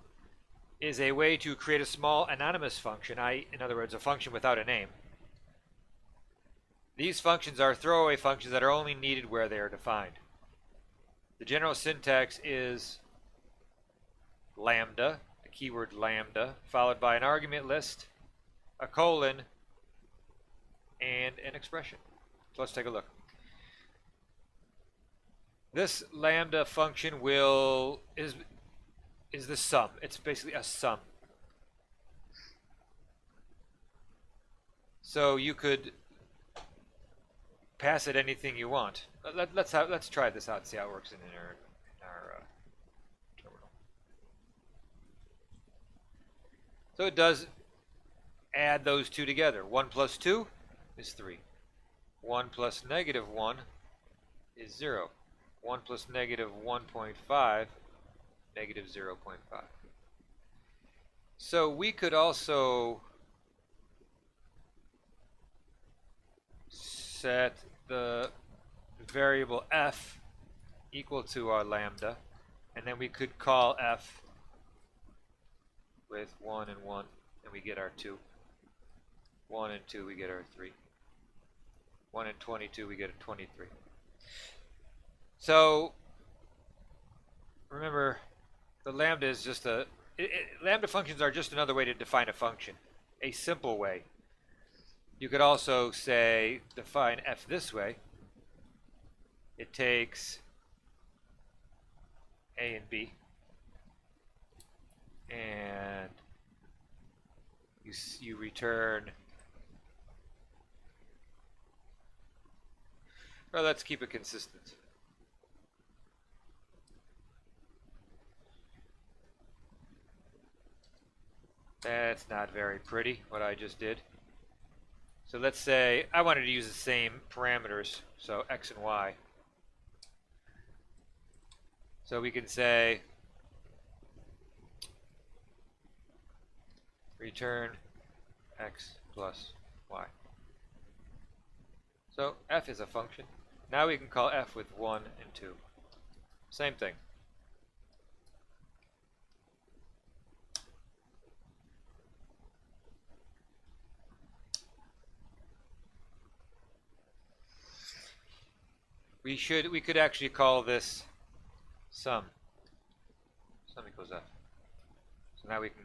is a way to create a small anonymous function, in other words, a function without a name. These functions are throwaway functions that are only needed where they are defined. The general syntax is lambda, the keyword lambda, followed by an argument list, a colon, and an expression. So let's take a look. This lambda function is the sum. It's basically a sum. So you could pass it anything you want. Let's try this out and see how it works in our terminal. So it does add those two together. 1 plus 2 is 3. 1 plus negative 1 is 0. 1 plus negative 1.5, negative 0.5. So we could also set the variable f equal to our lambda, and then we could call f with 1 and 1, and we get our 2. 1 and 2, we get our 3. 1 and 22, we get a 23. So remember, the lambda is just lambda functions are just another way to define a function, a simple way. You could also say define f this way. It takes a and b, and you return. Well, let's keep it consistent. That's not very pretty, what I just did. So let's say I wanted to use the same parameters, so x and y. So we can say return x plus y. So f is a function. Now we can call f with 1 and 2. Same thing. We could actually call this sum. Sum equals f. So now we can,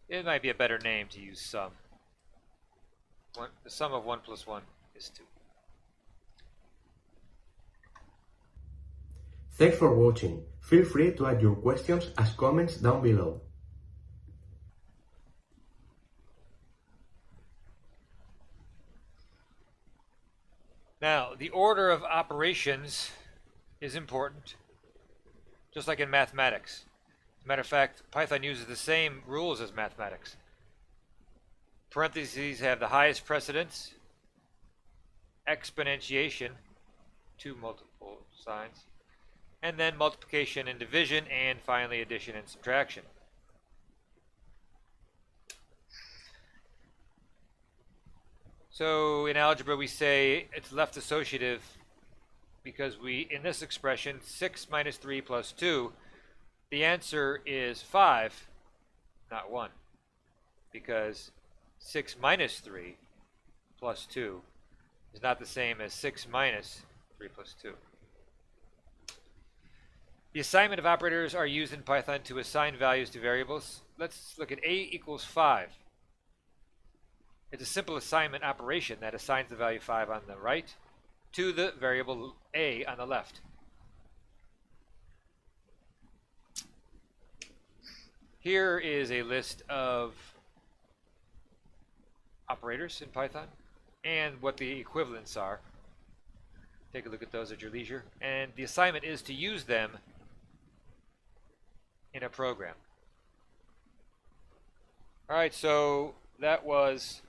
it might be a better name to use sum. The sum of 1 plus 1 is 2. Thanks for watching. Feel free to add your questions as comments down below. Now, the order of operations is important, just like in mathematics. As a matter of fact, Python uses the same rules as mathematics. Parentheses have the highest precedence, exponentiation, two multiple signs, and then multiplication and division, and finally addition and subtraction. So in algebra we say it's left associative because in this expression, 6 minus 3 plus 2, the answer is 5, not 1, because 6 minus 3 plus 2 is not the same as 6 minus 3 plus 2. The assignment of operators are used in Python to assign values to variables. Let's look at a equals 5. It's a simple assignment operation that assigns the value 5 on the right to the variable a on the left. Here is a list of operators in Python and what the equivalents are. Take a look at those at your leisure. And the assignment is to use them in a program. All right, so that was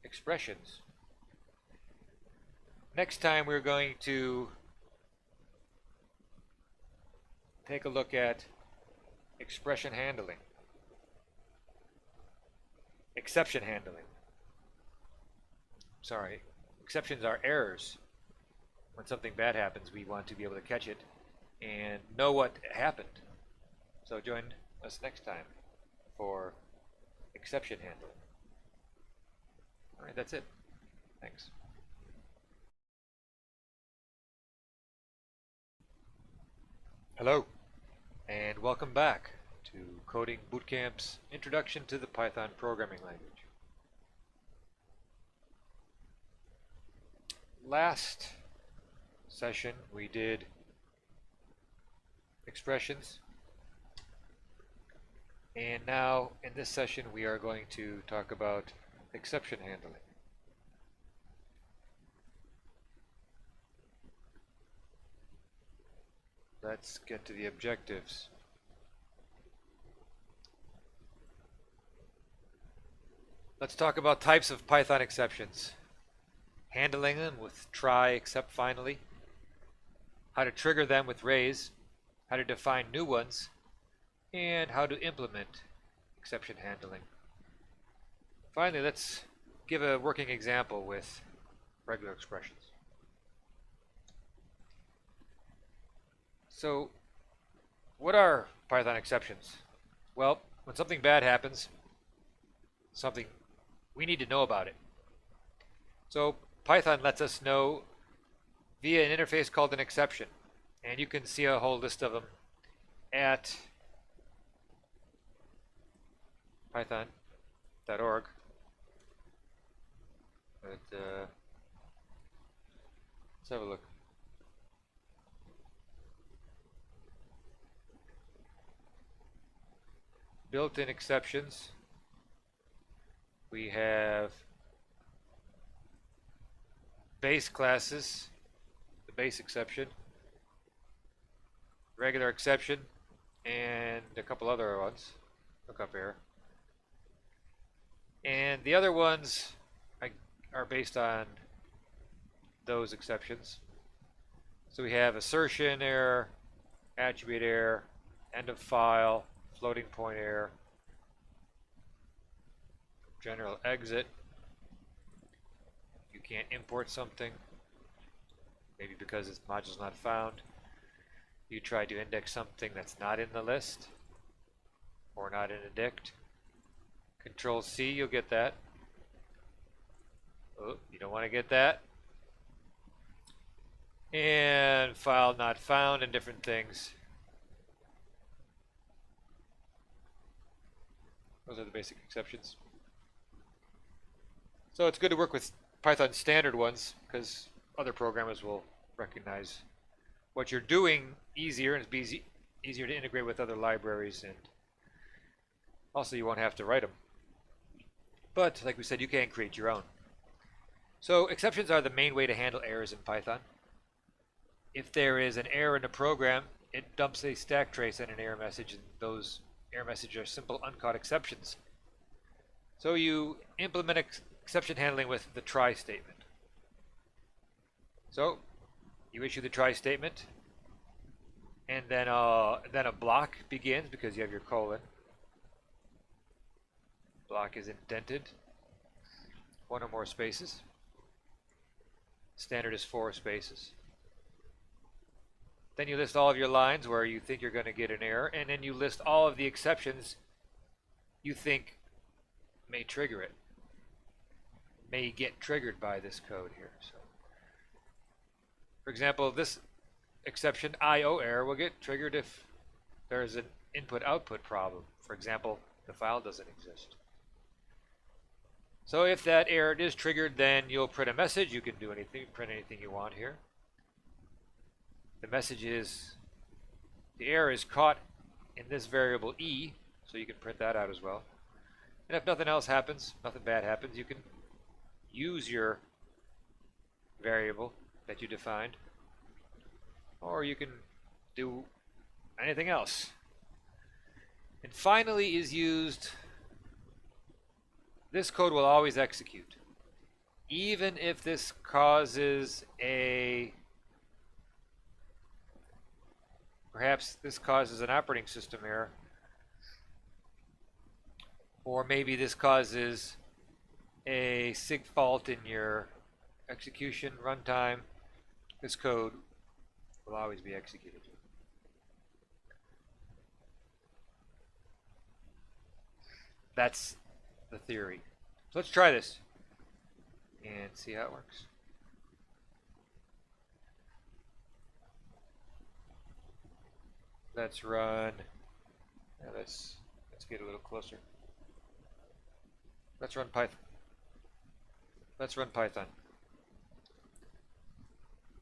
expressions. Next time we're going to take a look at expression handling, exception handling. Sorry, exceptions are errors. When something bad happens, we want to be able to catch it and know what happened. So join us next time for exception handling. All right, that's it. Thanks. Hello, and welcome back to Coding Bootcamp's Introduction to the Python Programming Language. Last session we did expressions, and now in this session we are going to talk about exception handling. Let's get to the objectives. Let's talk about types of Python exceptions, handling them with try, except finally, how to trigger them with raise, how to define new ones, and how to implement exception handling. Finally, let's give a working example with regular expressions. So, what are Python exceptions? Well, when something bad happens, we need to know about it. So, Python lets us know via an interface called an exception. And you can see a whole list of them at python.org. Let's have a look. Built-in exceptions. We have base classes, the base exception, regular exception, and a couple other ones. Look up here. And the other ones are based on those exceptions. So we have assertion error, attribute error, end of file, floating point error, general exit. You can't import something, maybe because its module's not found. You try to index something that's not in the list or not in a dict. Control C, you'll get that. Oh, you don't want to get that. And file not found and different things. Those are the basic exceptions. So it's good to work with Python standard ones because other programmers will recognize what you're doing easier, and it's easier to integrate with other libraries, and also you won't have to write them. But like we said, you can create your own. So exceptions are the main way to handle errors in Python. If there is an error in the program, it dumps a stack trace and an error message, and those error messages are simple uncaught exceptions. So you implement exception handling with the try statement. So you issue the try statement, and then a block begins because you have your colon. Block is indented, one or more spaces. Standard is 4 spaces. Then you list all of your lines where you think you're going to get an error, and then you list all of the exceptions you think may trigger it, may get triggered by this code here. So, for example, this exception IO error will get triggered if there's an input-output problem. For example, the file doesn't exist. So if that error is triggered, then you'll print a message. You can do anything, print anything you want here. The message is, the error is caught in this variable E, so you can print that out as well. And if nothing else happens, nothing bad happens, you can use your variable that you defined, or you can do anything else. And finally is used, this code will always execute, even if this causes perhaps this causes an operating system error, or maybe this causes a sig fault in your execution runtime. This code will always be executed. That's the theory. So let's try this and see how it works. Let's run. Let's get a little closer. Let's run Python. Let's run Python.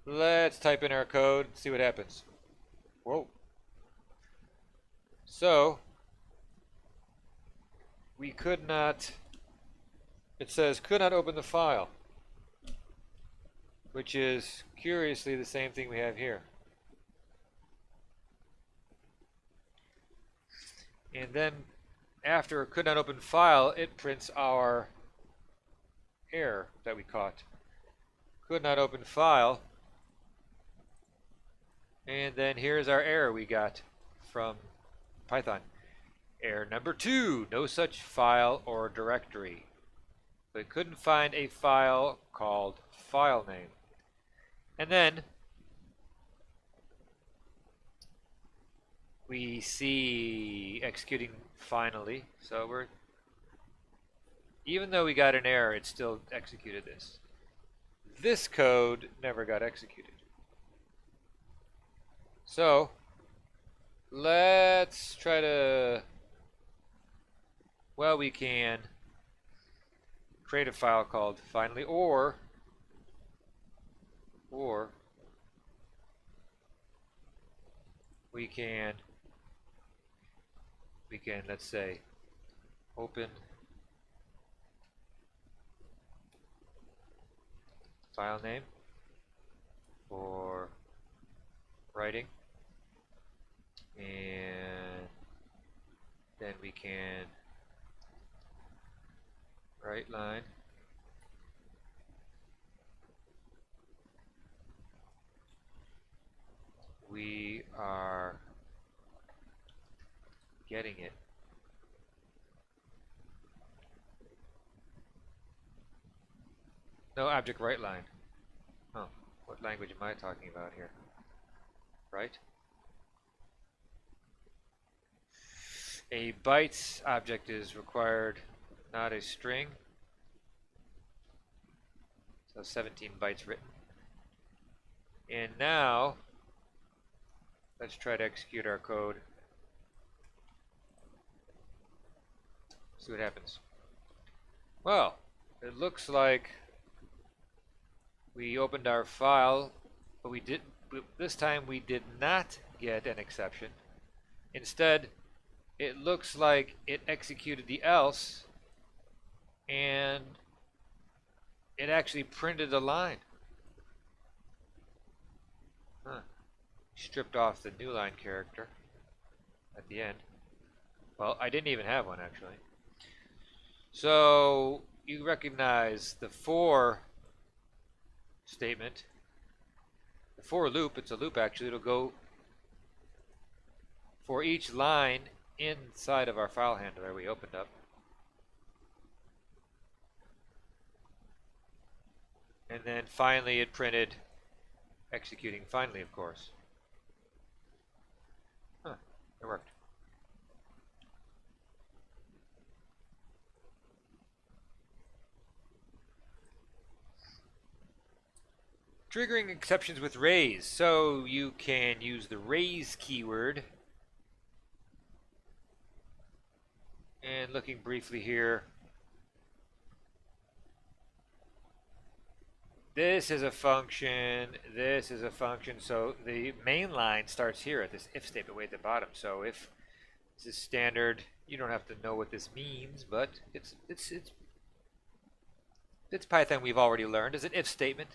Let's type in our code, see what happens. Whoa. So we could not, it says could not open the file, which is curiously the same thing we have here. And then after could not open file, it prints our error that we caught. Could not open file. And then here's our error we got from Python. Error number 2, no such file or directory. We couldn't find a file called file name. And then we see executing finally. So we're, even though we got an error, it still executed this. This code never got executed. So let's try to, well, we can create a file called finally, or we can let's say open file name for writing, and then we can write line we are getting it. No object write line. Oh, what language am I talking about here? Right? A bytes object is required, not a string. So 17 bytes written. And now let's try to execute our code. See what happens. Well, it looks like we opened our file, but this time we did not get an exception. Instead, it looks like it executed the else and it actually printed a line. Stripped off the new line character at the end. Well, I didn't even have one actually. So you recognize the for statement. The for loop, it's a loop actually, it'll go for each line inside of our file handler we opened up. And then finally it printed executing finally, of course. It worked. Triggering exceptions with raise. So you can use the raise keyword. And looking briefly here, this is a function, this is a function, so the main line starts here at this if statement way at the bottom. So if this is standard, you don't have to know what this means, but it's Python we've already learned is an if statement.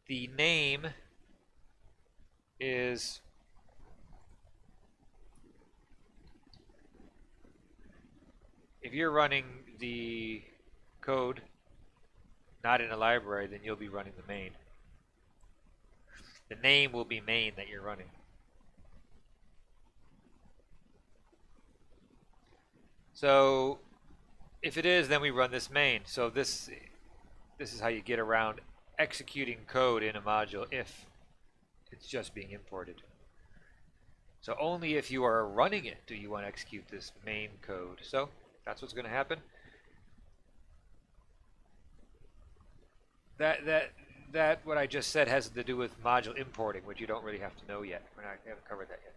The name is if you're running the code not in a library, then you'll be running the main. The name will be main that you're running. So if it is, then we run this main. So this is how you get around executing code in a module if it's just being imported. So only if you are running it do you want to execute this main code. So that's what's going to happen. That what I just said has to do with module importing, which you don't really have to know yet. We haven't covered that yet.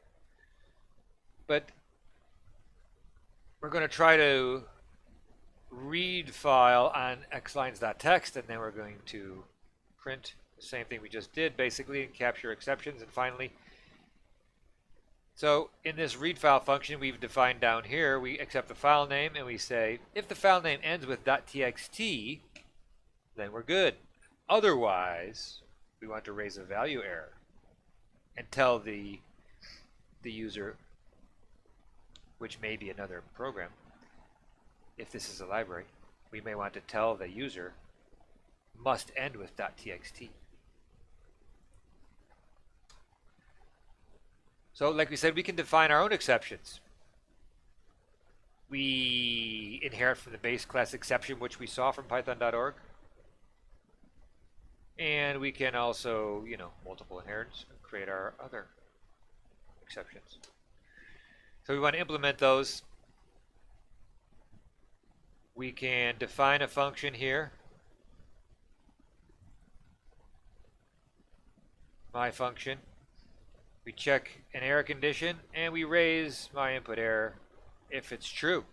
But we're going to try to read file on xlines.txt, and then we're going to print the same thing we just did, basically, and capture exceptions. And finally, so in this read file function we've defined down here, we accept the file name and we say if the file name ends with .txt, then we're good. Otherwise, we want to raise a value error and tell the user, which may be another program. If this is a library, we may want to tell the user must end with .txt. So like we said, we can define our own exceptions. We inherit from the base class exception, which we saw from python.org. And we can also, multiple inheritance and create our other exceptions. So we want to implement those. We can define a function here. My function. We check an error condition and we raise my input error if it's true.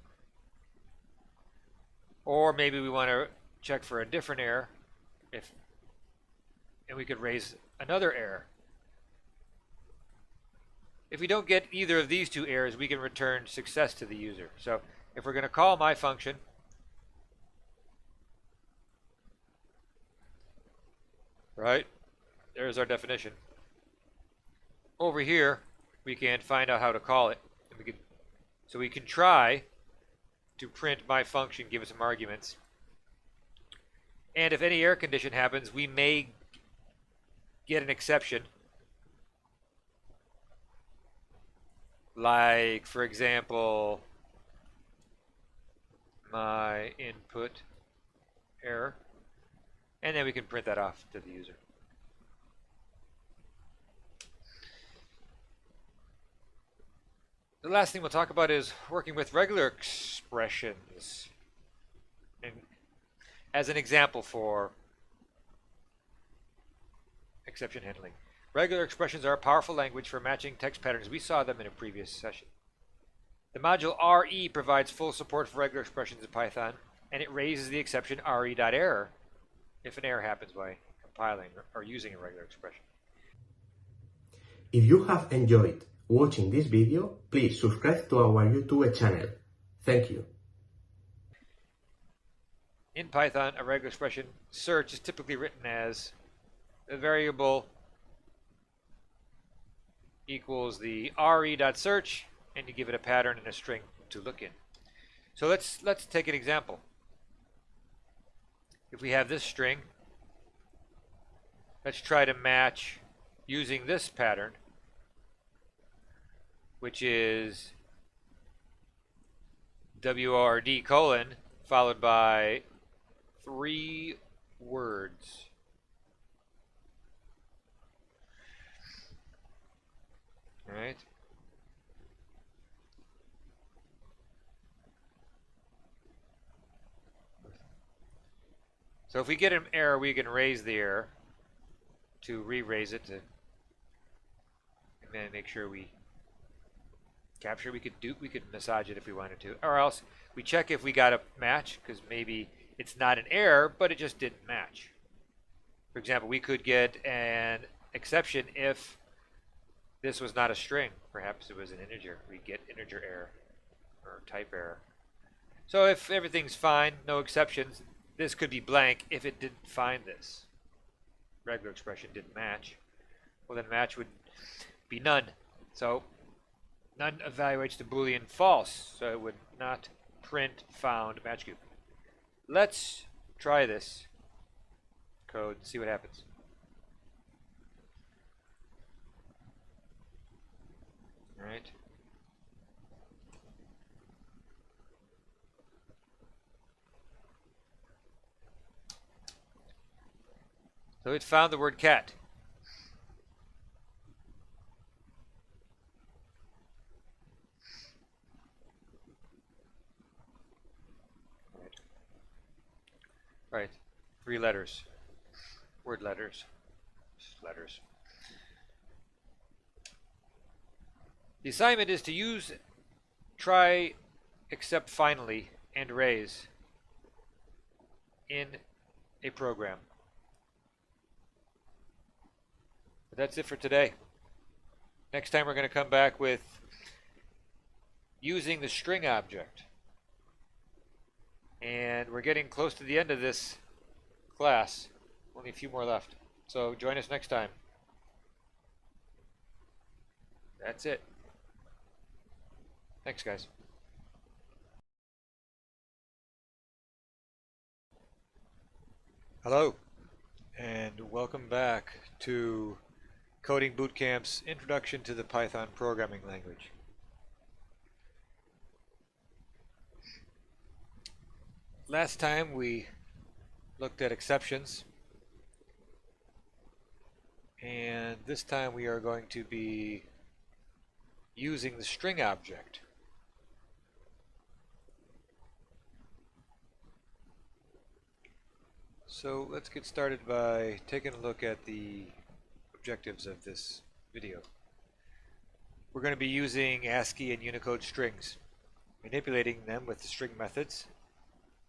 Or maybe we want to check for a different error and we could raise another error. If we don't get either of these two errors, we can return success to the user. So if we're going to call my function, right, there's our definition. Over here, we can find out how to call it. And so we can try to print my function, give it some arguments. And if any error condition happens, we may get an exception. Like, for example, my input error. And then we can print that off to the user. The last thing we'll talk about is working with regular expressions. And as an example for exception handling. Regular expressions are a powerful language for matching text patterns. We saw them in a previous session. The module RE provides full support for regular expressions in Python, and it raises the exception re.error if an error happens by compiling or using a regular expression. If you have enjoyed watching this video, please subscribe to our YouTube channel. Thank you. In Python, a regular expression search is typically written as the variable equals the re.search, and you give it a pattern and a string to look in. So let's take an example. If we have this string, let's try to match using this pattern, which is WRD colon followed by 3 words. All right. So if we get an error, we can raise the error to re-raise it to, and then make sure we capture. We could massage it if we wanted to, or else we check if we got a match, because maybe it's not an error, but it just didn't match. For example, we could get an exception if this was not a string. Perhaps it was an integer. We get integer error or type error. So if everything's fine, no exceptions, this could be blank if it didn't find this. Regular expression didn't match. Well, then match would be none. So none evaluates the Boolean false, so it would not print found match cube. Let's try this code and see what happens. All right. So it found the word cat. Right. 3 letters. Word letters. Letters. The assignment is to use try, except finally, and raise in a program. But that's it for today. Next time we're going to come back with using the string object. And we're getting close to the end of this class. Only a few more left. So join us next time. That's it. Thanks, guys. Hello, and welcome back to Coding Bootcamp's Introduction to the Python Programming Language. Last time we looked at exceptions, and this time we are going to be using the string object. So let's get started by taking a look at the objectives of this video. We're going to be using ASCII and Unicode strings, manipulating them with the string methods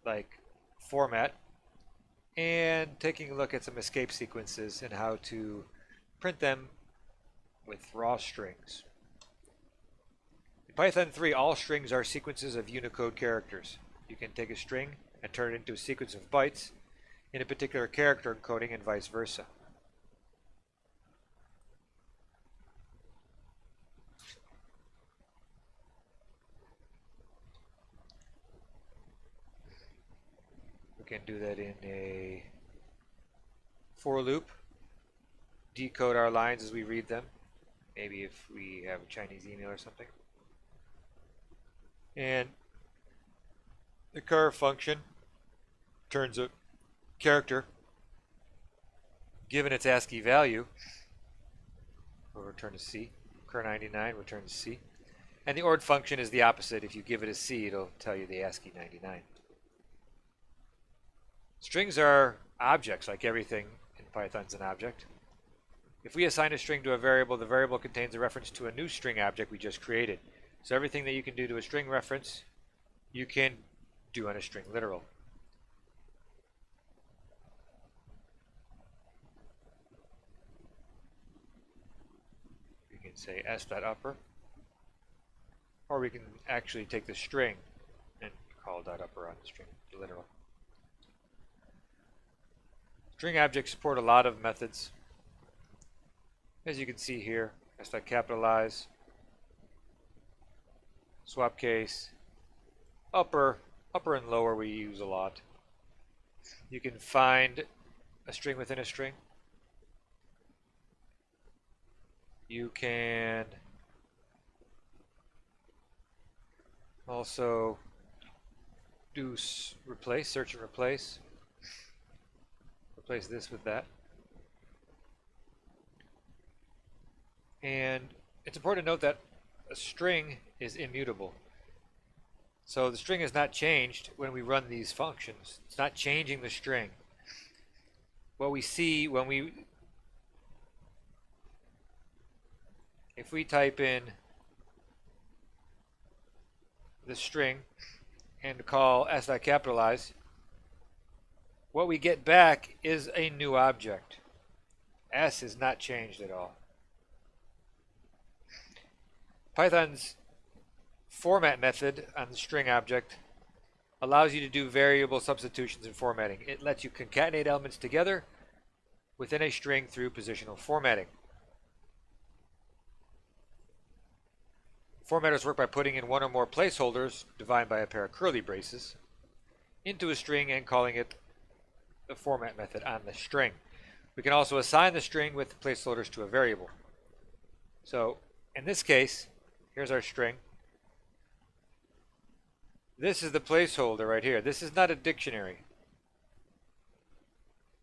like format, and taking a look at some escape sequences and how to print them with raw strings. In Python 3, all strings are sequences of Unicode characters. You can take a string and turn it into a sequence of bytes in a particular character encoding and vice versa. We can do that in a for loop, decode our lines as we read them, maybe if we have a Chinese email or something. And the cur function turns a character, given its ASCII value, will return a C. Cur99 returns C. And the ORD function is the opposite. If you give it a C, it'll tell you the ASCII 99. Strings are objects, like everything in Python's an object. If we assign a string to a variable, the variable contains a reference to a new string object we just created. So everything that you can do to a string reference, you can do on a string literal. say s.upper, or we can actually take the string and call .upper on the string, literal. String objects support a lot of methods. As you can see here, s.capitalize, swap case, upper and lower we use a lot. You can find a string within a string. You can also do replace, search and replace. Replace this with that. And it's important to note that a string is immutable. So the string is not changed when we run these functions. It's not changing the string. What we see when if we type in the string and call s.capitalize, what we get back is a new object. S is not changed at all. Python's format method on the string object allows you to do variable substitutions and formatting. It lets you concatenate elements together within a string through positional formatting. Formatters work by putting in one or more placeholders, defined by a pair of curly braces, into a string and calling it the format method on the string. We can also assign the string with placeholders to a variable. So in this case, here's our string. This is the placeholder right here. This is not a dictionary.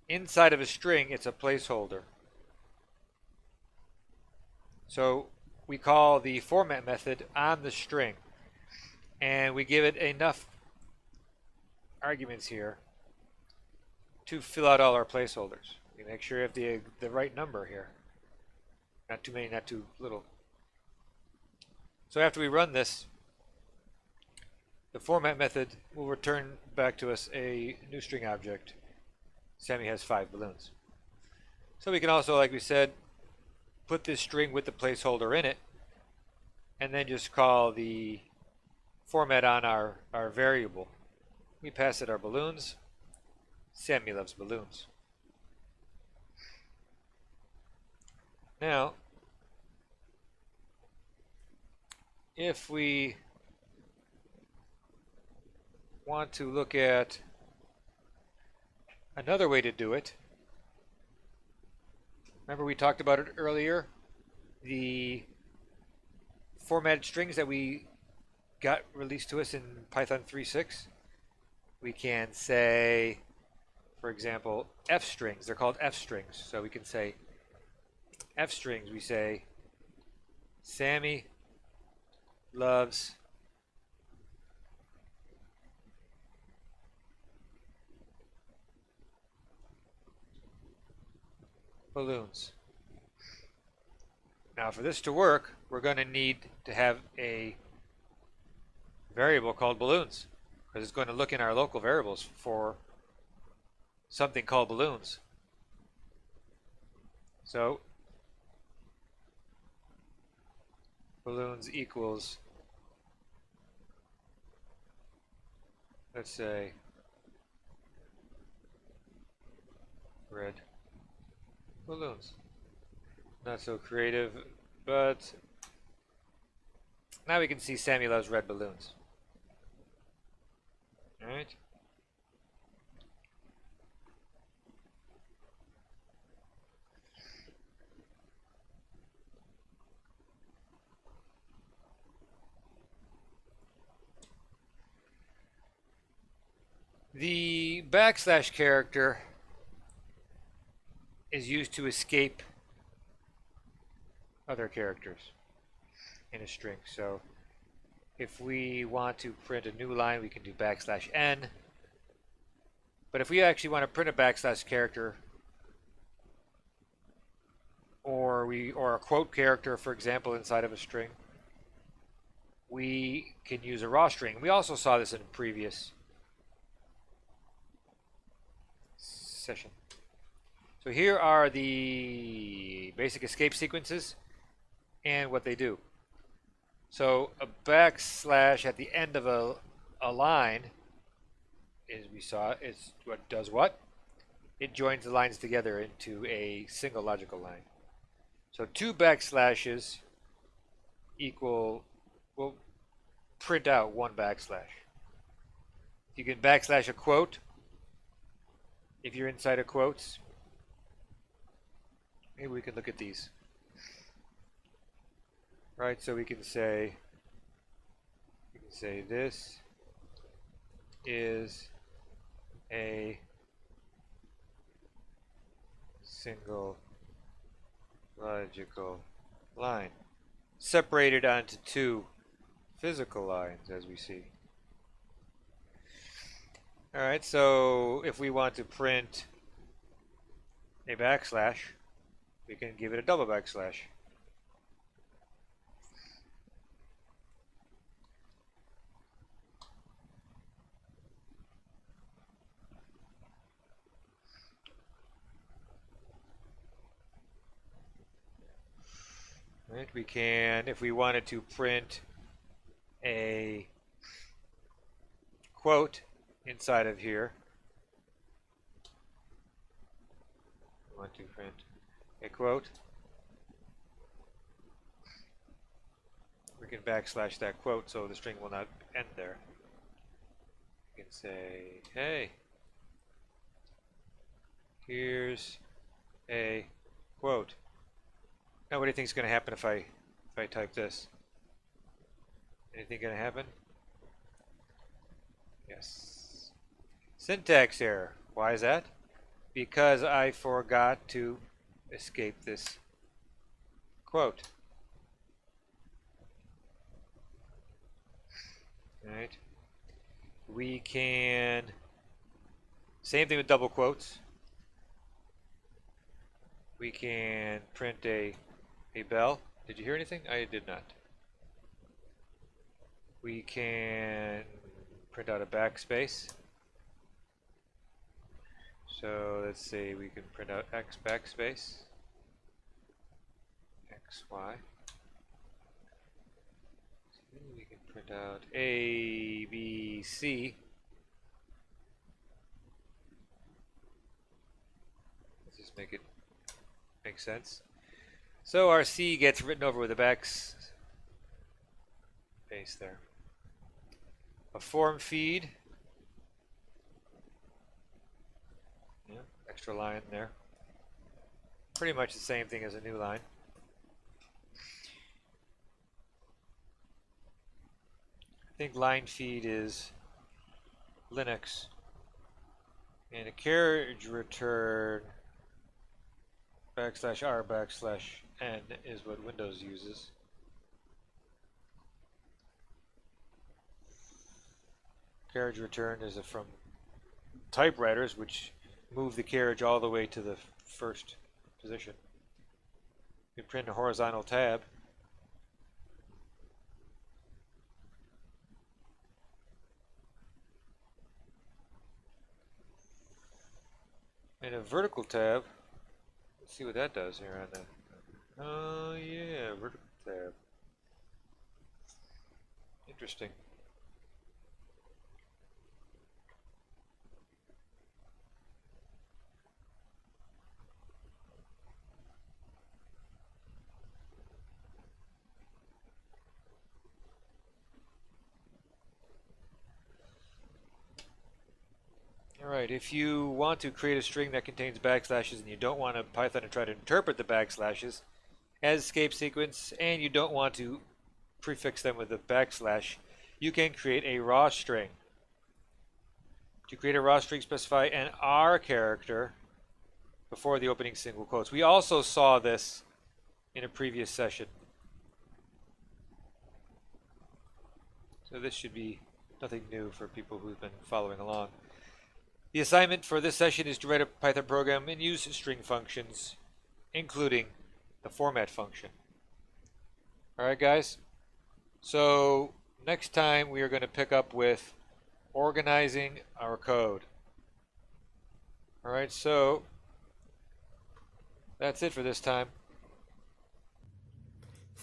Inside of a string, it's a placeholder. So we call the format method on the string, and we give it enough arguments here to fill out all our placeholders. We make sure you have the right number here. Not too many, not too little. So after we run this, the format method will return back to us a new string object. Sammy has 5 balloons. So we can also, like we said, put this string with the placeholder in it, and then just call the format on our variable. We pass it our balloons. Sammy loves balloons. Now, if we want to look at another way to do it, remember we talked about it earlier, the formatted strings that we got released to us in Python 3.6. We can say, for example, F strings. They're called F strings. So we can say F strings. We say Sammy loves balloons. Now for this to work, we're going to need to have a variable called balloons, because it's going to look in our local variables for something called balloons. So balloons equals, let's say, red balloons. Not so creative, but now we can see Sammy loves red balloons. Alright. The backslash character is used to escape other characters in a string. So if we want to print a new line, we can do \n. But if we actually want to print a backslash character, or a quote character, for example, inside of a string, we can use a raw string. We also saw this in a previous session. So here are the basic escape sequences. and what they do. So a backslash at the end of a line, as we saw, is what does what? It joins the lines together into a single logical line. So 2 backslashes will print out 1 backslash. You can backslash a quote if you're inside of quotes. Maybe we can look at these. Right, so we can say this is a single logical line, separated onto 2 physical lines, as we see. Alright, so if we want to print a backslash, we can give it a double backslash. Right, we can, if we wanted to print a quote inside of here, we want to print a quote, we can backslash that quote so the string will not end there. We can say, hey, here's a quote. Now, what do you think is going to happen if I type this? Anything going to happen? Yes. Syntax error. Why is that? Because I forgot to escape this quote. Right. We can, same thing with double quotes. We can print a bell. Did you hear anything? I did not. We can print out a backspace. So let's say we can print out X backspace, XY. We can print out A, B, C. Let's just make it make sense. So our C gets written over with a backspace there. A form feed. Yeah, extra line there. Pretty much the same thing as a new line. I think line feed is Linux. And a carriage return /r/n is what Windows uses. Carriage return is from typewriters, which move the carriage all the way to the first position. You can print a horizontal tab. And a vertical tab. Let's see what that does here on the. Oh yeah, vertical tab. Interesting. Alright, if you want to create a string that contains backslashes and you don't want Python to try to interpret the backslashes as escape sequence, and you don't want to prefix them with a backslash, you can create a raw string. To create a raw string, specify an R character before the opening single quotes. We also saw this in a previous session. So this should be nothing new for people who've been following along. The assignment for this session is to write a Python program and use string functions, including the format function. Alright guys, so next time we are going to pick up with organizing our code. Alright, so that's it for this time.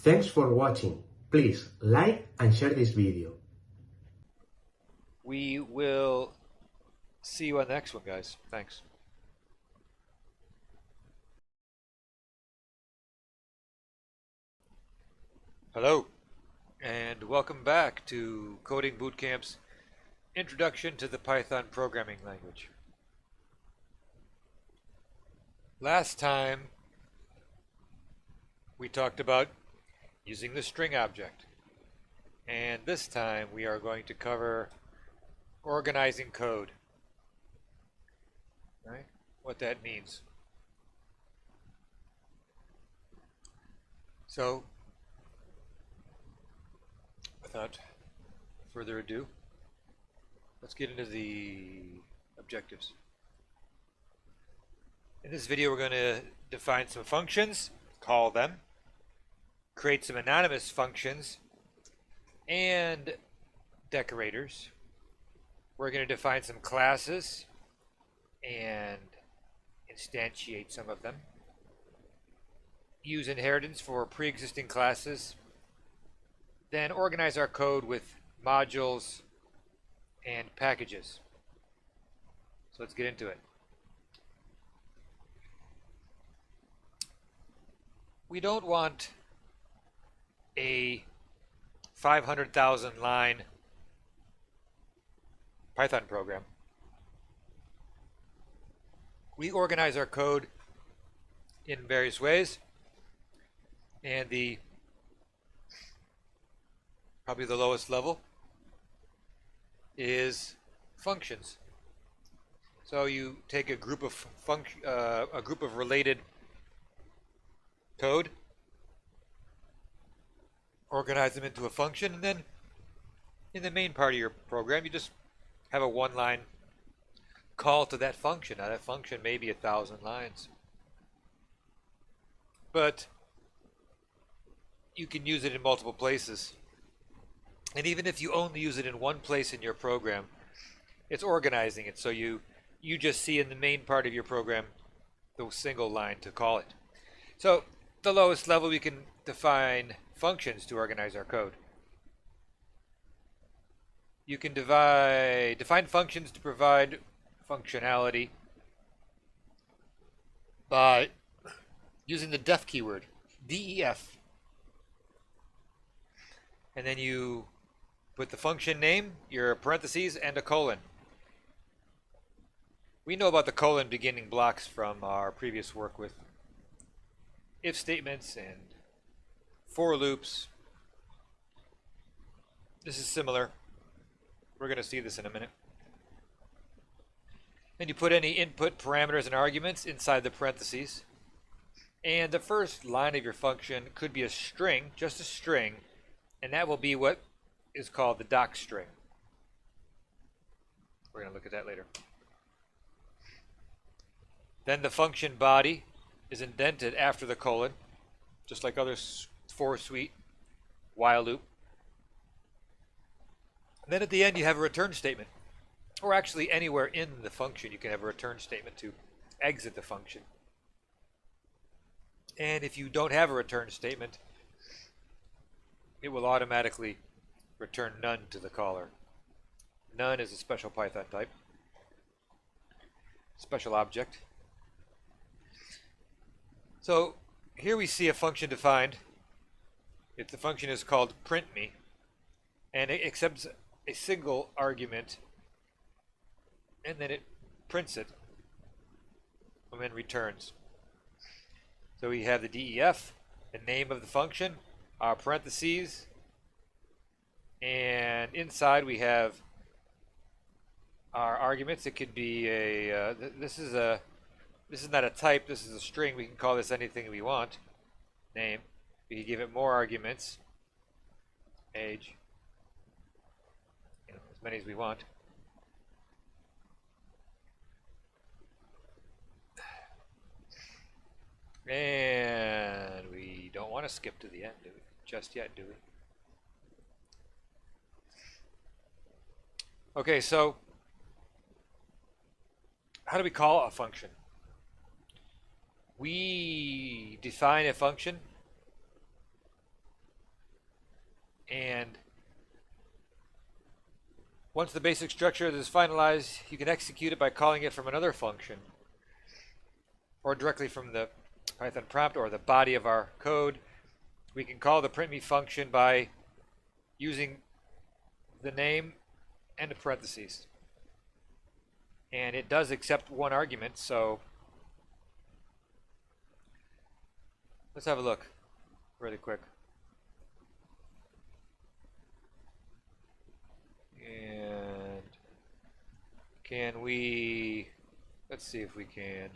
Thanks for watching. Please like and share this video. We will see you on the next one, guys. Thanks. Hello, and welcome back to Coding Bootcamp's Introduction to the Python Programming Language. Last time, we talked about using the string object, and this time we are going to cover organizing code. Right? What that means. So, without further ado, let's get into the objectives. In this video, we're going to define some functions, call them, create some anonymous functions, and decorators. We're going to define some classes and instantiate some of them. Use inheritance for pre-existing classes. Then organize our code with modules and packages. So let's get into it. We don't want a 500,000 line Python program. We organize our code in various ways, and probably the lowest level is functions. So you take a group of related code, organize them into a function, and then in the main part of your program, you just have a one-line call to that function. Now that function may be 1,000 lines, but you can use it in multiple places. And even if you only use it in one place in your program, it's organizing it so you just see in the main part of your program the single line to call it. So the lowest level, we can define functions to organize our code. You can define functions to provide functionality by using the def keyword, DEF. And then you put the function name, your parentheses, and a colon. We know about the colon beginning blocks from our previous work with if statements and for loops. This is similar. We're going to see this in a minute. Then you put any input parameters and arguments inside the parentheses. And the first line of your function could be a string, just a string, and that will be what is called the doc string. We're going to look at that later. Then the function body is indented after the colon, just like other for suite, while loop. And then at the end you have a return statement, or actually anywhere in the function you can have a return statement to exit the function. And if you don't have a return statement, it will automatically return none to the caller. None is a special Python type, special object. So here we see a function defined. If the function is called printMe, and it accepts a single argument, and then it prints it, and then returns. So we have the DEF, the name of the function, our parentheses, and inside we have our arguments. It could be a this is not a type, this is a string. We can call this anything we want. Name. We can give it more arguments. Age. As many as we want. And we don't want to skip to the end, do we? Just yet, do we? Okay, so how do we call a function? We define a function And once the basic structure is finalized, you can execute it by calling it from another function, or directly from the Python prompt or the body of our code. We can call the printme function by using the name and the parentheses. And it does accept one argument, so let's have a look really quick. And can we, let's see if we can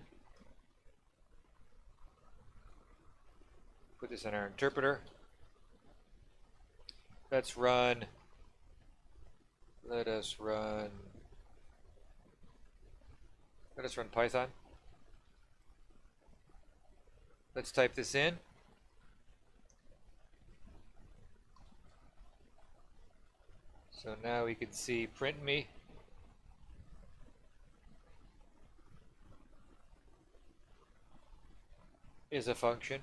put this in our interpreter. Let us run Python. Let's type this in. So now we can see print me. Is a function.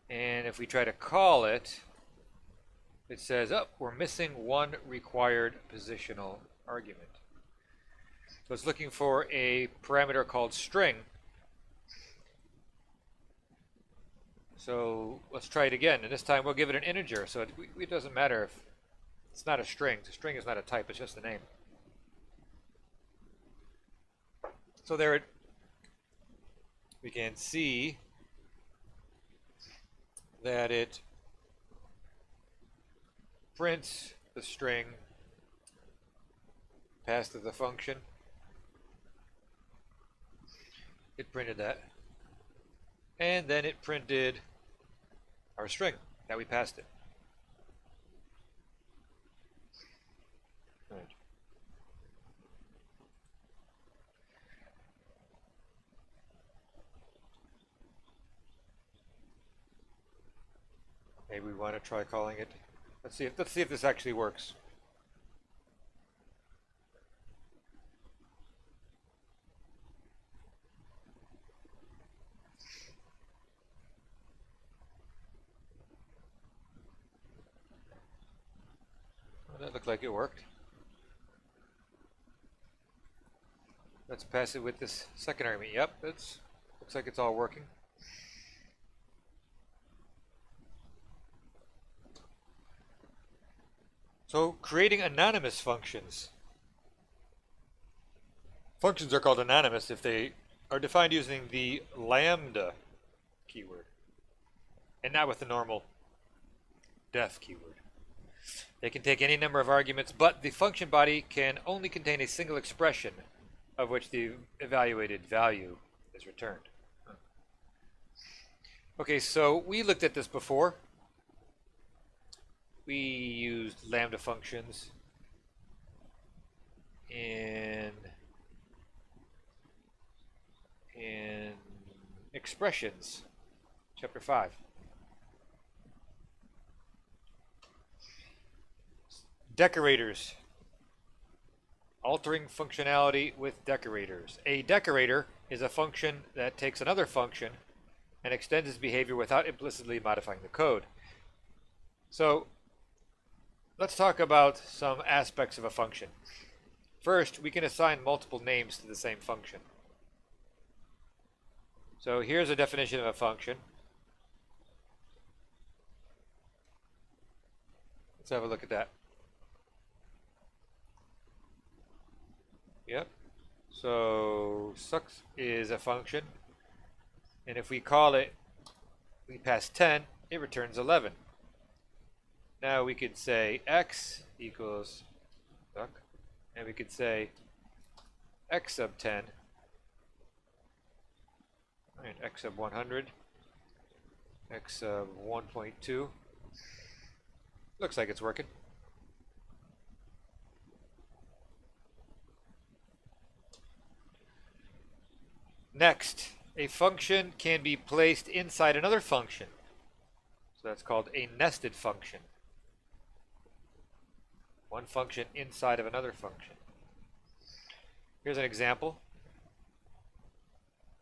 And if we try to call it, it says, oh, we're missing one required positional argument. So it's looking for a parameter called string. So let's try it again, and this time we'll give it an integer. So it doesn't matter if it's not a string. The string is not a type, it's just a name. So there we can see that it prints the string passed to the function. It printed that. And then it printed our string that we passed it. Right. Maybe we want to try calling it. Let's see if this actually works. Well, that looked like it worked. Let's pass it with this second argument. Yep, looks like it's all working. So creating anonymous functions. Functions are called anonymous if they are defined using the lambda keyword and not with the normal def keyword. They can take any number of arguments, but the function body can only contain a single expression of which the evaluated value is returned. Okay, so we looked at this before. We used lambda functions in expressions, chapter 5. Decorators. Altering functionality with decorators. A decorator is a function that takes another function and extends its behavior without implicitly modifying the code. So let's talk about some aspects of a function. First, we can assign multiple names to the same function. So here's a definition of a function. Let's have a look at that. Yep. So sucks is a function, and if we call it, we pass 10, it returns 11. Now we could say x equals suck, and we could say x sub 10, and x sub 100, x sub 1.2. Looks like it's working. Next, a function can be placed inside another function. So that's called a nested function. One function inside of another function. Here's an example.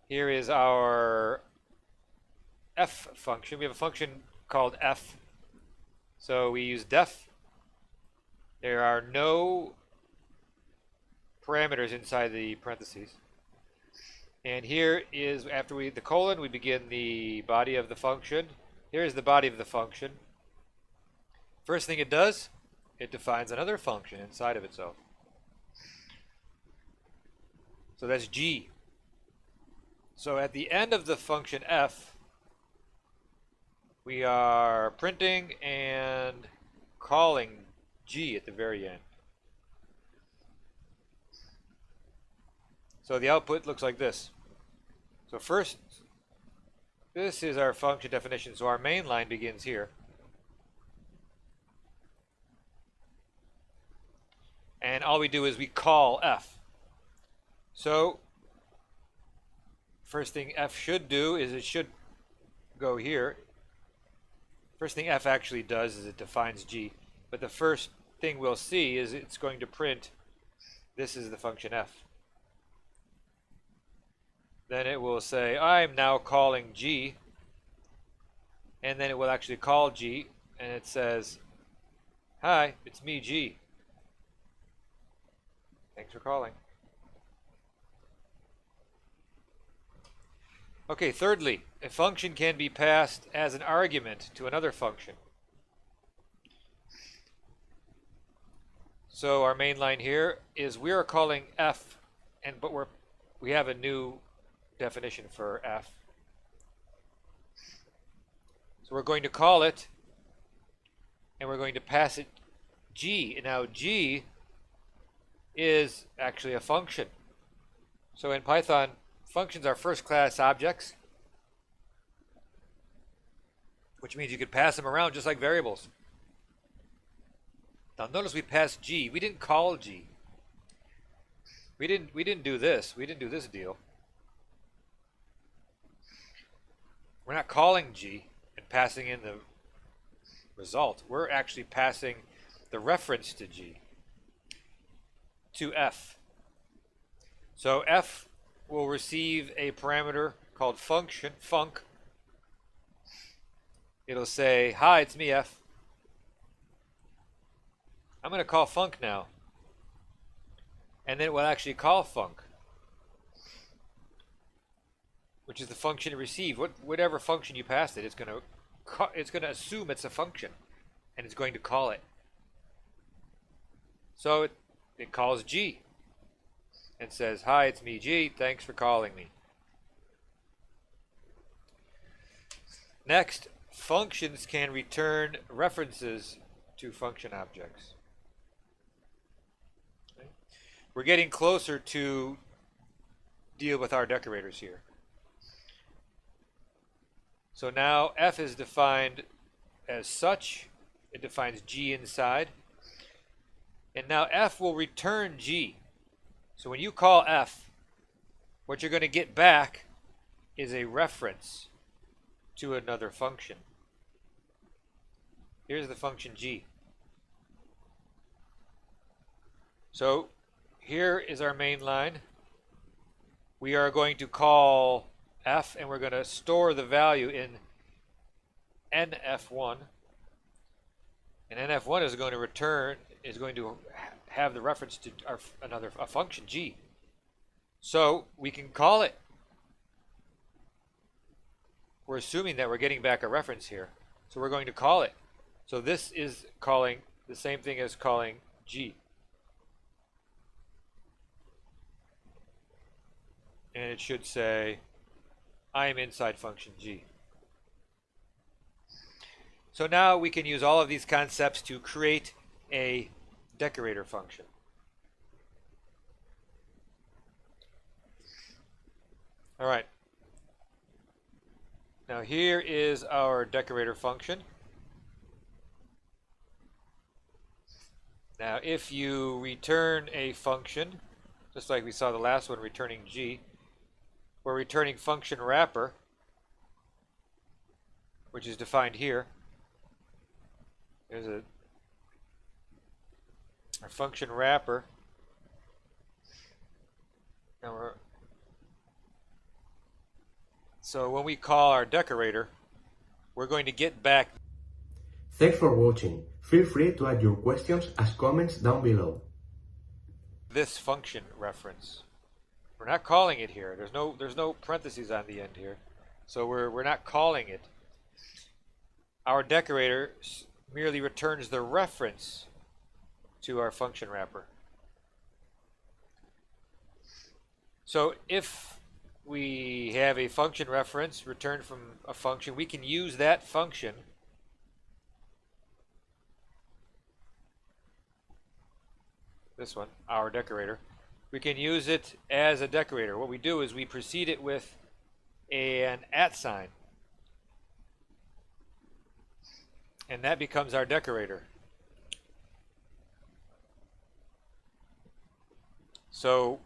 Here is our f function. We have a function called f. So we use def. There are no parameters inside the parentheses. And here is, after the colon, we begin the body of the function. Here's the body of the function. First thing it does, it defines another function inside of itself. So that's g. So at the end of the function f, we are printing and calling g at the very end. So the output looks like this. So first, this is our function definition. So our main line begins here. And all we do is we call f. So first thing f should do is it should go here. First thing f actually does is it defines g. But the first thing we'll see is it's going to print, this is the function f. Then it will say, I'm now calling g. And then it will actually call g. And it says, hi, it's me, g. Thanks for calling. Okay, thirdly, a function can be passed as an argument to another function. So our main line here is we are calling f, but we have a new definition for f. So we're going to call it, and we're going to pass it g. And now g is actually a function. So in Python, functions are first-class objects, which means you could pass them around just like variables. Now notice we passed g. We didn't call g. We didn't do this. We didn't do this deal. We're not calling g and passing in the result. We're actually passing the reference to g to f. So f will receive a parameter called function, func. It'll say, hi, it's me, f. I'm going to call func now. And then it will actually call func, which is the function it received. Whatever function you passed it, it's going to assume it's a function, and it's going to call it. So it calls g and says, hi, it's me, g. Thanks for calling me. Next, functions can return references to function objects. Okay. We're getting closer to deal with our decorators here. So now f is defined as such. It defines g inside. And now f will return g. So when you call f, what you're going to get back is a reference to another function. Here's the function g. So here is our main line. We are going to call f, and we're going to store the value in nf1. And nf1 is going to have the reference to a function g. So we can call it. We're assuming that we're getting back a reference here. So we're going to call it. So this is calling the same thing as calling g. And it should say, I am inside function g. So now we can use all of these concepts to create a decorator function. All right. Now here is our decorator function. Now if you return a function, just like we saw the last one returning g, we're returning function wrapper, which is defined here. There's our function wrapper. So when we call our decorator, we're going to get back. Thanks for watching. Feel free to add your questions as comments down below. This function reference. We're not calling it here. There's no parentheses on the end here. So we're not calling it. Our decorator merely returns the reference to our function wrapper. So if we have a function reference returned from a function, we can use that function this one, our decorator. We can use it as a decorator. What we do is we precede it with an @ sign. And that becomes our decorator. So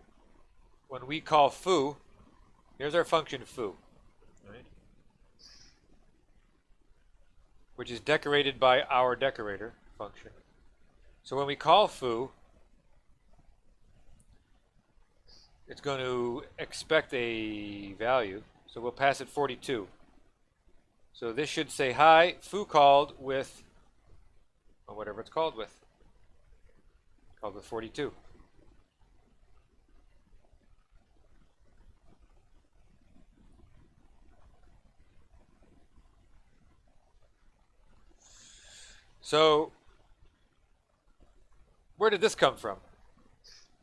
when we call foo, here's our function foo, right? Which is decorated by our decorator function. So when we call foo, it's going to expect a value. So we'll pass it 42. So this should say, hi, foo called with, or whatever it's called with 42. So where did this come from?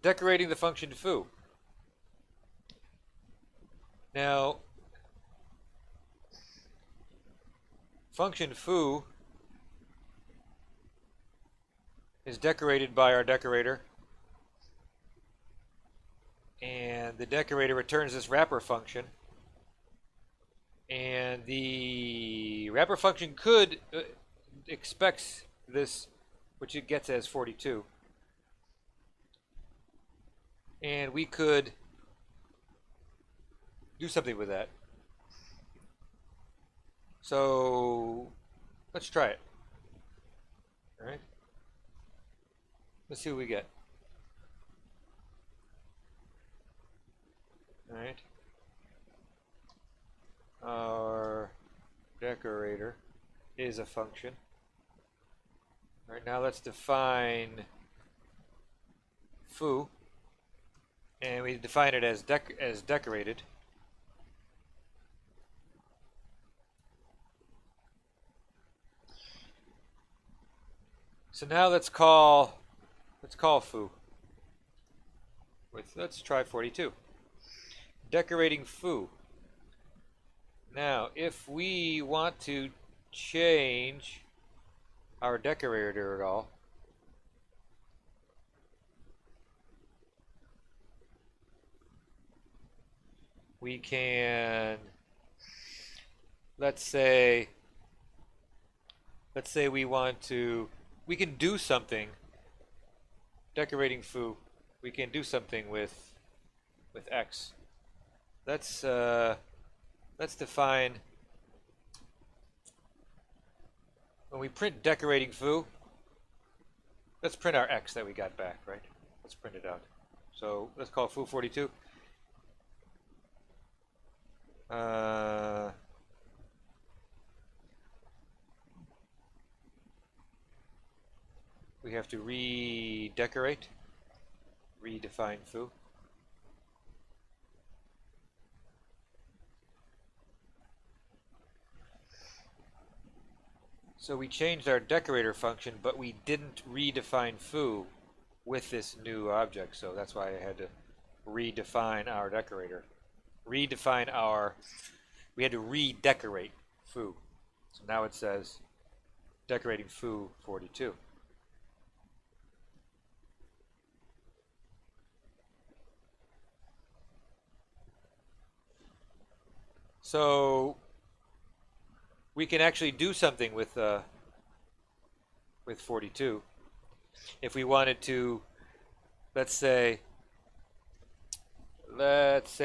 Decorating the function foo. Now, function foo is decorated by our decorator, and the decorator returns this wrapper function, and the wrapper function could expects this, which it gets as 42, and we could do something with that. So let's try it. All right, let's see what we get. All right, our decorator is a function. All right, now let's define foo, and we define it as decorated. So now let's call foo with, let's try 42. Decorating foo. Now, if we want to change our decorator at all, we can, let's say we can do something, decorating foo, we can do something with x. Let's define, when we print decorating foo, let's print our x that we got back, right? Let's print it out. So let's call foo 42. We have to redefine foo. So we changed our decorator function, but we didn't redefine foo with this new object, so that's why I had to redefine our decorator. We had to redecorate foo. So now it says decorating foo 42. So we can actually do something with 42. If we wanted to, let's say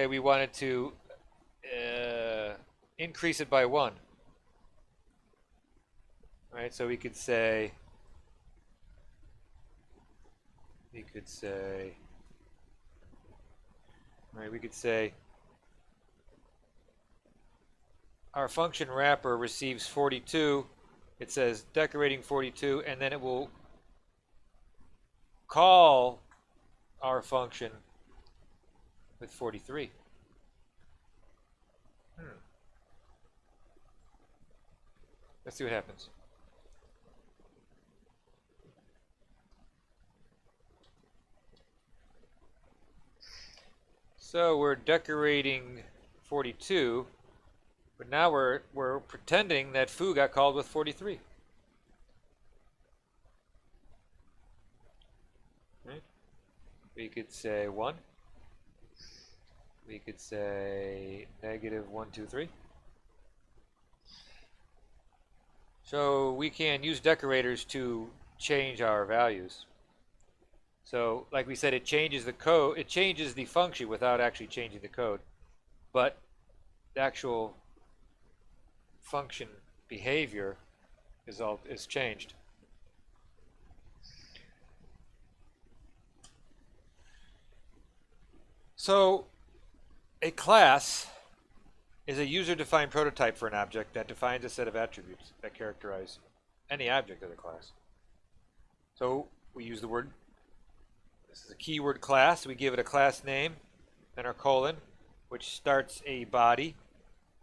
we wanted to increase it by 1. Right? So we could say our function wrapper receives 42 it says decorating 42, and then it will call our function with 43. Let's see what happens. So we're decorating 42, but now we're pretending that foo got called with 43. Right? We could say 1. We could say negative 1, 2, 3. So we can use decorators to change our values. So like we said, it changes the code, it changes the function without actually changing the code. But the actual function behavior is changed. So a class is a user-defined prototype for an object that defines a set of attributes that characterize any object of the class. So we use the word, this is a keyword class, we give it a class name, then our colon, which starts a body.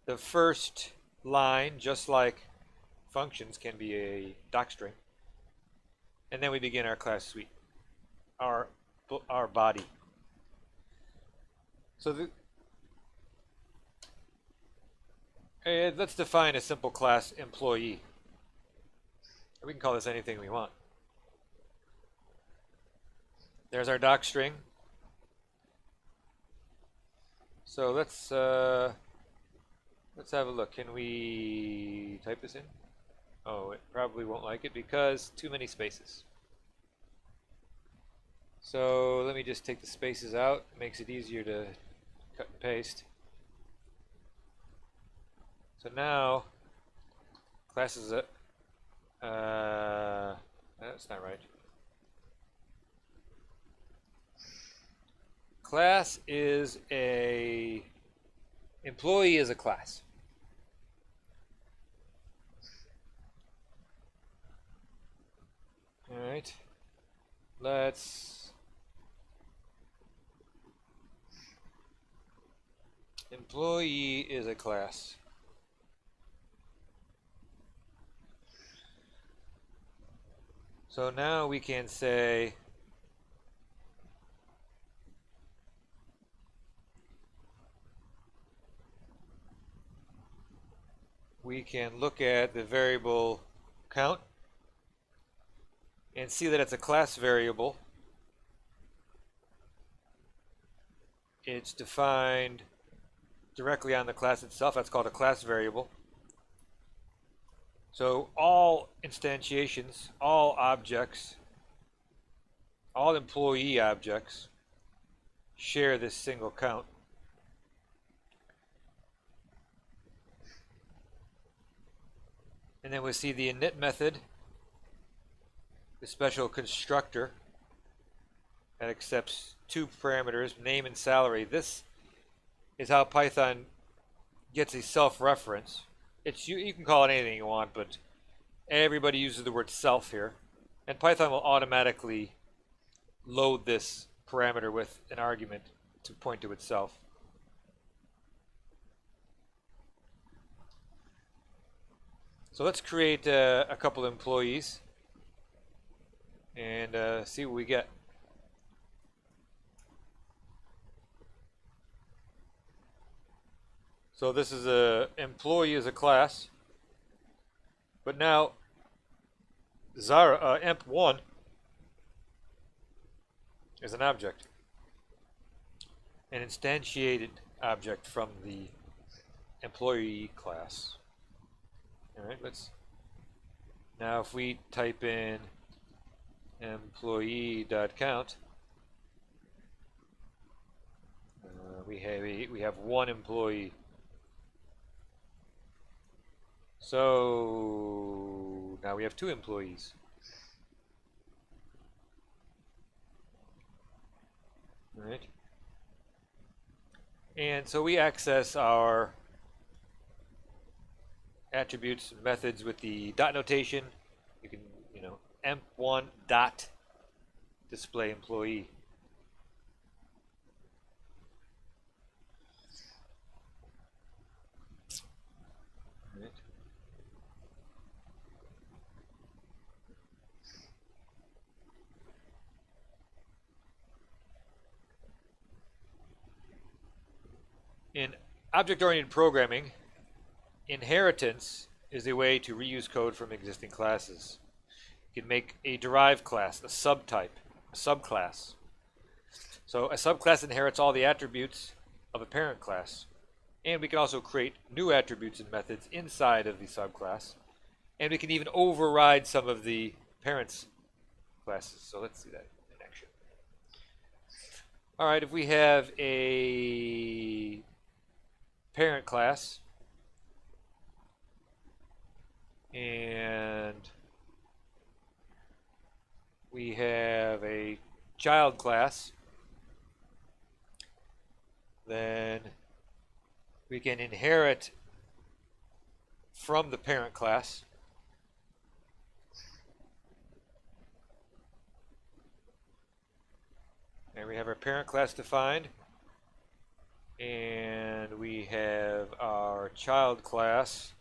The first line, just like functions, can be a docstring. And then we begin our class suite, our body. So let's define a simple class employee. We can call this anything we want. There's our docstring. So let's have a look. Can we type this in? Oh, it probably won't like it because too many spaces. So let me just take the spaces out. It makes it easier to cut and paste. So now, class is that's not right. Class is employee is a class. All right. Employee is a class. So now we can say we can look at the variable count and see that it's a class variable. It's defined directly on the class itself. That's called a class variable. So all instantiations, all objects, all employee objects share this single count. And then we see the init method, the special constructor that accepts two parameters, name and salary. This is how Python gets a self-reference. You can call it anything you want, but everybody uses the word self here. And Python will automatically load this parameter with an argument to point to itself. So let's create a couple of employees and see what we get. So this is employee is a class, but now emp1 is an object, an instantiated object from the employee class. All right, now if we type in employee.count, we have one employee. So now we have two employees. All right. And so we access our attributes and methods with the dot notation. You can, emp1 dot display employee. Right. In object-oriented programming, inheritance is a way to reuse code from existing classes. You can make a derived class, a subtype, a subclass. So a subclass inherits all the attributes of a parent class. And we can also create new attributes and methods inside of the subclass. And we can even override some of the parent's classes. So let's see that in action. All right, if we have a parent class and we have a child class, then we can inherit from the parent class. And we have our parent class defined. And we have our child class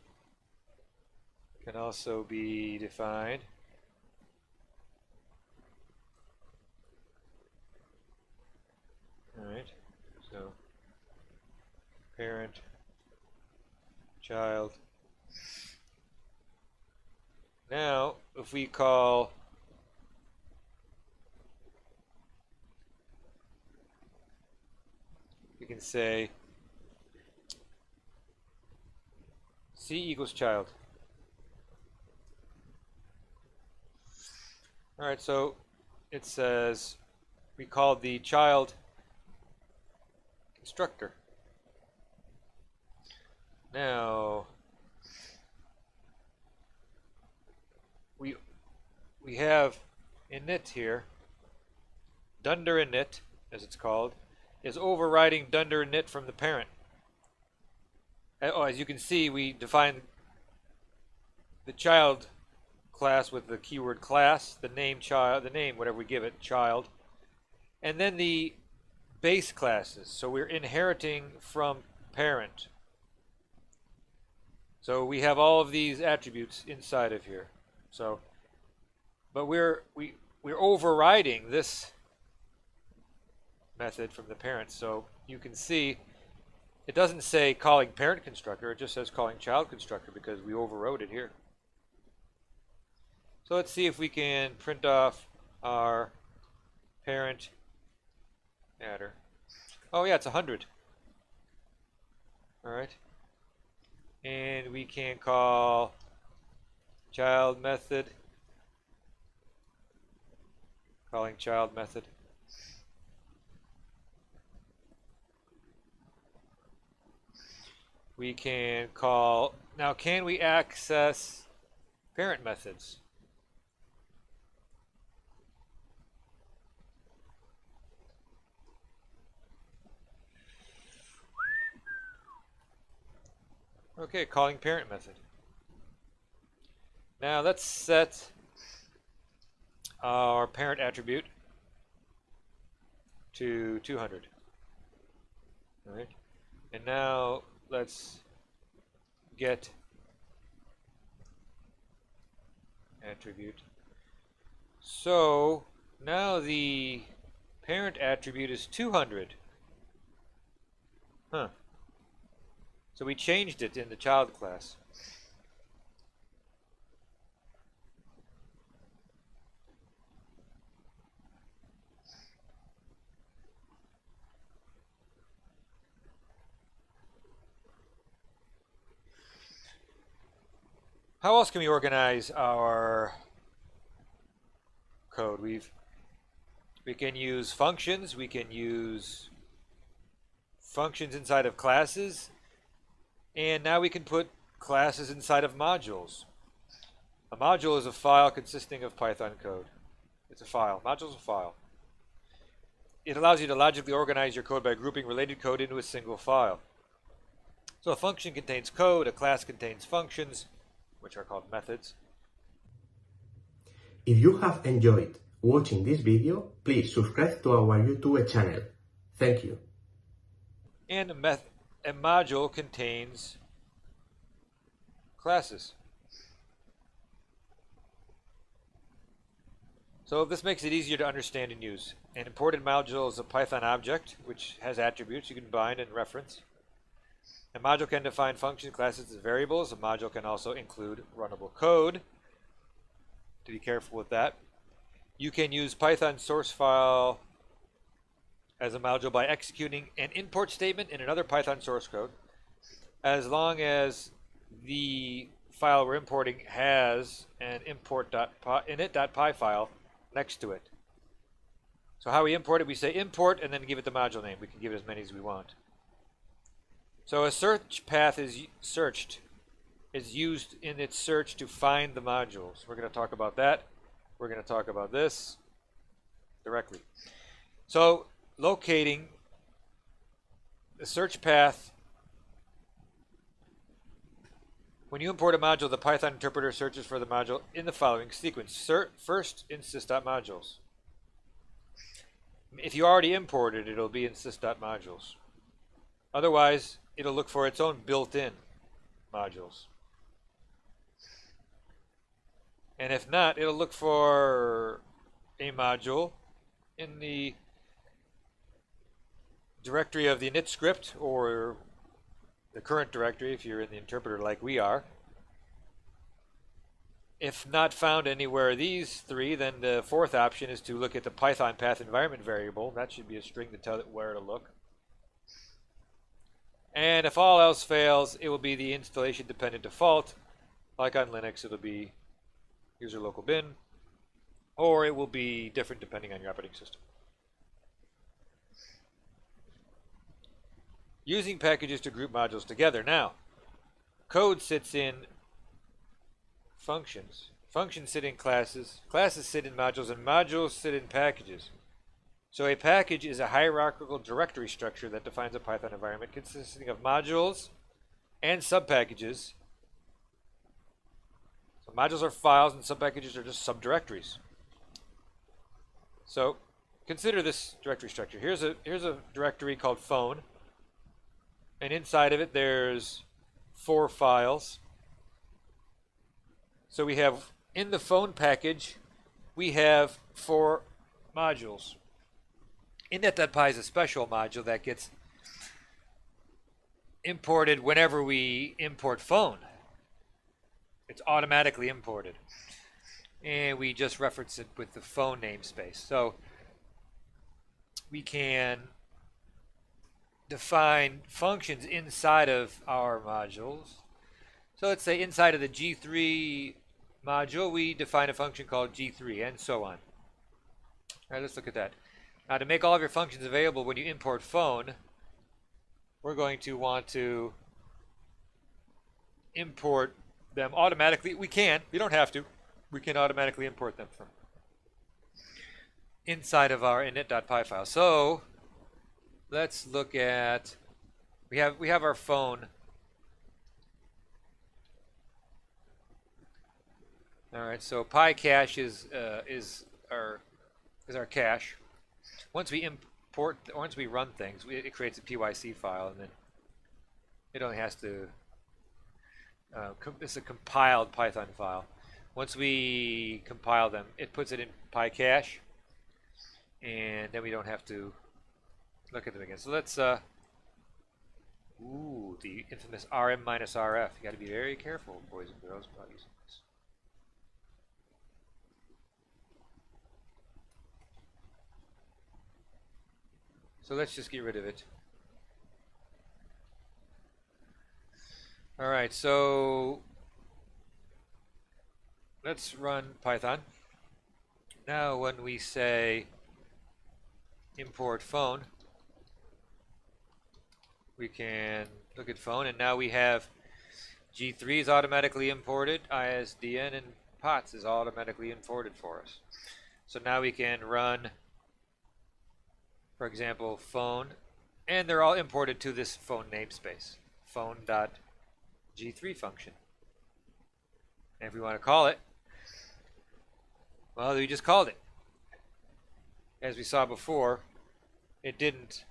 can also be defined. All right, so parent, child. Now, if we call we can say C equals child. All right, so it says we called the child constructor. Now we have init here. Dunder init, as it's called, is overriding dunder init from the parent. As you can see, we define the child class with the keyword class, the name child, the name, whatever we give it, child, and then the base classes. So we're inheriting from parent. So we have all of these attributes inside of here. So, but we're overriding this method from the parent. So you can see it doesn't say calling parent constructor, it just says calling child constructor because we overrode it here. So let's see if we can print off our parent adder. Oh yeah, it's 100. All right. And we can call child method, calling child method. We can call, now can we access parent methods? Okay, calling parent method. Now let's set our parent attribute to 200. All right. And now let's get attribute. So now the parent attribute is 200. Huh. So we changed it in the child class. How else can we organize our code? We can use functions, we can use functions inside of classes, and now we can put classes inside of modules. A module is a file consisting of Python code. It's a file. Module is a file. It allows you to logically organize your code by grouping related code into a single file. So a function contains code, a class contains functions, which are called methods. If you have enjoyed watching this video, please subscribe to our YouTube channel. Thank you. And a module contains classes. So this makes it easier to understand and use. An imported module is a Python object which has attributes you can bind and reference. A module can define functions, classes, and variables. A module can also include runnable code. To be careful with that. You can use Python source file as a module by executing an import statement in another Python source code, as long as the file we're importing has an init.py file next to it. So how we import it, we say import and then give it the module name. We can give it as many as we want. So a search path is used in its search to find the modules. We're going to talk about that. We're going to talk about this directly. So locating the search path. When you import a module, the Python interpreter searches for the module in the following sequence. First, in sys.modules. If you already imported, it'll be in sys.modules. Otherwise, it'll look for its own built-in modules. And if not, it'll look for a module in the directory of the init script, or the current directory if you're in the interpreter like we are. If not found anywhere of these three, then the fourth option is to look at the Python path environment variable. That should be a string to tell it where to look. And if all else fails, it will be the installation dependent default. Like on Linux, it'll be user local bin, or it will be different depending on your operating system. Using packages to group modules together. Now, code sits in functions. Functions sit in classes. Classes sit in modules, and modules sit in packages. So a package is a hierarchical directory structure that defines a Python environment consisting of modules and subpackages. So modules are files and subpackages are just subdirectories. So consider this directory structure. Here's a directory called phone. And inside of it, there's 4 files. So we have, in the phone package, we have 4 modules. Init.py is a special module that gets imported whenever we import phone. It's automatically imported. And we just reference it with the phone namespace. So we can define functions inside of our modules. So let's say inside of the G3 module, we define a function called G3, and so on. All right, let's look at that. Now, to make all of your functions available when you import phone, we're going to want to import them automatically. We can. You don't have to. We can automatically import them from inside of our init.py file. So let's look at, we have our phone. All right, so PyCache is our cache. Once we run things, it creates a PYC file, and then it only has to. It's a compiled Python file. Once we compile them, it puts it in PyCache, and then we don't have to look at them again. So let's the infamous rm minus rf. You got to be very careful, boys and girls, about using this. So let's just get rid of it. All right, so let's run Python. Now when we say import phone, we can look at phone, and now we have G3 is automatically imported, ISDN and POTS is automatically imported for us. So now we can run, for example, phone, and they're all imported to this phone namespace. phone.g3 function. And if we want to call it, well, we just called it. As we saw before, it didn't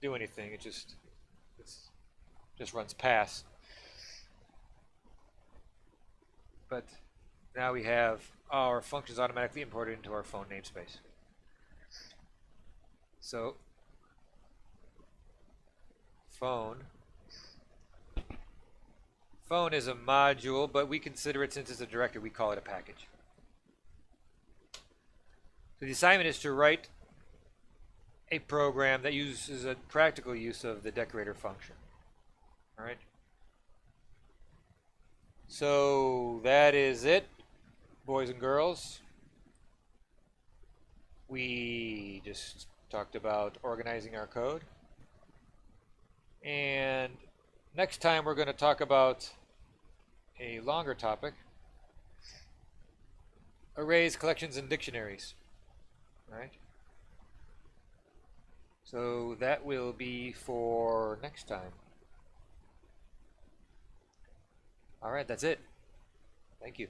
do anything. It just runs pass. But now we have our functions automatically imported into our phone namespace. So phone is a module, but we consider it, since it's a directory, we call it a package. So the assignment is to write a program that uses a practical use of the decorator function. All right. So that is it, boys and girls. We just talked about organizing our code. And next time we're going to talk about a longer topic: arrays, collections, and dictionaries. All right. So that will be for next time. All right, that's it. Thank you.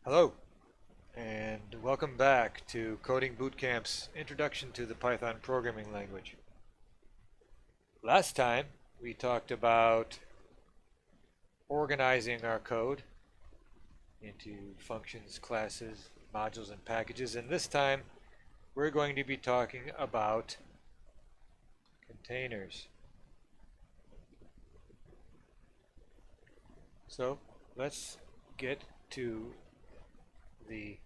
Hello, and welcome back to Coding Bootcamp's Introduction to the Python Programming Language. Last time, we talked about organizing our code into functions, classes, modules, and packages, and this time, we're going to be talking about containers. So let's get to the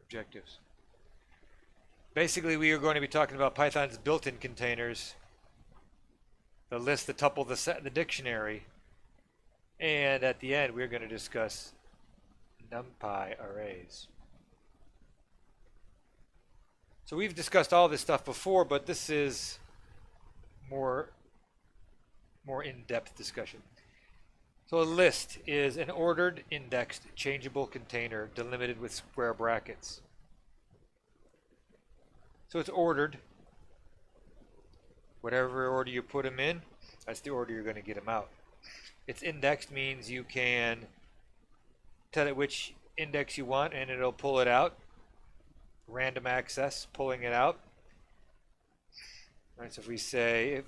objectives. Basically, we are going to be talking about Python's built-in containers, the list, the tuple, the set, the dictionary, and at the end, we're going to discuss NumPy arrays. So we've discussed all this stuff before, but this is more in-depth discussion. So a list is an ordered, indexed, changeable container delimited with square brackets. So it's ordered. Whatever order you put them in, that's the order you're going to get them out. It's indexed means you can tell it which index you want and it'll pull it out. Random access, pulling it out. All right, so if we say if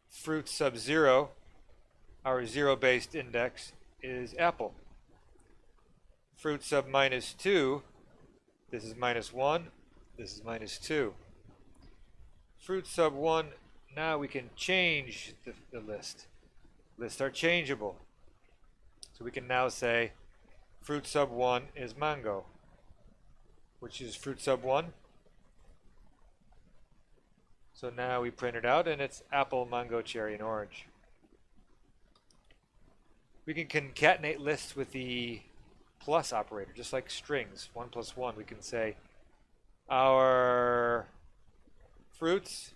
fruit sub 0, our 0-based index is apple. Fruit sub -2, this is -1, this is -2. Fruit sub 1, now we can change the list. Lists are changeable. So we can now say fruit sub 1 is mango, which is fruit sub 1. So now we print it out and it's apple, mango, cherry, and orange. We can concatenate lists with the plus operator, just like strings, 1 + 1. We can say our fruits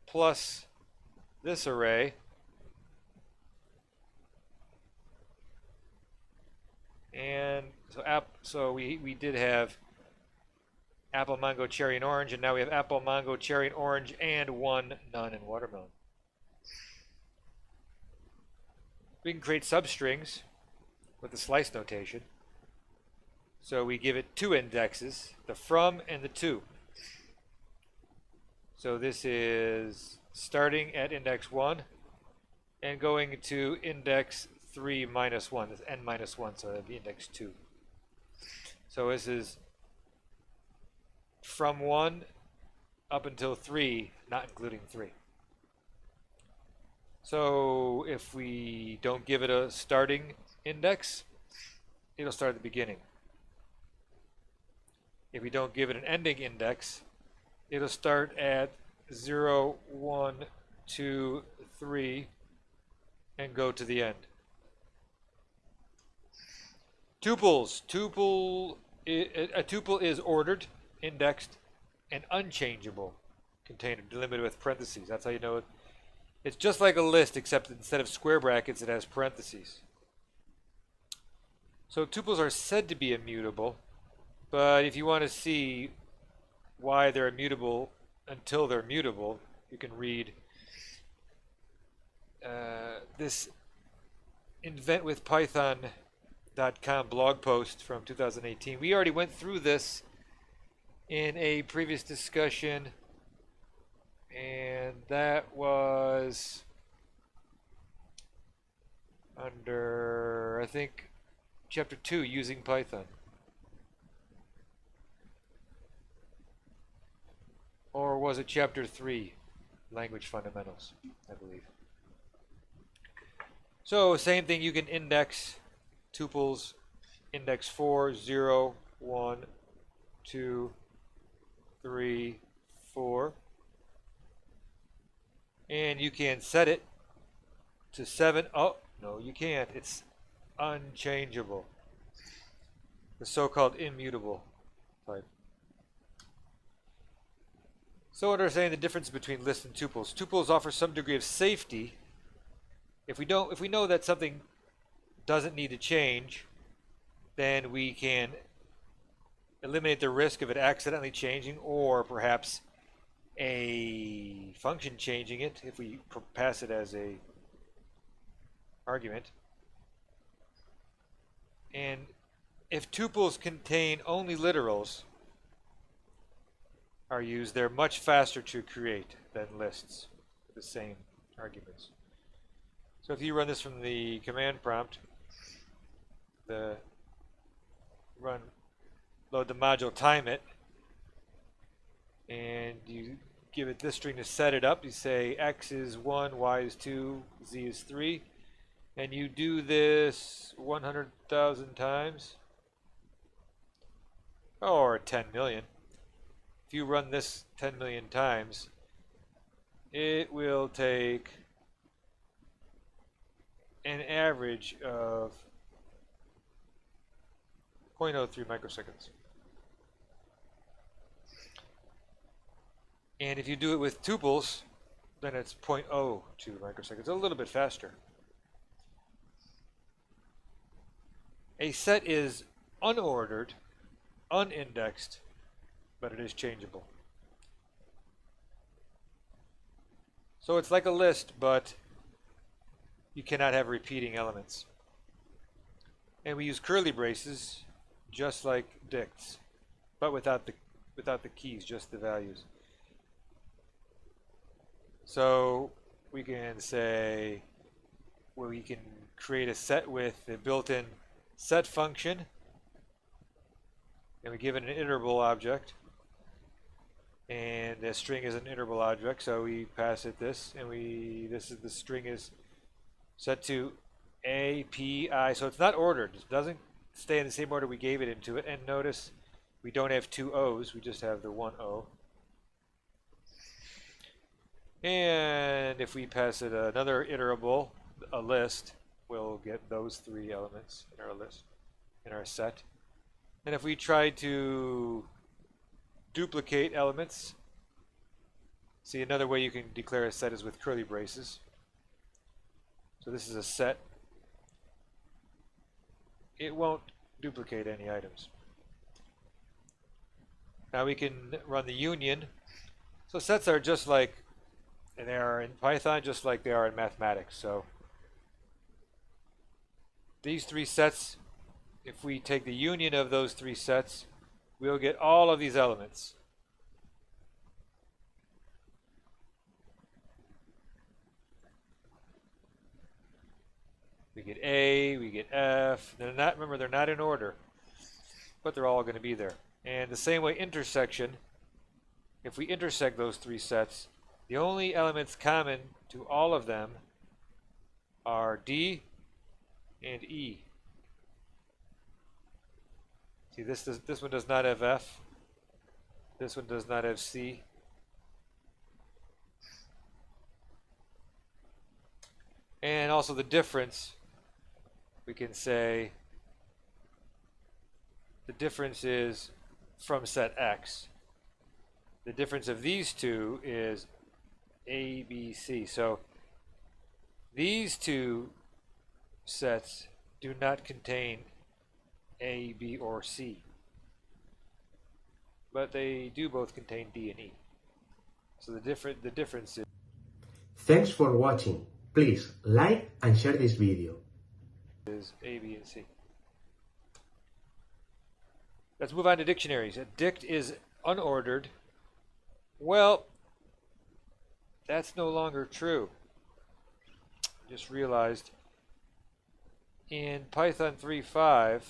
plus this array and so we did have apple, mango, cherry, and orange, and now we have apple, mango, cherry, and orange, and 1 none and watermelon. We can create substrings with the slice notation. So we give it 2 indexes, the from and the to. So this is starting at index 1 and going to index 3 minus 1, that's n minus 1, so that would be index 2. So this is from 1 up until 3, not including 3. So if we don't give it a starting index, it'll start at the beginning. If we don't give it an ending index, it'll start at 0, 1, 2, 3, and go to the end. Tuples. A tuple is ordered, indexed, and unchangeable container delimited with parentheses. That's how you know it. It's just like a list, except instead of square brackets, it has parentheses. So tuples are said to be immutable But if you want to see why they're immutable until they're mutable, you can read this inventwithpython.com blog post from 2018. We already went through this in a previous discussion, and that was under, I think, chapter 2, using Python. Or was it chapter 3, language fundamentals, I believe. So same thing, you can index tuples, index 4, 0, 1, 2, 3, 4. And you can set it to 7. Oh, no, you can't. It's unchangeable. The so-called immutable type. So what are saying the difference between lists and tuples? Tuples offer some degree of safety. If we know that something doesn't need to change, then we can eliminate the risk of it accidentally changing, or perhaps a function changing it if we pass it as a argument. And if tuples contain only literals are used, they're much faster to create than lists with the same arguments. So if you run this from the command prompt, load the module, time it, and you give it this string to set it up. You say x is 1, y is 2, z is 3, and you do this 100,000 times, or 10 million. If you run this 10 million times, it will take an average of 0.03 microseconds. And if you do it with tuples, then it's 0.02 microseconds, a little bit faster. A set is unordered, unindexed, but it is changeable. So it's like a list, but you cannot have repeating elements. And we use curly braces just like dicts, but without the keys, just the values. So we can say, well, we can create a set with the built-in set function, and we give it an iterable object, and the string is an iterable object, so we pass it this, and the string is set to A, P, I, so it's not ordered. It doesn't stay in the same order we gave it into it, and notice we don't have 2 O's, we just have the 1 O. And if we pass it another iterable, a list, we'll get those 3 elements in our list, in our set. And if we try to duplicate elements, see, another way you can declare a set is with curly braces. So this is a set. It won't duplicate any items. Now we can run the union. So sets are just like they are in Python, just like they are in mathematics. So these 3 sets, if we take the union of those 3 sets, we'll get all of these elements. We get A, we get F. Remember, they're not in order, but they're all going to be there. And the same way intersection, if we intersect those 3 sets, the only elements common to all of them are D and E. See, this one does not have F. This one does not have C. And also the difference, we can say the difference is from set X. The difference of these 2 is A, B, C. So these 2 sets do not contain A, B, or C. but they do both contain D and E. So the difference Thanks for watching. Please like and share this video. is A, B, and C. Let's move on to dictionaries. A dict is unordered. Well, that's no longer true. Just realized in Python 3.5,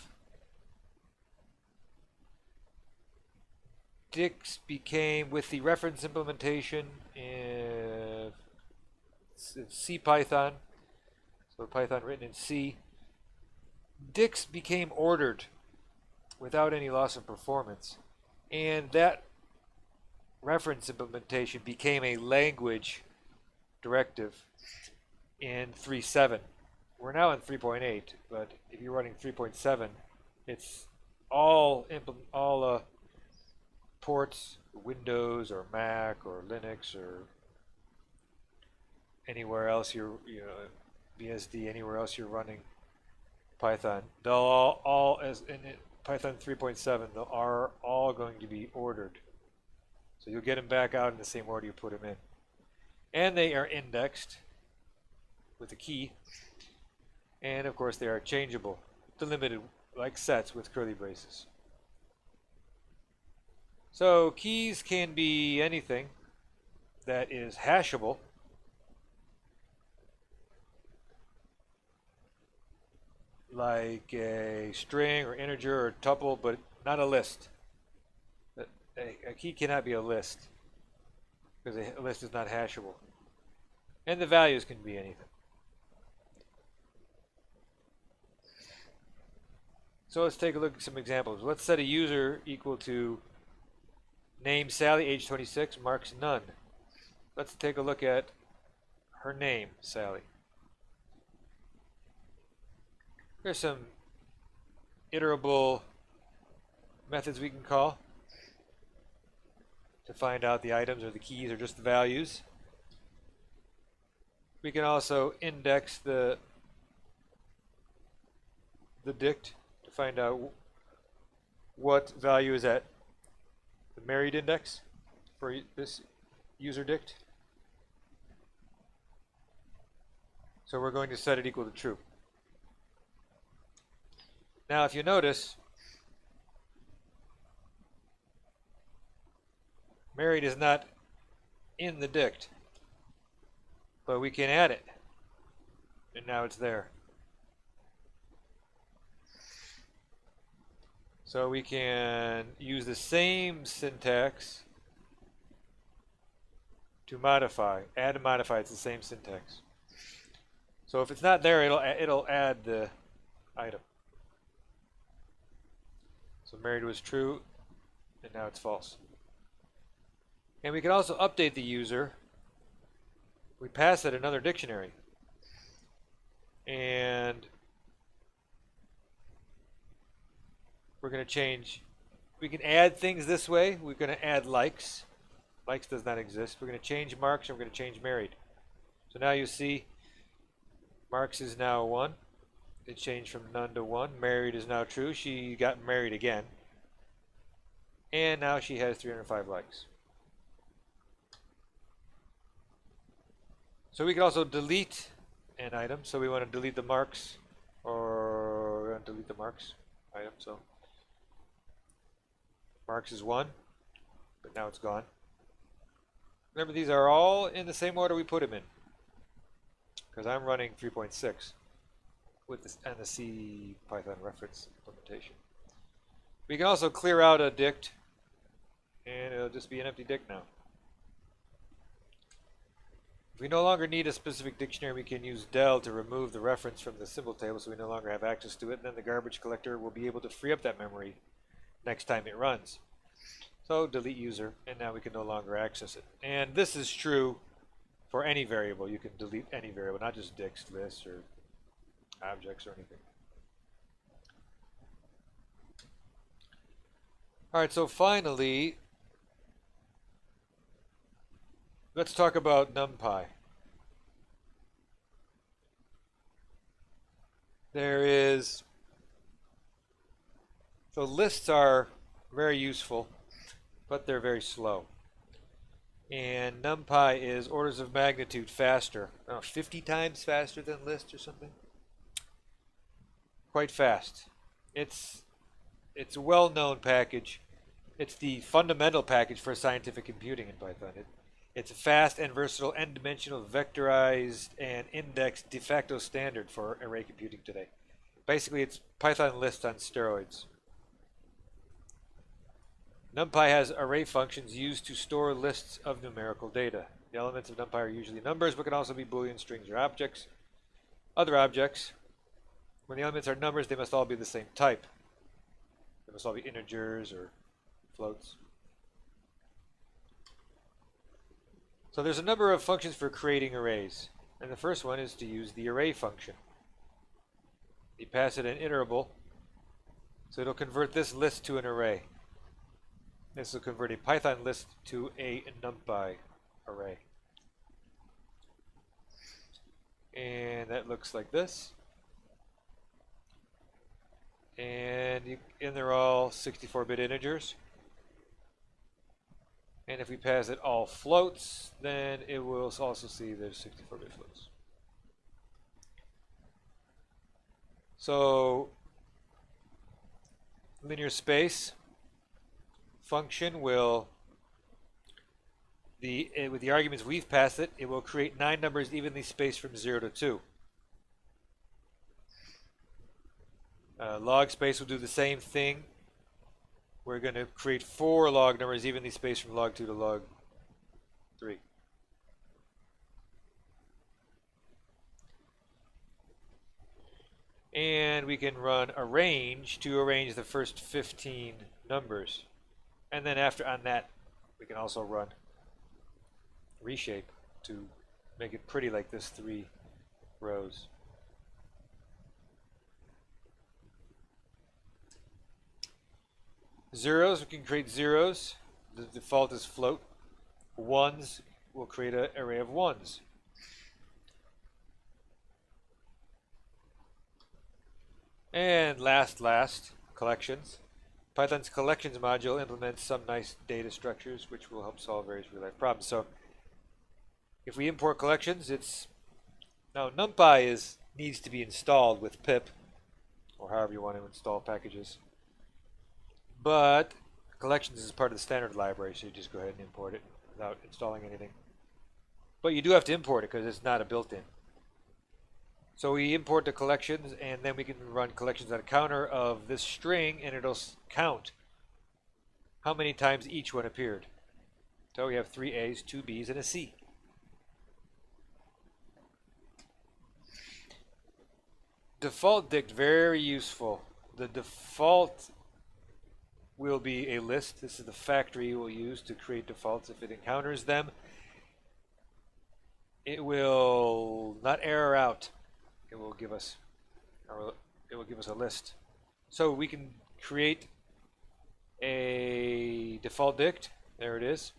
dicts became, with the reference implementation in C Python, so Python written in C, dicts became ordered without any loss of performance. And that reference implementation became a language directive in 3.7. We're now in 3.8, but if you're running 3.7, it's all ports, Windows or Mac or Linux or anywhere else BSD, anywhere else you're running Python. They'll all as in Python 3.7, they are all going to be ordered. So you'll get them back out in the same order you put them in. And they are indexed with a key. And of course they are changeable, delimited like sets with curly braces. So keys can be anything that is hashable. Like a string or integer or tuple, but not a list. A key cannot be a list because a list is not hashable. And the values can be anything. So let's take a look at some examples. Let's set a user equal to name Sally, age 26, marks none. Let's take a look at her name, Sally. There's some iterable methods we can call to find out the items or the keys or just the values. We can also index the dict to find out what value is at the married index for this user dict. So we're going to set it equal to true. Now if you notice, married is not in the dict, but we can add it, and now it's there. So we can use the same syntax to modify. Add and modify, it's the same syntax. So if it's not there, it'll add the item. So married was true, and now it's false. And we can also update the user. We pass it another dictionary. And we're going to change. We can add things this way. We're going to add likes. Likes does not exist. We're going to change marks, and we're going to change married. So now you see marks is now 1. It changed from none to 1. Married is now true. She got married again. And now she has 305 likes. So we can also delete an item. So we want to delete the marks, or we're going to delete the marks item. So marks is 1, but now it's gone. Remember, these are all in the same order we put them in, because I'm running 3.6 with this and the C Python reference implementation. We can also clear out a dict, and it'll just be an empty dict now. If we no longer need a specific dictionary, we can use del to remove the reference from the symbol table, so we no longer have access to it, and then the garbage collector will be able to free up that memory next time it runs. So delete user, and now we can no longer access it. And this is true for any variable. You can delete any variable, not just dicts, lists, or objects, or anything. Alright, so finally, let's talk about NumPy. So lists are very useful. but they're very slow. And NumPy is orders of magnitude faster. 50 times faster than list or something. Quite fast. It's a well-known package. It's the fundamental package for scientific computing in Python. It's a fast and versatile n-dimensional vectorized and indexed de facto standard for array computing today. Basically, it's Python list on steroids. NumPy has array functions used to store lists of numerical data. The elements of NumPy are usually numbers, but can also be Boolean strings or objects. Other objects, when the elements are numbers, they must all be the same type. They must all be integers or floats. So there's a number of functions for creating arrays. And the first one is to use the array function. You pass it an iterable, so it'll convert this list to an array. This will convert a Python list to a NumPy array. And that looks like this. And they're all 64-bit integers. And if we pass it all floats, then it will also see there's 64-bit floats. So linear space function will, with the arguments we've passed it, it will create 9 numbers evenly spaced from 0 to 2. Log space will do the same thing. We're going to create 4 log numbers evenly spaced from log 2 to log 3. And we can run arrange to arrange the first 15 numbers. And then on that, we can also run reshape to make it pretty like this 3 rows. Zeros, we can create zeros. The default is float. Ones, we'll create an array of ones. And last, collections. Python's collections module implements some nice data structures which will help solve various real-life problems. So if we import collections, now NumPy needs to be installed with pip, or however you want to install packages. But collections is part of the standard library, so you just go ahead and import it without installing anything. But you do have to import it because it's not a built-in. So we import the collections, and then we can run collections on a counter of this string, and it'll count how many times each one appeared. So we have 3 A's, 2 B's, and a C. Default dict, very useful. The default will be a list. This is the factory we'll use to create defaults. If it encounters them, it will not error out. It will give us a list. So we can create a default dict. There it is.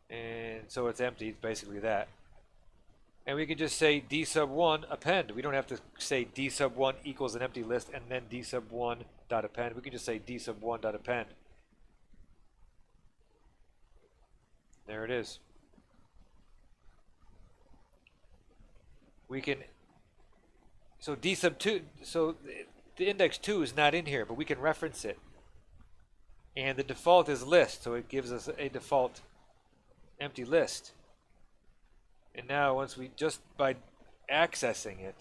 And so it's empty. It's basically that. And we can just say d sub 1 append. We don't have to say d sub 1 equals an empty list and then d sub 1 dot append. We can just say d sub 1 dot append. There it is. We can, so d sub 2, so the index 2 is not in here, but we can reference it. And the default is list, so it gives us a default empty list. And now once we, just by accessing it,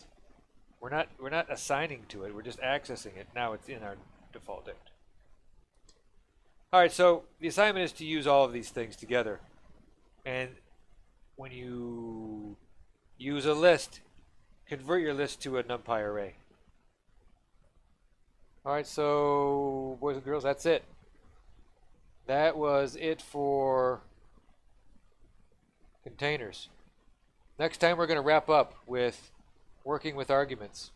we're not assigning to it, we're just accessing it. Now it's in our default dict. Alright, so the assignment is to use all of these things together. And when you use a list, convert your list to a NumPy array. Alright, so boys and girls, that's it. That was it for containers. Next time we're going to wrap up with working with arguments.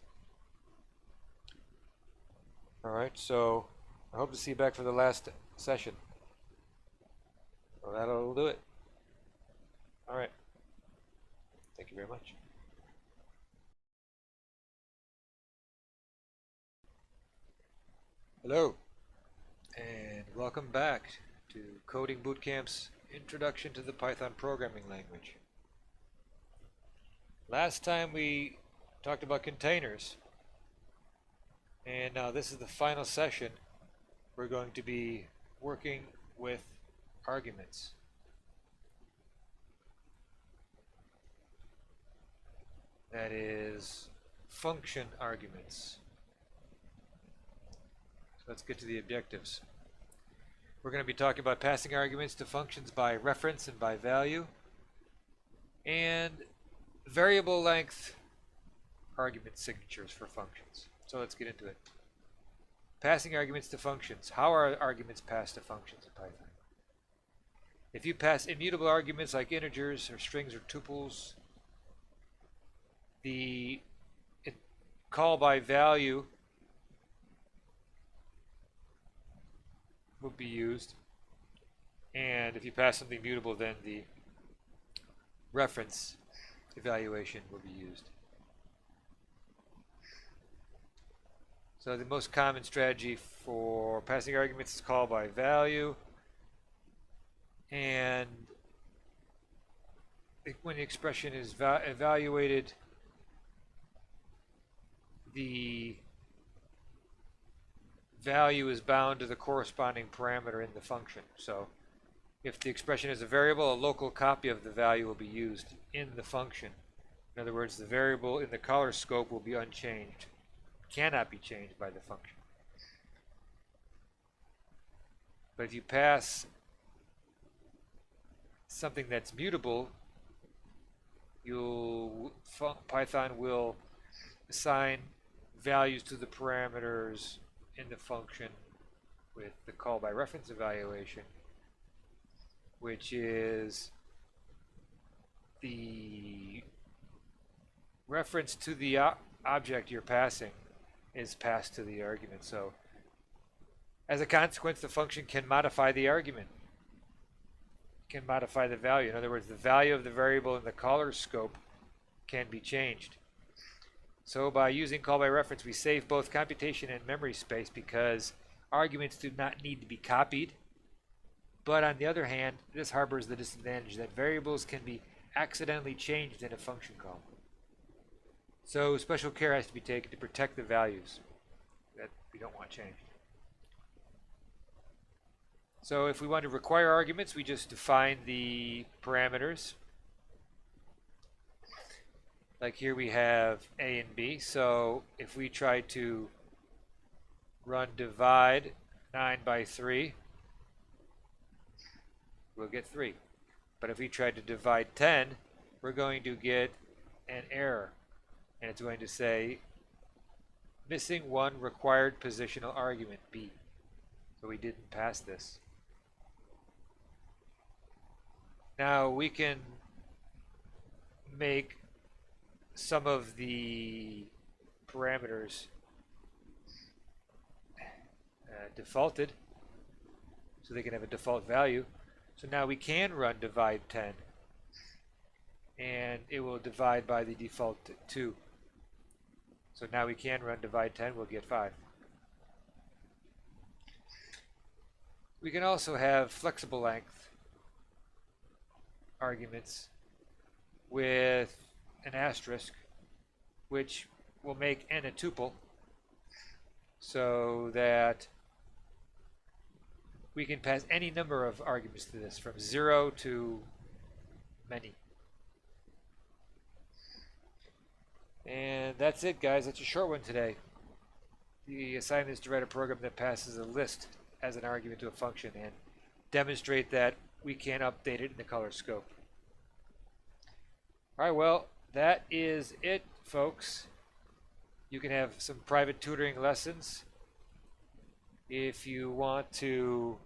Alright, so I hope to see you back for the last session. Well, that'll do it. Alright. Thank you very much. Hello, and welcome back to Coding Bootcamp's Introduction to the Python Programming Language. Last time we talked about containers, and now this is the final session. We're going to be working with arguments. That is, function arguments. So let's get to the objectives. We're going to be talking about passing arguments to functions by reference and by value, and variable length argument signatures for functions. So let's get into it. Passing arguments to functions. How are arguments passed to functions in Python? If you pass immutable arguments like integers or strings or tuples, the call by value will be used, and if you pass something mutable, then the reference evaluation will be used. So the most common strategy for passing arguments is call by value, and when the expression is evaluated, the value is bound to the corresponding parameter in the function. So if the expression is a variable, a local copy of the value will be used in the function. In other words, the variable in the caller scope will be unchanged, cannot be changed by the function. But if you pass something that's mutable, Python will assign values to the parameters in the function with the call by reference evaluation, which is the reference to the object you're passing is passed to the argument. So as a consequence, the function can modify the argument, can modify the value. In other words, the value of the variable in the caller scope can be changed. So by using call by reference, we save both computation and memory space because arguments do not need to be copied. But on the other hand, this harbors the disadvantage that variables can be accidentally changed in a function call. So special care has to be taken to protect the values that we don't want changed. So if we want to require arguments, we just define the parameters. Like here we have A and B. So if we try to run divide 9 by 3, we'll get 3. But if we try to divide 10, we're going to get an error. And it's going to say missing one required positional argument, B. So we didn't pass this. Now we can make some of the parameters defaulted, so they can have a default value. So now we can run divide 10, and it will divide by the default 2. So now we can run divide 10, we'll get 5. We can also have flexible length arguments with an asterisk, which will make n a tuple, so that we can pass any number of arguments to this, from 0 to many. And that's it, guys. That's a short one today. The assignment is to write a program that passes a list as an argument to a function and demonstrate that we can update it in the color scope. Alright, well, that is it, folks. You can have some private tutoring lessons if you want to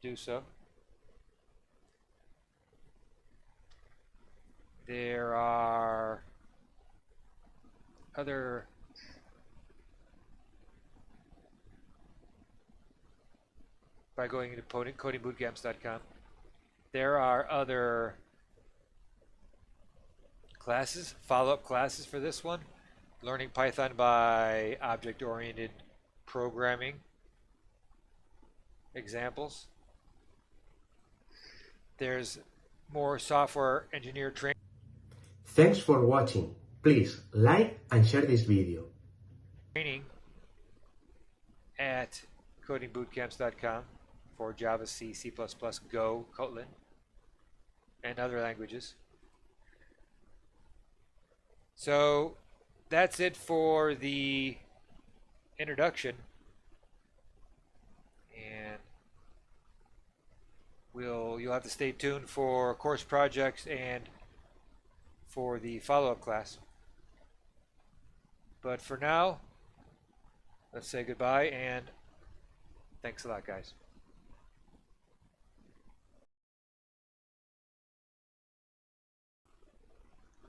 do so. There are other by going into codingbootcamps.com. There are other classes, follow-up classes for this one. Learning Python by object-oriented programming examples. There's more software engineer training. Thanks for watching. Please like and share this video. At codingbootcamps.com for Java, C, C++, Go, Kotlin, and other languages. So that's it for the introduction, and you'll have to stay tuned for course projects and for the follow-up class. But for now, let's say goodbye, and thanks a lot, guys.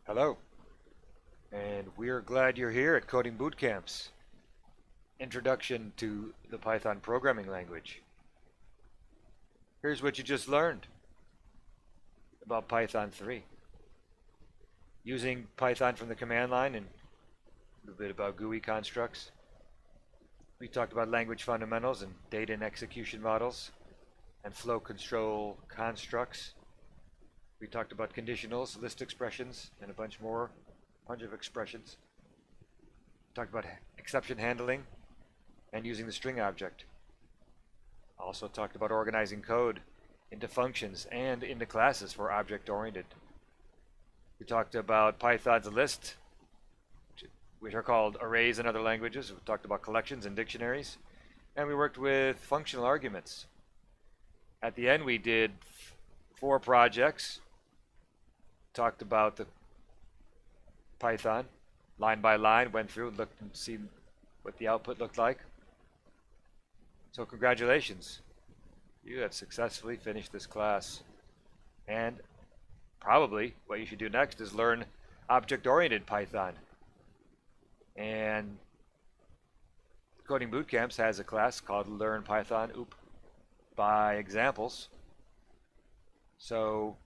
Hello, and we're glad you're here at Coding Bootcamps. Introduction to the Python programming language. Here's what you just learned about Python 3. Using Python from the command line and a little bit about GUI constructs. We talked about language fundamentals and data and execution models and flow control constructs. We talked about conditionals, list expressions, and a bunch of expressions. We talked about exception handling and using the string object. Also talked about organizing code into functions and into classes for object-oriented. We talked about Python's list, which are called arrays in other languages. We talked about collections and dictionaries. And we worked with functional arguments. At the end, we did 4 projects. Talked about the Python line by line, went through, looked and see what the output looked like. So congratulations. You have successfully finished this class. And probably what you should do next is learn object-oriented Python. And Coding Bootcamps has a class called Learn Python by Examples. So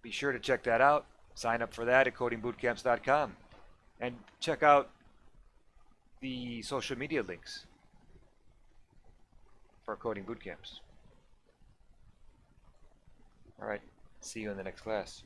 be sure to check that out. Sign up for that at codingbootcamps.com. And check out the social media links for Coding Bootcamps. All right, see you in the next class.